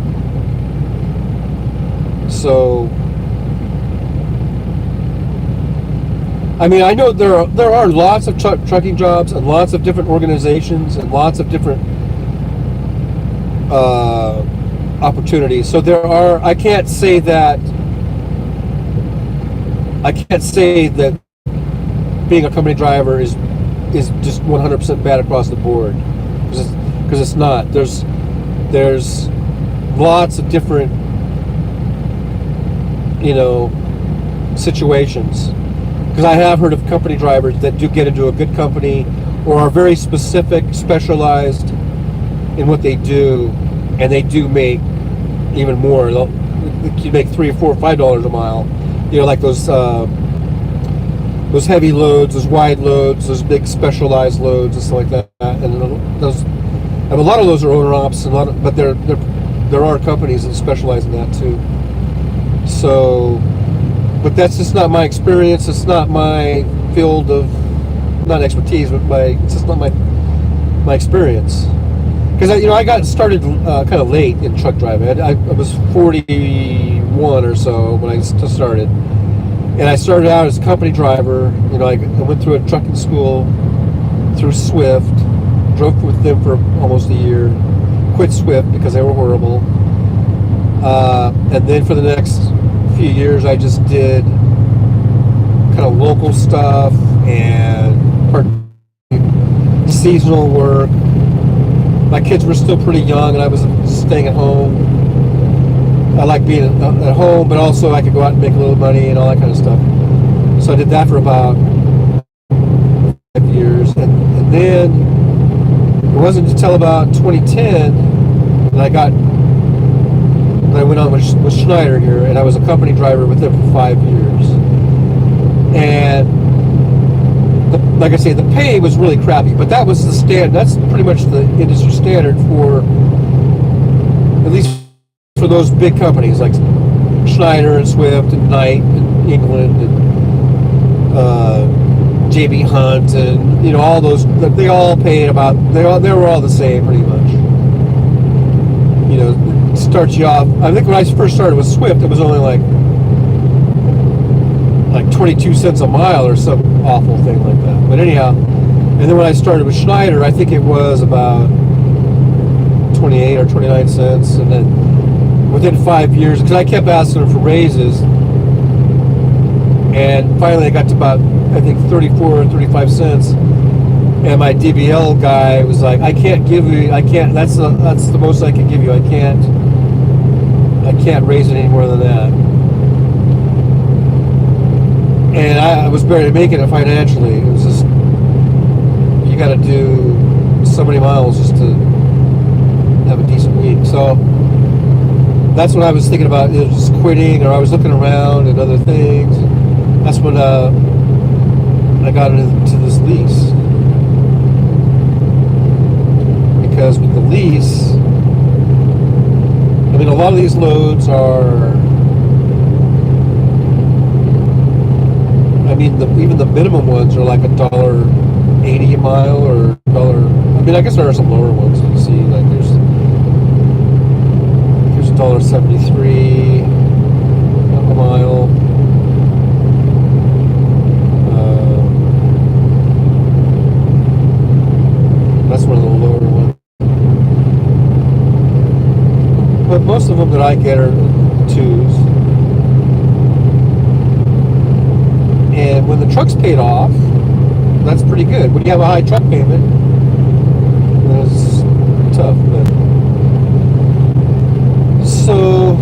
So, I mean, I know there are lots of trucking jobs and lots of different organizations and lots of different opportunities. So there are. I can't say that being a company driver is just 100% bad across the board, because it's not. There's lots of different situations. Because I have heard of company drivers that do get into a good company or are very specialized in what they do, and they do make even more. You make $3 or $4 or $5 a mile. Like those heavy loads, those wide loads, those big specialized loads and stuff like that. And a lot of those are owner ops, but there are companies that specialize in that too. So, but that's just not my experience. It's not my field of, not expertise, but it's just not my experience. Because I got started kind of late in truck driving. I was 41 or so when I started, and I started out as a company driver. I went through a trucking school through Swift, drove with them for almost a year, quit Swift because they were horrible, and then for the next few years I just did kind of local stuff and seasonal work. My kids were still pretty young, and I was staying at home. I like being at home, but also I could go out and make a little money and all that kind of stuff. So I did that for about 5 years, and then it wasn't until about 2010 that I went on with Schneider here, and I was a company driver with them for 5 years. And like I say, the pay was really crappy, but that was the standard. That's pretty much the industry standard for, at least for those big companies like Schneider and Swift and Knight and England and JB Hunt and all those. They all paid about. They were all the same pretty much. It starts you off. I think when I first started with Swift, it was only like 22 cents a mile or some awful thing like that. But anyhow, and then when I started with Schneider, I think it was about 28 or 29 cents. And then within 5 years, because I kept asking them for raises, and finally I got to about, I think, 34 or 35 cents. And my DBL guy was like, that's the most I can give you. I can't raise it any more than that. And I was barely making it financially. It was just, you got to do so many miles just to have a decent week. So that's when I was thinking about just quitting, or I was looking around at other things. That's when I got into this lease. Because with the lease, I mean, a lot of these loads are, even the minimum ones are like $1.80 a mile, or $1. I mean, I guess there are some lower ones. You see, like here's $1.73 a mile. That's one of the lower ones. But most of them that I get are 2s. And when the truck's paid off, that's pretty good. When you have a high truck payment, it's tough. But so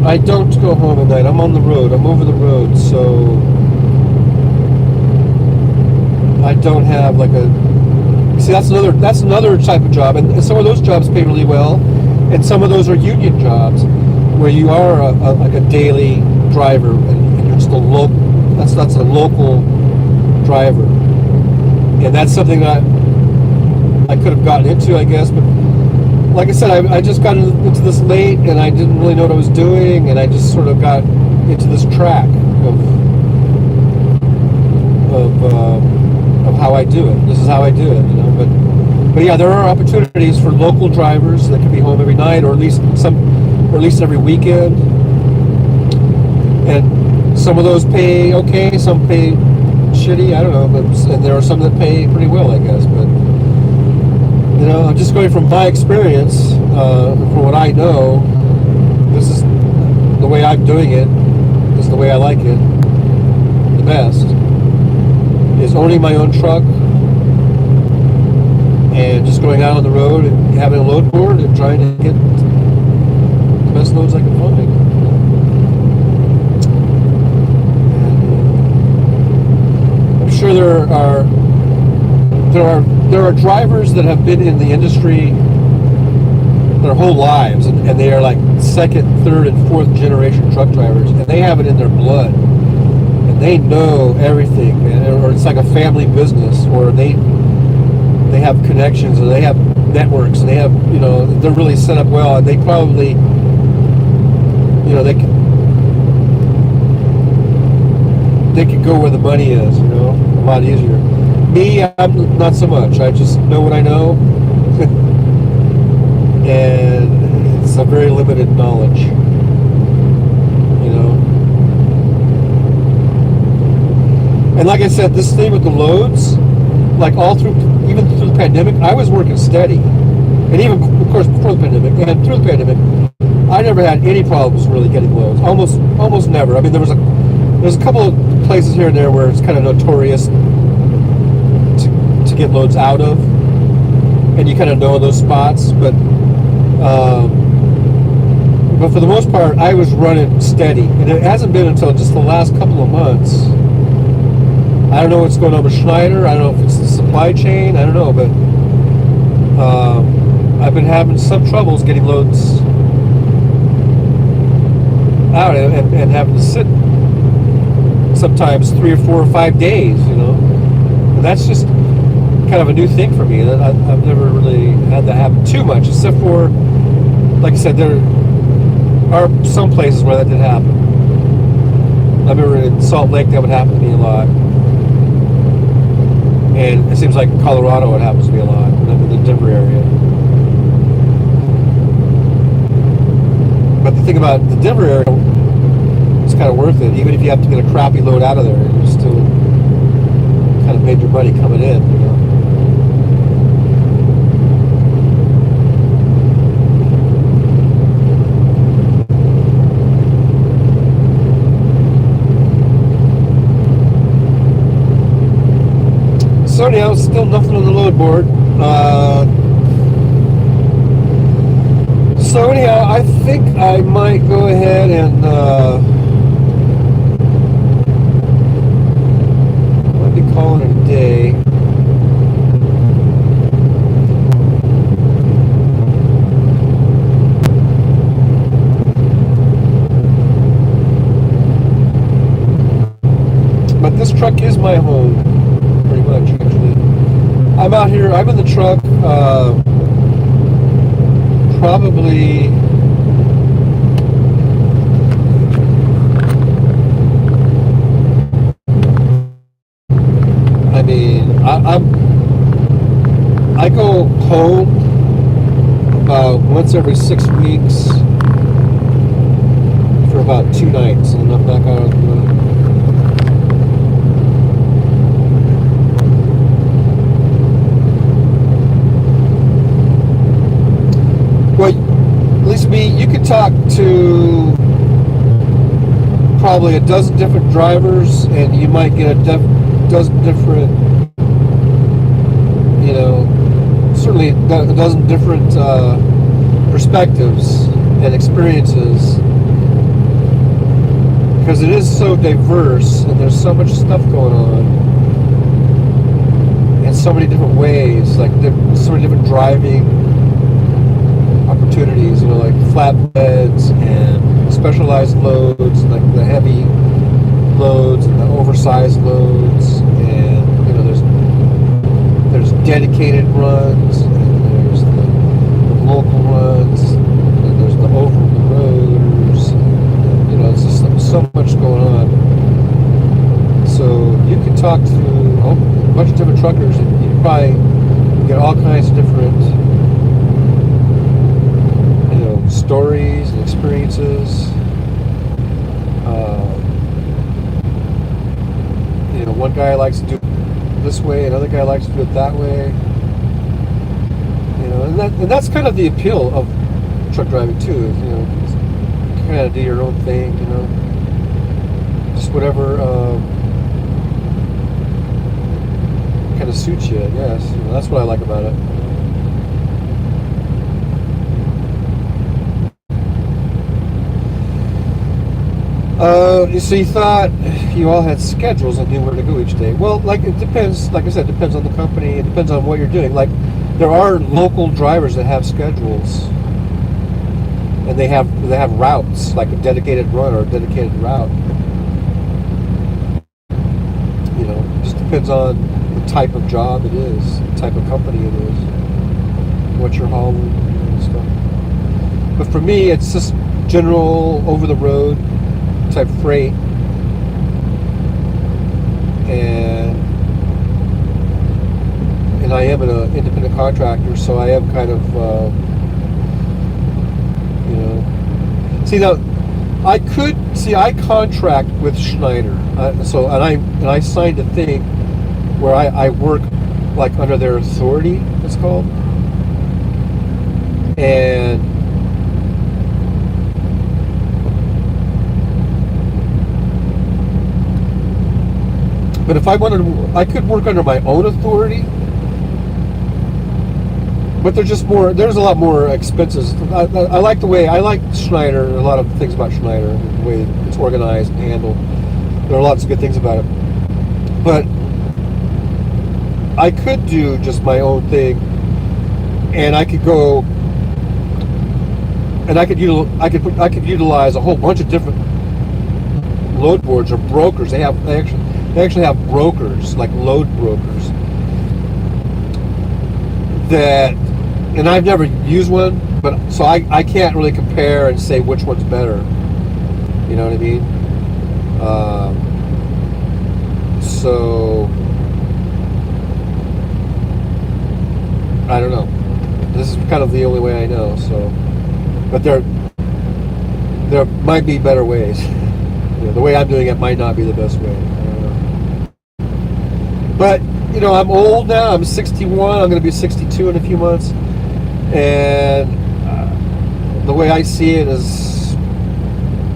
I don't go home at night. I'm on the road. I'm over the road, so I don't have like a. See, that's another type of job, and some of those jobs pay really well, and some of those are union jobs, where you are like a daily driver, and you're just a local. That's a local driver, and that's something that I could have gotten into, I guess, but. Like I said, I just got into this late, and I didn't really know what I was doing, and I just sort of got into this track of how I do it. This is how I do it, you know. But yeah, there are opportunities for local drivers that can be home every night, or at least every weekend. And some of those pay okay, some pay shitty. I don't know, and there are some that pay pretty well, I guess, but. You know, I'm just going from my experience, from what I know. This is the way I'm doing it. This is the way I like it the best. Is owning my own truck and just going out on the road and having a load board and trying to get the best loads I can find. And, I'm sure there are drivers that have been in the industry their whole lives, and they are like second, third, and fourth generation truck drivers, and they have it in their blood, and they know everything, or it's like a family business, or they have connections, or they have networks, and they have, you know, they're really set up well, and they probably, you know, they can go where the money is, you know, a lot easier. Me, I'm not so much. I just know what I know, and it's a very limited knowledge, you know. And like I said, this thing with the loads, like even through the pandemic, I was working steady, and even of course before the pandemic and through the pandemic, I never had any problems really getting loads. Almost never. I mean, there's a couple of places here and there where it's kind of notorious to get loads out of, and you kind of know those spots, but for the most part I was running steady, and it hasn't been until just the last couple of months. I don't know what's going on with Schneider. I don't know if it's the supply chain, I don't know, but I've been having some troubles getting loads out, and having to sit sometimes 3 or 4 or 5 days, you know. And that's just kind of a new thing for me. I've never really had that happen too much, except for, like I said, there are some places where that did happen. I remember in Salt Lake that would happen to me a lot, and it seems like in Colorado it happens to me a lot, when I'm in the Denver area. But the thing about the Denver area, it's kind of worth it, even if you have to get a crappy load out of there. You still kind of made your money coming in, you know. So anyhow, still nothing on the load board. So anyhow, I think I might go ahead and might be calling it a day. But this truck is my home, pretty much, actually. I'm out here, I'm in the truck, probably, I mean, I go home about once every 6 weeks for about 2 nights, and I'm back out on the road. Well, at least me, you could talk to probably a dozen different drivers, and you might get a dozen different, you know, certainly a dozen different perspectives and experiences because it is so diverse and there's so much stuff going on in so many different ways, like so many different driving opportunities, you know, like flatbeds and specialized loads, like the heavy loads and the oversized loads, and you know, there's dedicated runs, and there's the local runs, and there's the over the roaders, and, you know, it's just so much going on. So you can talk to a bunch of different truckers, and you can probably get all kinds of different, you know, stories and experiences. You know, one guy likes to do it this way, another guy likes to do it that way. You know, and that's kind of the appeal of truck driving too. Is, you know, kind of do your own thing. You know, just whatever kind of suits you. I guess, you know, that's what I like about it. So you thought you all had schedules and knew where to go each day. Well, like, it depends. Like I said, it depends on the company. It depends on what you're doing. Like, there are local drivers that have schedules, and they have routes, like a dedicated run or a dedicated route. You know, it just depends on the type of job it is, the type of company it is, what you're hauling and stuff. But for me, it's just general over the road type freight, and I am an independent contractor, so I am kind of you know, I contract with Schneider, and I signed a thing where I work like under their authority, it's called, and but if I wanted to, I could work under my own authority, but there's a lot more expenses. I like Schneider, a lot of things about Schneider, the way it's organized and handled. There are lots of good things about it. But I could do just my own thing, and I could go, and I could utilize a whole bunch of different load boards or brokers. They actually have brokers, like load brokers, that, and I've never used one, but so I can't really compare and say which one's better. You know what I mean? So I don't know. This is kind of the only way I know. So, but there might be better ways. You know, the way I'm doing it might not be the best way. But, you know, I'm old now. I'm 61. I'm going to be 62 in a few months. And the way I see it is,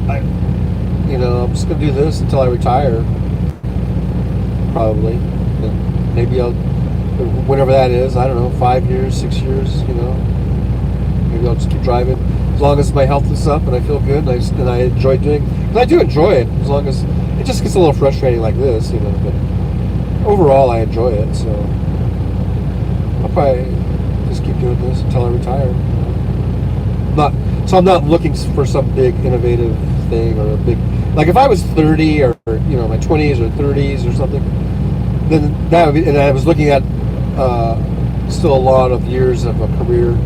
I'm just going to do this until I retire. Probably. And maybe whatever that is, I don't know, 5 years, 6 years, you know. Maybe I'll just keep driving. As long as my health is up and I feel good and I enjoy doing it. And I do enjoy it, as long as it just gets a little frustrating like this, you know. But overall, I enjoy it, so I'll probably just keep doing this until I retire. I'm not looking for some big innovative thing or a big, like if I was 30 or my 20s or 30s or something, then that would be, and I was looking at still a lot of years of a career,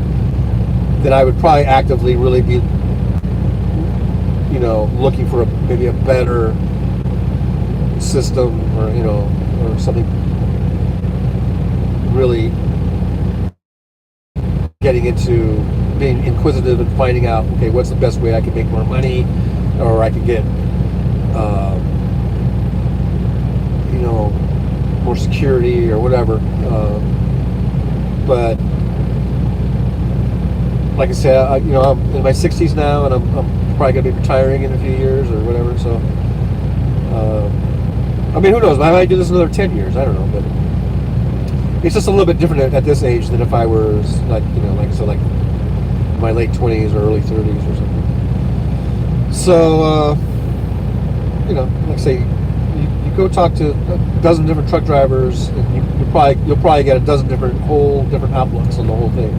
then I would probably actively really be, looking for maybe a better system or something, really getting into being inquisitive and finding out, okay, what's the best way I can make more money, or I can get more security or whatever. But like I said, I'm in my 60s now, and I'm probably going to be retiring in a few years or whatever. So, who knows? I might do this another 10 years. I don't know, but it's just a little bit different at this age than if I was like my late 20s or early 30s or something. So, like I say, you go talk to a dozen different truck drivers, and you'll probably get a dozen different outlooks on the whole thing.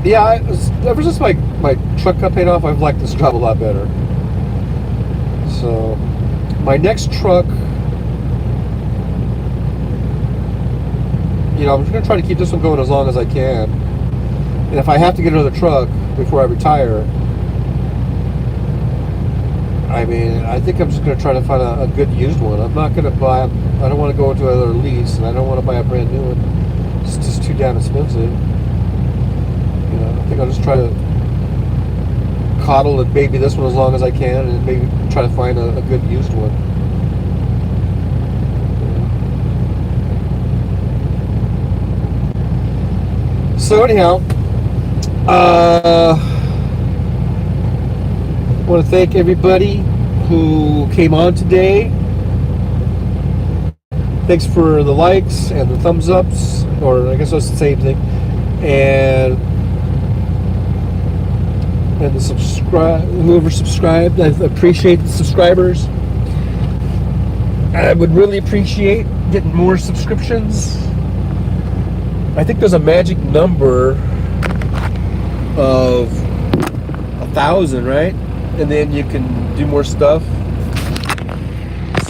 Yeah, ever since my truck got paid off, I've liked this job a lot better. So, my next truck, I'm going to try to keep this one going as long as I can. And if I have to get another truck before I retire, I think I'm just going to try to find a good used one. I'm not going to I don't want to go into another lease, and I don't want to buy a brand new one. It's just too damn expensive. I think I'll just try to coddle and baby this one as long as I can, and maybe try to find a good used one. So anyhow, I want to thank everybody who came on today. Thanks for the likes and the thumbs ups, or I guess that's the same thing, and the whoever subscribed. I appreciate the subscribers. I would really appreciate getting more subscriptions. I think there's a magic number of 1,000, right? And then you can do more stuff.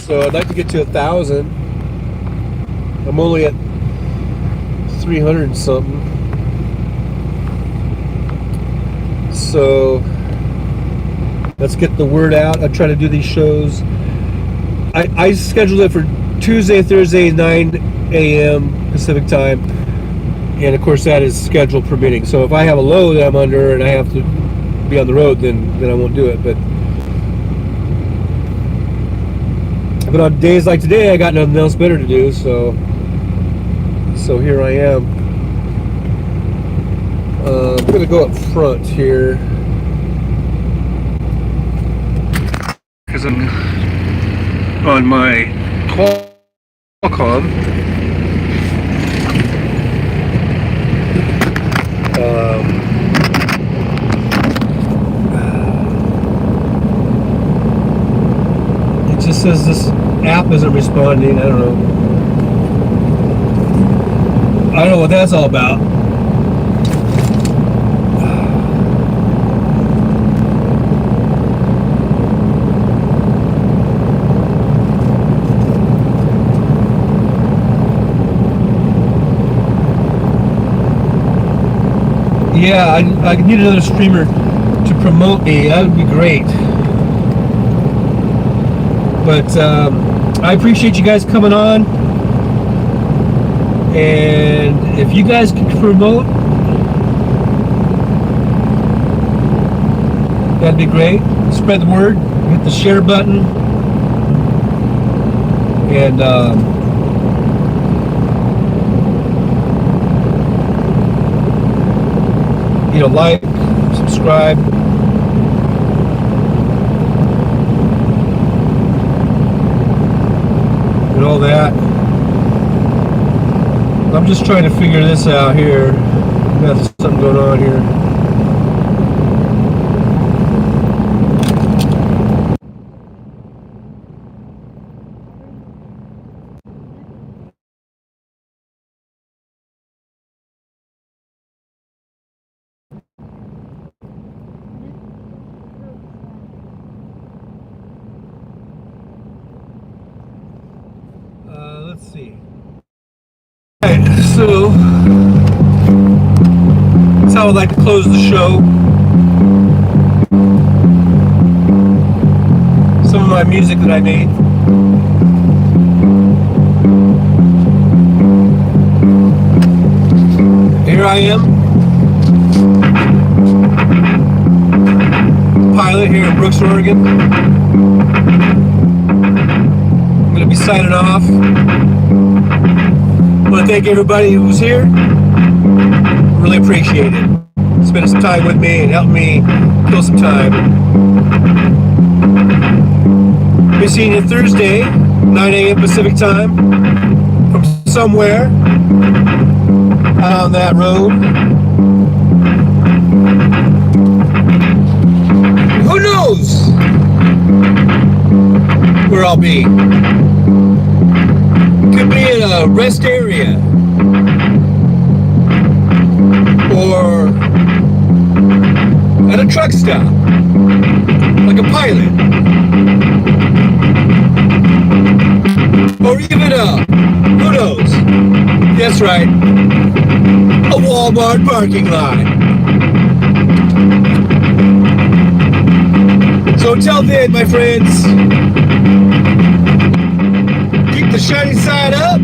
So I'd like to get to 1,000. I'm only at 300 and something. So let's get the word out. I try to do these shows. I scheduled it for Tuesday, Thursday, 9 a.m. Pacific time. And of course that is schedule permitting. So if I have a load that I'm under and I have to be on the road, then I won't do it. But on days like today, I got nothing else better to do. So here I am. I'm gonna go up front here because I'm on my Qualcomm. It just says this app isn't responding. I don't know what that's all about. Yeah, I need another streamer to promote me. That would be great. But I appreciate you guys coming on. And if you guys can promote, that'd be great. Spread the word. Hit the share button. And like, subscribe. And all that. I'm just trying to figure this out here. Got something going on here. Let's see. Alright, so that's how I'd like to close the show. Some of my music that I made. Here I am, pilot here in Brooks, Oregon. I'm going to be signing off. I want to thank everybody who was here. Really appreciate it. Spending some time with me and helping me kill some time. Be seeing you Thursday 9 a.m. Pacific time from somewhere out on that road. Who knows where I'll be? Could be in a rest area or at a truck stop, like a pilot, or even who knows? That's right, a Walmart parking lot. So until then, my friends, keep the shiny side up.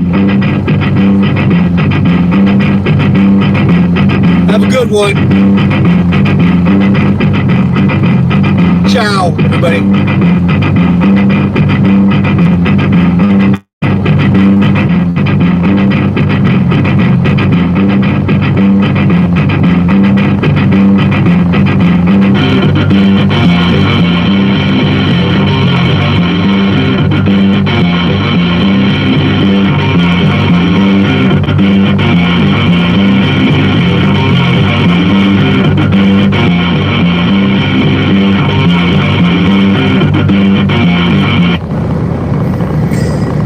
Have a good one. Ciao, everybody.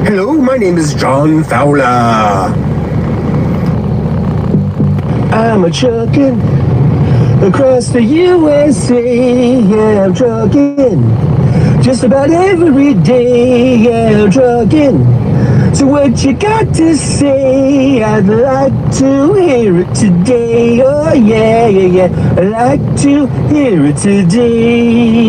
Hello, my name is John Fowler. I'm a trucking across the USA. Yeah, I'm trucking just about every day. Yeah, I'm trucking. So what you got to say? I'd like to hear it today. Oh yeah, yeah, yeah. I'd like to hear it today.